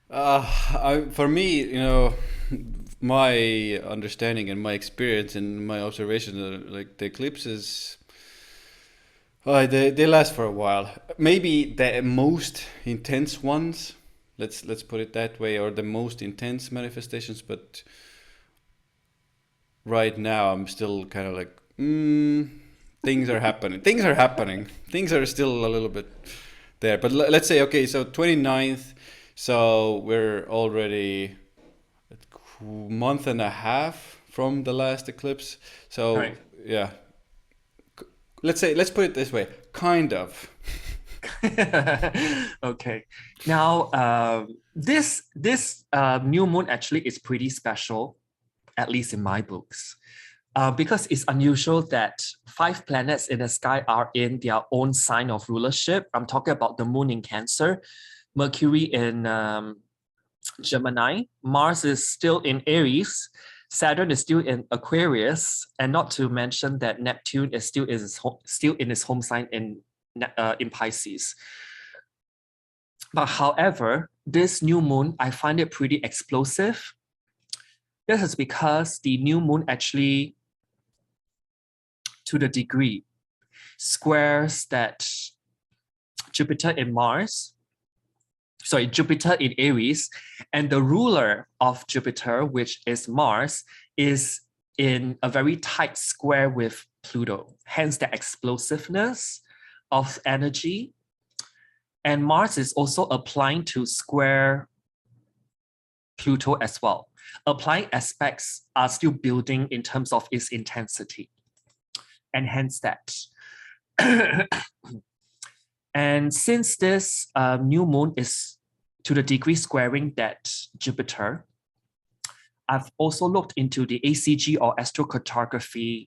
For me, my understanding and my experience and my observation, like the eclipses, they last for a while. Maybe the most intense ones, let's put it that way, or the most intense manifestations. But right now, I'm still kind of like, things are happening. Things are happening. Things are still a little bit there. But let's say, okay, so 29th. So we're already a month and a half from the last eclipse. So right. Yeah, let's put it this way, kind of.
Okay. Now, this new moon actually is pretty special, at least in my books, because it's unusual that 5 planets in the sky are in their own sign of rulership. I'm talking about the moon in Cancer, Mercury in Gemini, Mars is still in Aries, Saturn is still in Aquarius, and not to mention that Neptune is still in his home sign in Pisces. But however, this new moon, I find it pretty explosive. This is because the new moon actually, to the degree, squares that Jupiter in Aries, and the ruler of Jupiter, which is Mars, is in a very tight square with Pluto, hence the explosiveness of energy. And Mars is also applying to square Pluto as well. Applying aspects are still building in terms of its intensity, and hence that. And since this new moon is to the degree squaring that Jupiter, I've also looked into the ACG or astrocartography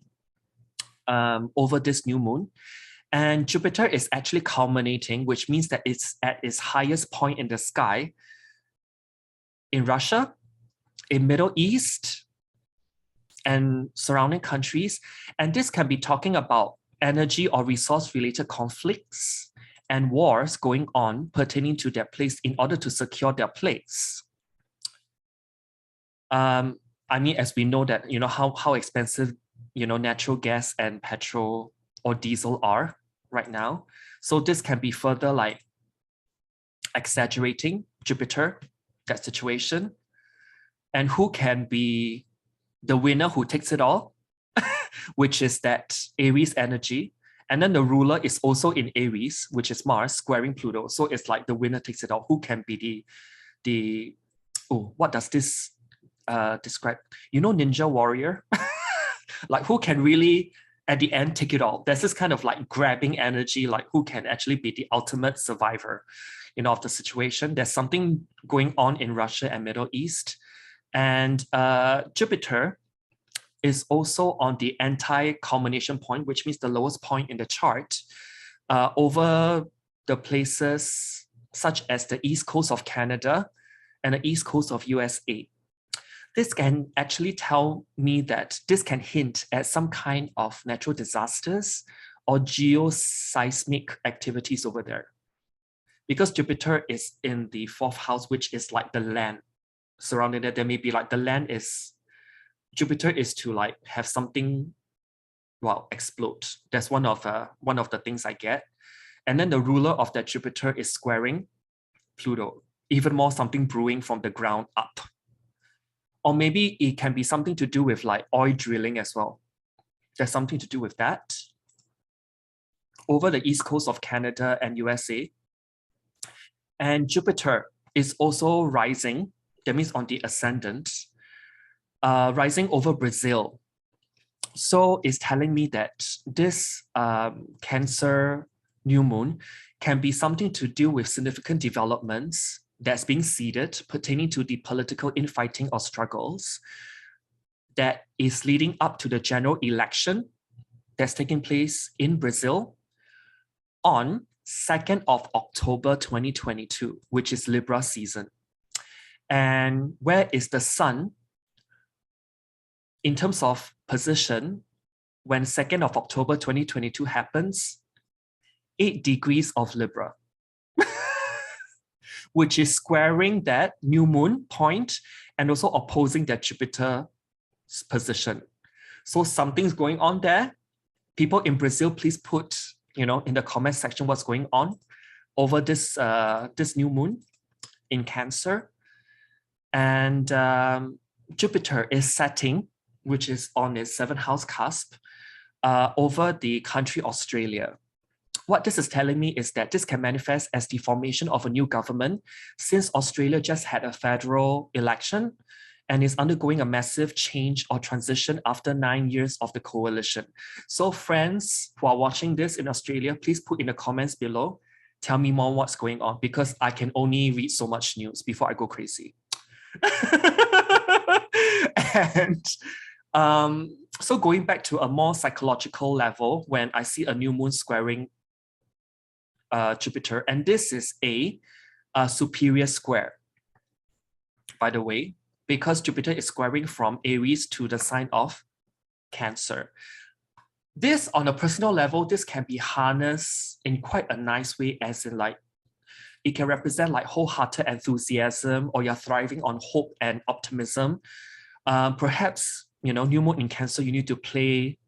over this new moon. And Jupiter is actually culminating, which means that it's at its highest point in the sky in Russia, in Middle East, and surrounding countries. And this can be talking about energy or resource-related conflicts and wars going on pertaining to their place in order to secure their place. I mean, as we know that, how expensive, natural gas and petrol or diesel are right now. So this can be further like exaggerating Jupiter, that situation. And who can be the winner who takes it all, which is that Aries energy. And then the ruler is also in Aries, which is Mars squaring Pluto. So it's like the winner takes it all. Who can be what does this describe? Ninja warrior? Like who can really at the end take it all? There's this kind of like grabbing energy, like who can actually be the ultimate survivor, of the situation. There's something going on in Russia and Middle East. And Jupiter is also on the anti-culmination point, which means the lowest point in the chart, over the places such as the east coast of Canada and the east coast of USA. This can actually tell me that this can hint at some kind of natural disasters or geoseismic activities over there. Because Jupiter is in the 4th house, which is like the land surrounding it. There may be like the land is, Jupiter is to like have something, well, explode. That's one of the things I get. And then the ruler of that Jupiter is squaring Pluto, even more something brewing from the ground up. Or maybe it can be something to do with like oil drilling as well. There's something to do with that. Over the east coast of Canada and USA. And Jupiter is also rising, that means on the ascendant, rising over Brazil. So it's telling me that this Cancer new moon can be something to do with significant developments that's being seeded pertaining to the political infighting or struggles that is leading up to the general election that's taking place in Brazil on 2nd of October 2022, which is Libra season. And where is the sun in terms of position when 2nd of October 2022 happens? 8 degrees of Libra, which is squaring that new moon point and also opposing that Jupiter position. So something's going on there. People in Brazil, please put, in the comment section what's going on over this new moon in Cancer. And Jupiter is setting, which is on its 7th house cusp, over the country Australia. What this is telling me is that this can manifest as the formation of a new government, since Australia just had a federal election and is undergoing a massive change or transition after 9 years of the coalition. So friends who are watching this in Australia, please put in the comments below, tell me more what's going on, because I can only read so much news before I go crazy. And so going back to a more psychological level, when I see a new moon squaring Jupiter, and this is a superior square, by the way, because Jupiter is squaring from Aries to the sign of Cancer. This, on a personal level, this can be harnessed in quite a nice way, as in like, it can represent like wholehearted enthusiasm, or you're thriving on hope and optimism. Perhaps, new moon in Cancer, you need to play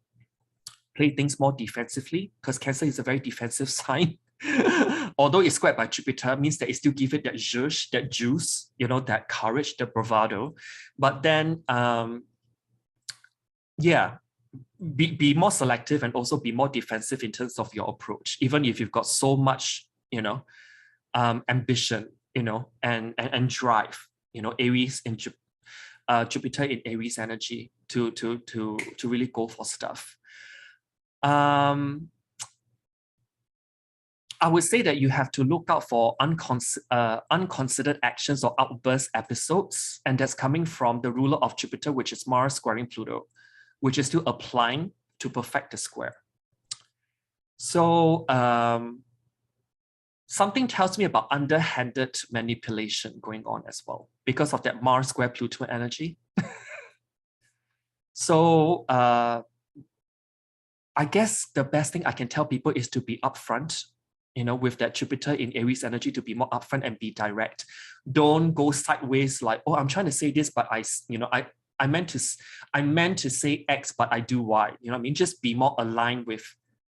things more defensively, because Cancer is a very defensive sign. Although it's squared by Jupiter, means that it still gives it that zhuzh, that juice, that courage, the bravado. But then, yeah, be more selective and also be more defensive in terms of your approach, even if you've got so much, ambition, and drive, Aries in Jupiter in Aries energy to really go for stuff. I would say that you have to look out for unconsidered actions or outburst episodes, and that's coming from the ruler of Jupiter, which is Mars squaring Pluto, which is still applying to perfect the square. So something tells me about underhanded manipulation going on as well, because of that Mars square Pluto energy. So I guess the best thing I can tell people is to be upfront, with that Jupiter in Aries energy, to be more upfront and be direct. Don't go sideways like, oh, I'm trying to say this, but I meant to say X, but I do Y. Just be more aligned with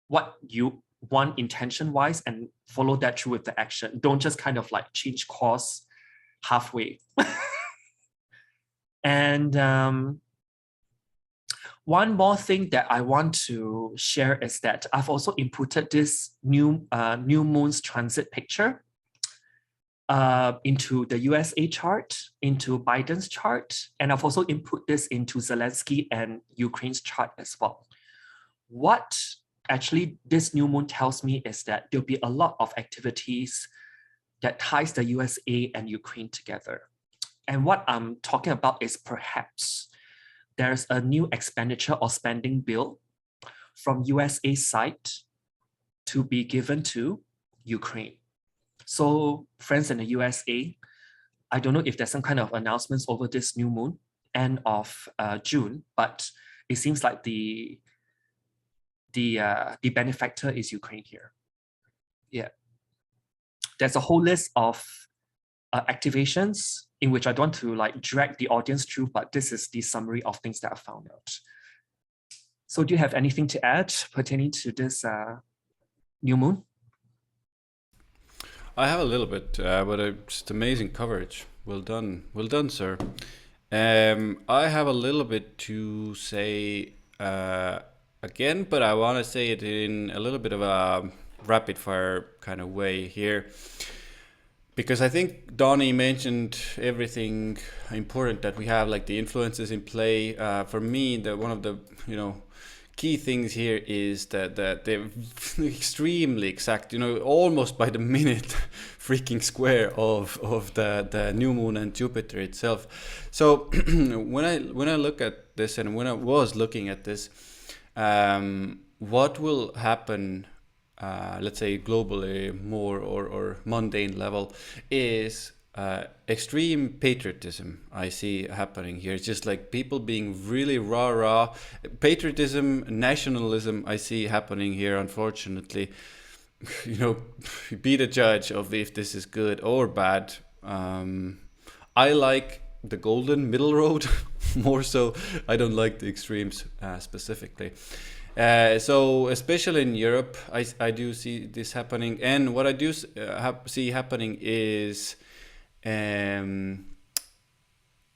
what you want intention-wise and follow that through with the action. Don't just kind of like change course halfway. And one more thing that I want to share is that I've also inputted this new moon's transit picture into the USA chart, into Biden's chart, and I've also input this into Zelensky and Ukraine's chart as well. What actually this new moon tells me is that there'll be a lot of activities that ties the USA and Ukraine together. And what I'm talking about is perhaps there's a new expenditure or spending bill from USA side to be given to Ukraine. So friends in the USA, I don't know if there's some kind of announcements over this new moon, end of June, but it seems like the benefactor is Ukraine here. Yeah, there's a whole list of activations in which I don't want to like drag the audience through, but this is the summary of things that I found out. So do you have anything to add pertaining to this new moon?
I have a little bit, but just amazing coverage. Well done, sir. I have a little bit to say again, but I want to say it in a little bit of a rapid fire kind of way here, because I think Donny mentioned everything important that we have, like the influences in play. For me, one of the key things here is that they're extremely exact, almost by the minute freaking square of the new moon and Jupiter itself. So when I look at this, and when I was looking at this, what will happen, let's say globally more or mundane level, is extreme patriotism I see happening here. It's just like people being really rah patriotism, nationalism I see happening here, unfortunately. Be the judge of if this is good or bad. I like the golden middle road more so. I don't like the extremes specifically. So especially in Europe, I do see this happening, and what I do see happening is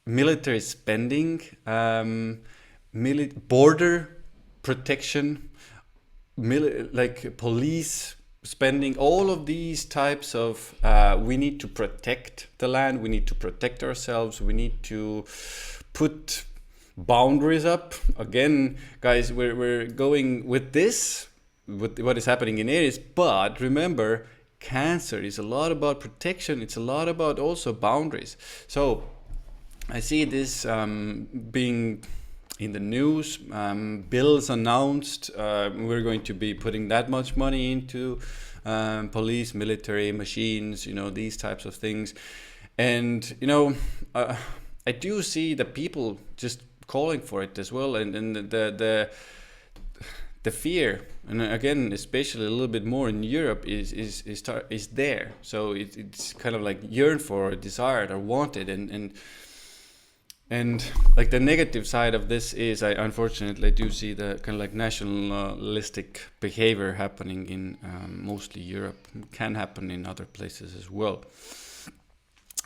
military spending, border protection, like police spending, all of these types of we need to protect the land, we need to protect ourselves, we need to put boundaries up. Again, guys, we're going with this, with what is happening in Aries, but remember, Cancer is a lot about protection. It's a lot about also boundaries. So I see this being in the news, bills announced. We're going to be putting that much money into police, military, machines, these types of things. And, I do see the people just calling for it as well. And the fear, and again, especially a little bit more in Europe, is there. So it's kind of like yearned for, or desired, or wanted, and like the negative side of this is I unfortunately do see the kind of like nationalistic behavior happening in mostly Europe. It can happen in other places as well.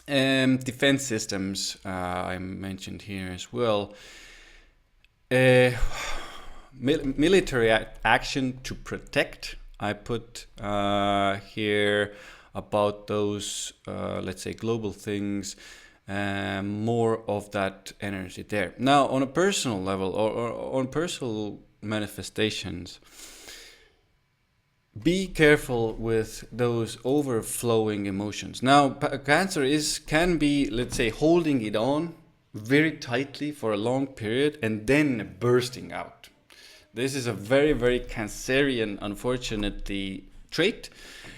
Defense systems I mentioned here as well. Military action to protect. I put here about those, let's say, global things, more of that energy there. Now, on a personal level, or on personal manifestations, be careful with those overflowing emotions. Now, Cancer can be, let's say, holding it on very tightly for a long period and then bursting out. This is a very, very Cancerian, unfortunately, trait.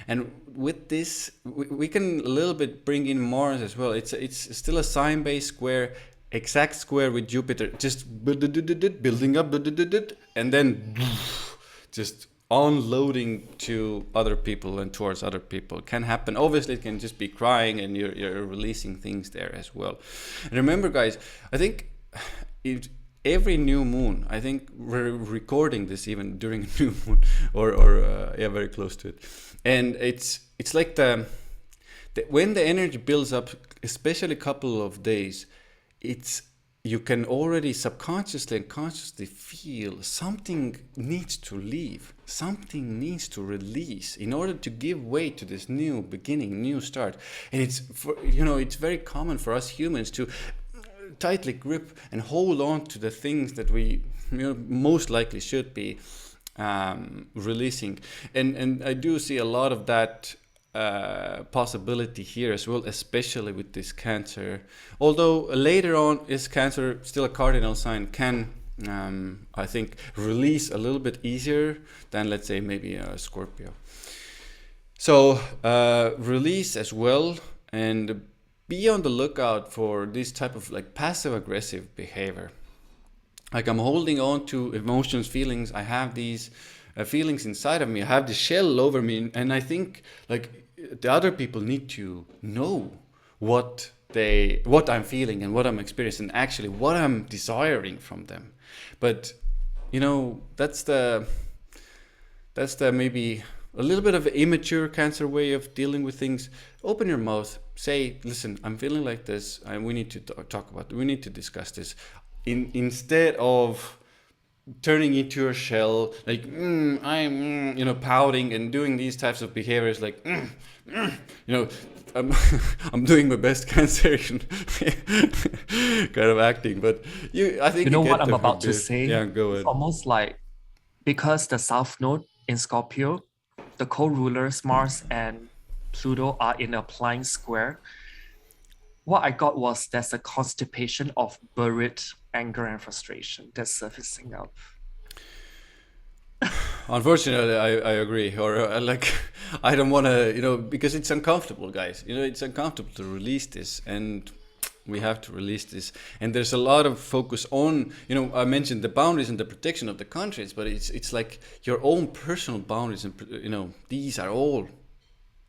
And with this, we can a little bit bring in Mars as well. It's still a sign-based square, exact square with Jupiter, just building up, and then just unloading to other people and towards other people. It can happen. Obviously, it can just be crying, and you're releasing things there as well. And remember, guys, I think every new moon, I think we're recording this even during a new moon, or very close to it. And it's like when the energy builds up, especially a couple of days, you can already subconsciously and consciously feel something needs to leave, something needs to release in order to give way to this new beginning, new start. And it's very common for us humans to tightly grip and hold on to the things that we most likely should be releasing. And I do see a lot of that possibility here as well, especially with this Cancer. Although later on, is Cancer still a cardinal sign, can I think release a little bit easier than, let's say, maybe a Scorpio. So release as well, and be on the lookout for this type of like passive aggressive behavior. Like I'm holding on to emotions, feelings. I have these feelings inside of me. I have the shell over me, and I think like the other people need to know what I'm feeling and what I'm experiencing, actually what I'm desiring from them. But you know, that's the maybe a little bit of an immature Cancer way of dealing with things. Open your mouth, say, listen, I'm feeling like this, and we need to talk about it. We need to discuss this. Instead of turning into a shell, like I'm pouting and doing these types of behaviors, like I'm I'm doing my best Cancerian kind of acting, but I think
You know
get
what I'm
the
about to
bit.
say?
Yeah, go
It's
ahead.
almost like, because the South Node in Scorpio, the co-rulers Mars and Pluto are in a applying square. What I got was there's a constipation of buried anger and frustration that's surfacing up.
Unfortunately, I agree. Or like, I don't want to, because it's uncomfortable, guys. It's uncomfortable to release this, and we have to release this. And there's a lot of focus on, I mentioned the boundaries and the protection of the countries, but it's like your own personal boundaries, and these are all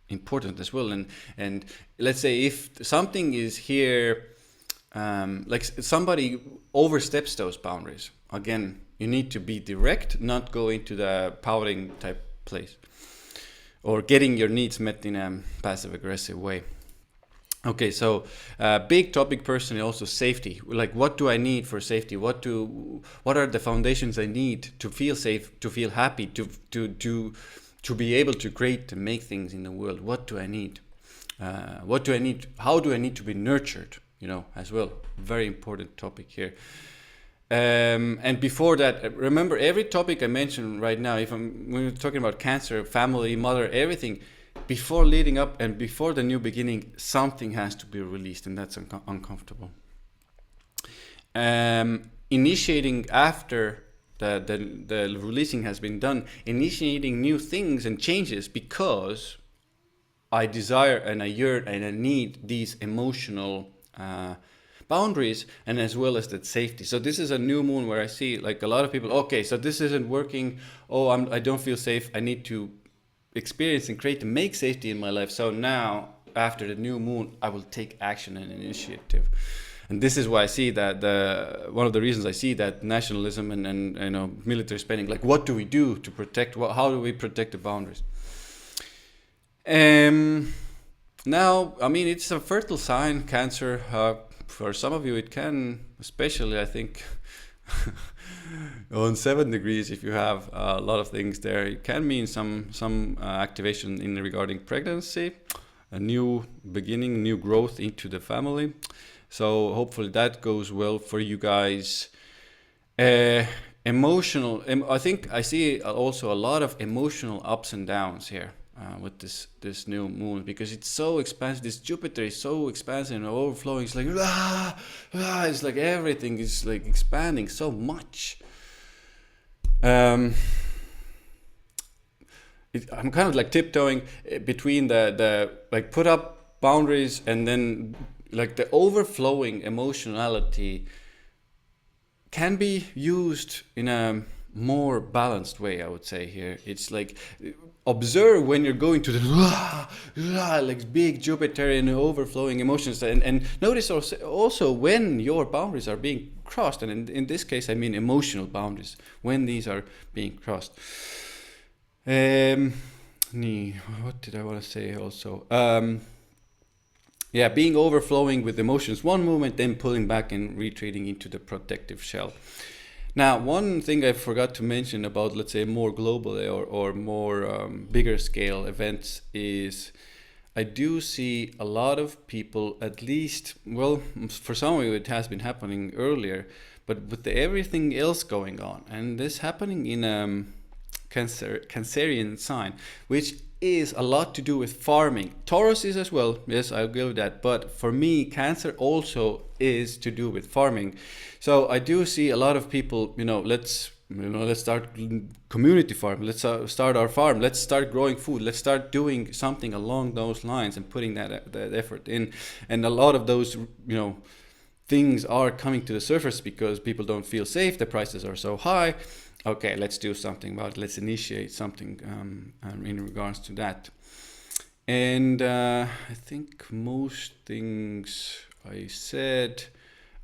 important as well. And let's say if something is here, like somebody oversteps those boundaries, again, you need to be direct, not go into the pouting type place or getting your needs met in a passive aggressive way. Okay, so big topic personally also safety. Like, what do I need for safety? What are the foundations I need to feel safe, to feel happy, to be able to create and make things in the world? What do I need? What do I need? How do I need to be nurtured? As well. Very important topic here. And before that, remember every topic I mentioned right now, when we're talking about Cancer, family, mother, everything, before leading up and before the new beginning, something has to be released, and that's uncomfortable. Initiating after the releasing has been done, initiating new things and changes because I desire and I yearn and I need these emotional boundaries, and as well as that safety. So this is a new moon where I see like a lot of people, okay, so this isn't working. Oh, I don't feel safe. I need to experience and create and make safety in my life. So now after the new moon, I will take action and initiative. And this is why I see that one of the reasons I see that nationalism and military spending, like what do we do to protect, how do we protect the boundaries? Now, I mean, it's a fertile sign, Cancer. For some of you, it can, especially, I think, on 7 degrees, if you have a lot of things there, it can mean some activation in regarding pregnancy, a new beginning, new growth into the family. So hopefully that goes well for you guys. Emotional, I think I see also a lot of emotional ups and downs here. With this new moon, because it's so expansive. This Jupiter is so expansive and overflowing. It's like it's like everything is like expanding so much. I'm kind of like tiptoeing between the like put up boundaries and then like the overflowing emotionality can be used in a more balanced way, I would say here. It's like observe when you're going to the like big Jupiterian overflowing emotions, and notice also when your boundaries are being crossed, and in this case I mean emotional boundaries, when these are being crossed. What did I want to say also? Being overflowing with emotions one moment, then pulling back and retreating into the protective shell. Now, one thing I forgot to mention about, let's say, more global or more bigger scale events is I do see a lot of people, at least, well, for some of you it has been happening earlier, but with everything else going on, and this happening in Cancerian sign, which is a lot to do with farming. Taurus is as well, yes, I'll give that, but for me, Cancer also is to do with farming. So I do see a lot of people, let's let's start community farm. Let's start our farm. Let's start growing food. Let's start doing something along those lines and putting that effort in. And a lot of those, things are coming to the surface because people don't feel safe. The prices are so high. Okay, let's do something about it. Let's initiate something in regards to that. And I think most things I said.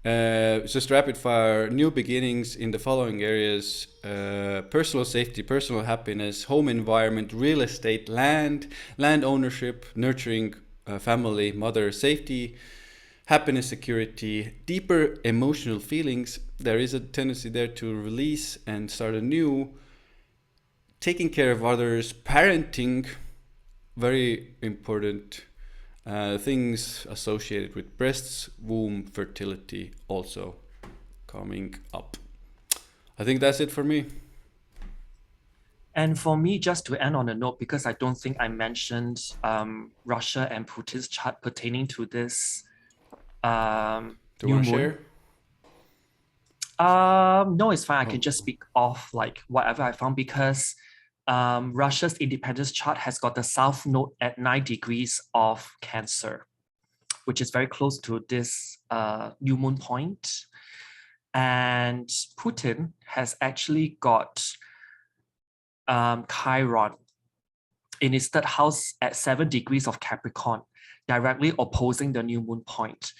Just rapid fire. New beginnings in the following areas: personal safety, personal happiness, home environment, real estate, land ownership, nurturing family, mother, safety, happiness, security, deeper emotional feelings. There is a tendency there to release and start anew. Taking care of others, parenting, very important. Things associated with breasts, womb, fertility also coming up. I think that's it for me.
And for me, just to end on a note, because I don't think I mentioned Russia and Putin's chart pertaining to this new moon. No, it's fine. I can just speak off like whatever I found, because Russia's independence chart has got the south node at 9 degrees of Cancer, which is very close to this new moon point. And Putin has actually got Chiron in his third house at 7 degrees of Capricorn, directly opposing the new moon point.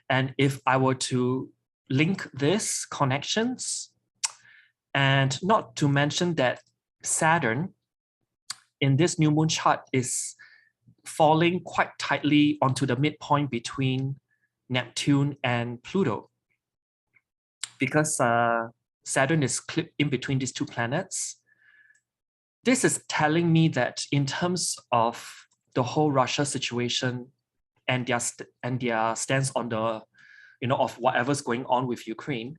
And if I were to link these connections, and not to mention that Saturn in this new moon chart is falling quite tightly onto the midpoint between Neptune and Pluto, because Saturn is clipped in between these two planets. This is telling me that in terms of the whole Russia situation and their stance on the, of whatever's going on with Ukraine,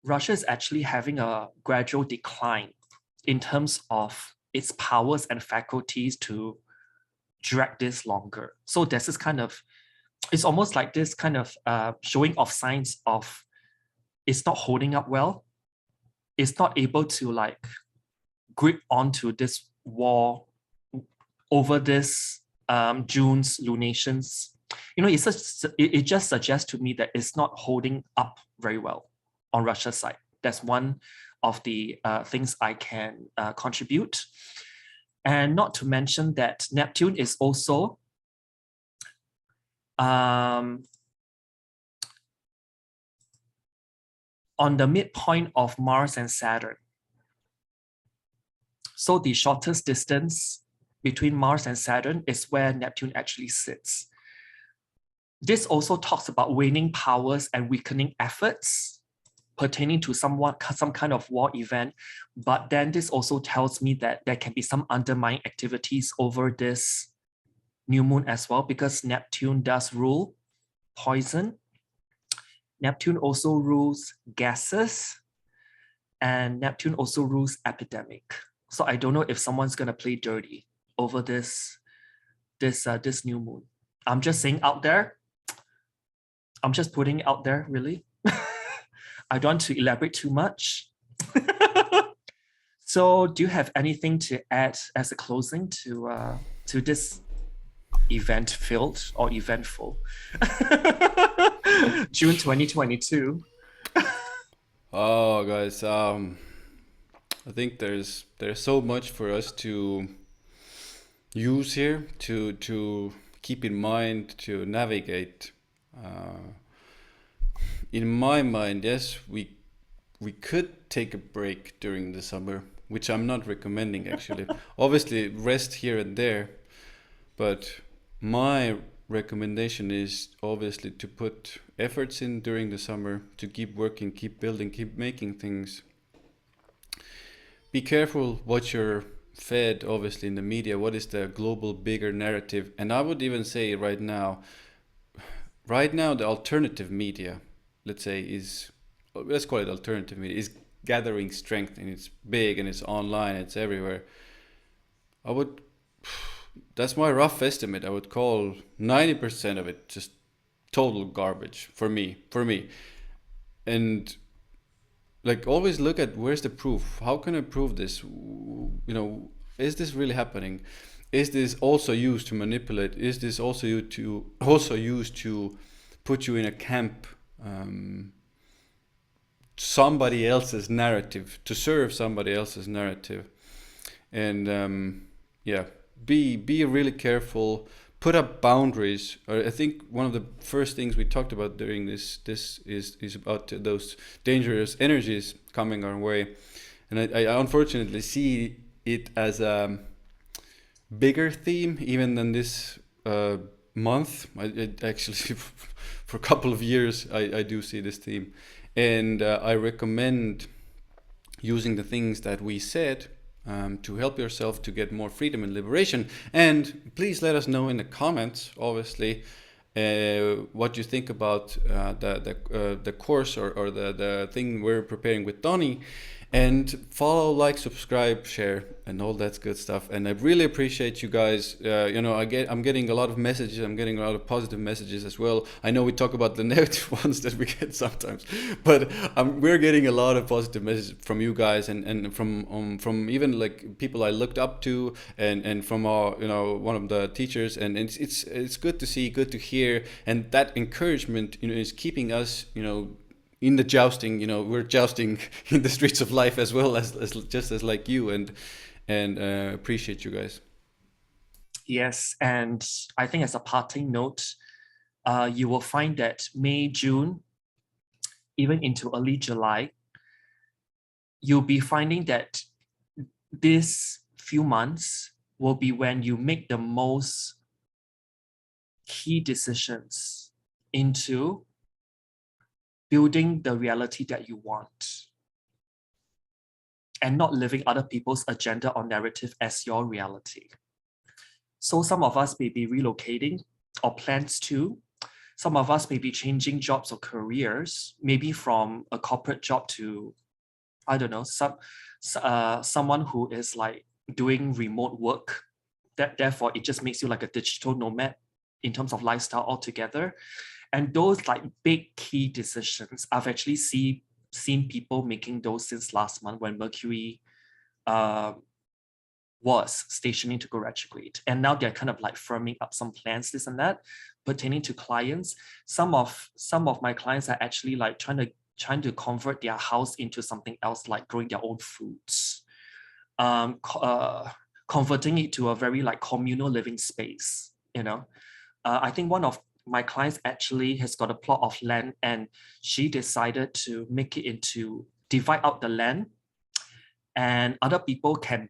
Russia is actually having a gradual decline in terms of its powers and faculties to drag this longer. So there's this kind of, it's almost like this kind of showing of signs of it's not holding up well. It's not able to like grip onto this war over this June's lunations. It just suggests to me that it's not holding up very well on Russia's side. That's one of the things I can contribute. And not to mention that Neptune is also on the midpoint of Mars and Saturn. So the shortest distance between Mars and Saturn is where Neptune actually sits. This also talks about waning powers and weakening efforts pertaining to some kind of war event. But then this also tells me that there can be some underlying activities over this new moon as well, because Neptune does rule poison. Neptune also rules gases, and Neptune also rules epidemic. So I don't know if someone's gonna play dirty over this new moon. I'm just saying out there. I'm just putting it out there, really. I don't want to elaborate too much. So do you have anything to add as a closing to this event-filled or eventful June 2022?
Oh, guys, I think there's so much for us to use here, to keep in mind, to navigate. In my mind, yes, we could take a break during the summer, which I'm not recommending actually. Obviously, rest here and there, but my recommendation is obviously to put efforts in during the summer, to keep working, keep building, keep making things. Be careful what you're fed, obviously, in the media. What is the global bigger narrative? And I would even say right now the alternative media, let's call it alternative media, is gathering strength, and it's big and it's online, it's everywhere. That's my rough estimate. I would call 90% of it just total garbage for me. And like always look at where's the proof. How can I prove this? Is this really happening? Is this also used to manipulate? Is this also used to put you in a camp? Somebody else's narrative, to serve somebody else's narrative. And be really careful. Put up boundaries. I think one of the first things we talked about during this is about those dangerous energies coming our way, and I unfortunately see it as a bigger theme even than this month. It actually for a couple of years I do see this theme, and I recommend using the things that we said to help yourself to get more freedom and liberation. And please let us know in the comments, obviously, what you think about the course or the thing we're preparing with Donny. And follow, like, subscribe, share, and all that good stuff. And I really appreciate you guys. I'm getting a lot of messages. I'm getting a lot of positive messages as well. I know we talk about the negative ones that we get sometimes, but we're getting a lot of positive messages from you guys, and from even like people I looked up to, and from one of the teachers. And it's good to see, good to hear, and that encouragement is keeping us in the jousting. We're jousting in the streets of life as well as just as like you, and appreciate you guys.
Yes, and I think as a parting note, you will find that May, June, even into early July, you'll be finding that these few months will be when you make the most key decisions into building the reality that you want, and not living other people's agenda or narrative as your reality. So some of us may be relocating or plans to. Some of us may be changing jobs or careers, maybe from a corporate job to, I don't know, someone who is like doing remote work. Therefore, it just makes you like a digital nomad in terms of lifestyle altogether. And those like big key decisions, I've actually seen people making those since last month when Mercury was stationing to go retrograde. And now they're kind of like firming up some plans, this and that, pertaining to clients. Some of my clients are actually like trying to convert their house into something else, like growing their own foods, converting it to a very like communal living space. I think one of my clients actually has got a plot of land, and she decided to make it into divide out the land, and other people can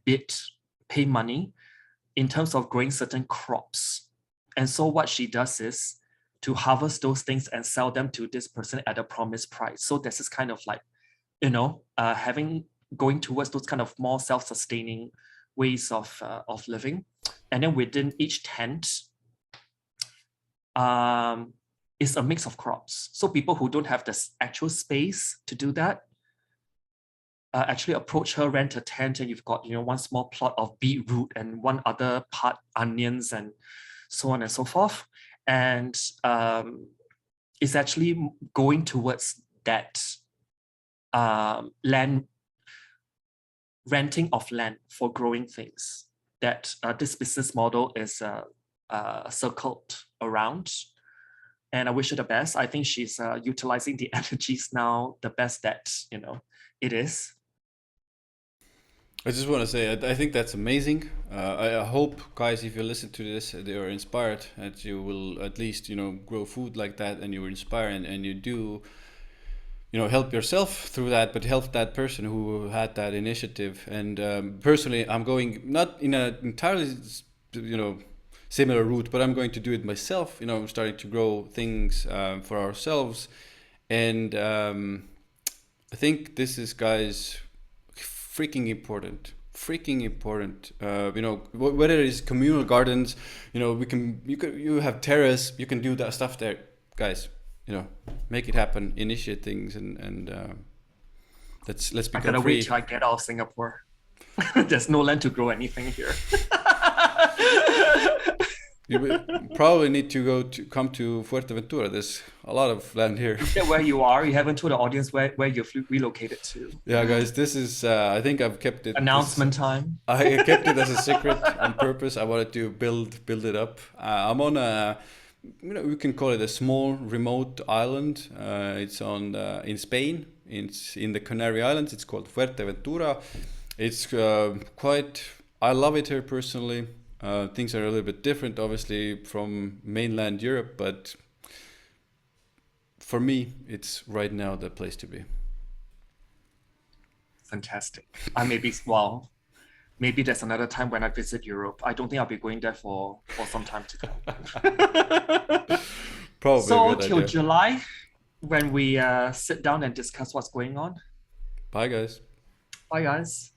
pay money in terms of growing certain crops. And so what she does is to harvest those things and sell them to this person at a promised price. So this is kind of like, going towards those kind of more self-sustaining ways of living. And then within each tent, is a mix of crops. So people who don't have the actual space to do that actually approach her, rent a tent, and you've got one small plot of beetroot and one other part onions and so on and so forth. And it's actually going towards that renting of land for growing things. That this business model is circled around, and I wish her the best. I think she's utilizing the energies now the best that it is.
I just want to say, I think that's amazing. I hope, guys, if you listen to this, they are inspired, that you will at least, grow food like that, and you inspire, and you do, help yourself through that, but help that person who had that initiative. And personally, I'm going not in an entirely, similar route, but I'm going to do it myself. I'm starting to grow things for ourselves, and I think this is, guys, freaking important. Whether it's communal gardens, you have terrace, you can do that stuff there, guys. Make it happen, initiate things, and let's become free.
I gotta wait till I get out of Singapore. There's no land to grow anything here.
You will probably need to come to Fuerteventura. There's a lot of land here.
Is that where you are? You haven't told the audience where you've relocated to.
Yeah, guys, this is. I think I've kept it. This
Announcement time.
I kept it as a secret on purpose. I wanted to build it up. I'm on a, we can call it a small remote island. It's on in Spain. It's in the Canary Islands. It's called Fuerteventura. It's quite. I love it here personally. Things are a little bit different, obviously, from mainland Europe, but for me, it's right now the place to be.
Fantastic. I maybe well, maybe there's another time when I visit Europe. I don't think I'll be going there for some time to come.
Probably
So
a good
till
idea.
July, when we sit down and discuss what's going on.
Bye, guys.
Bye, guys.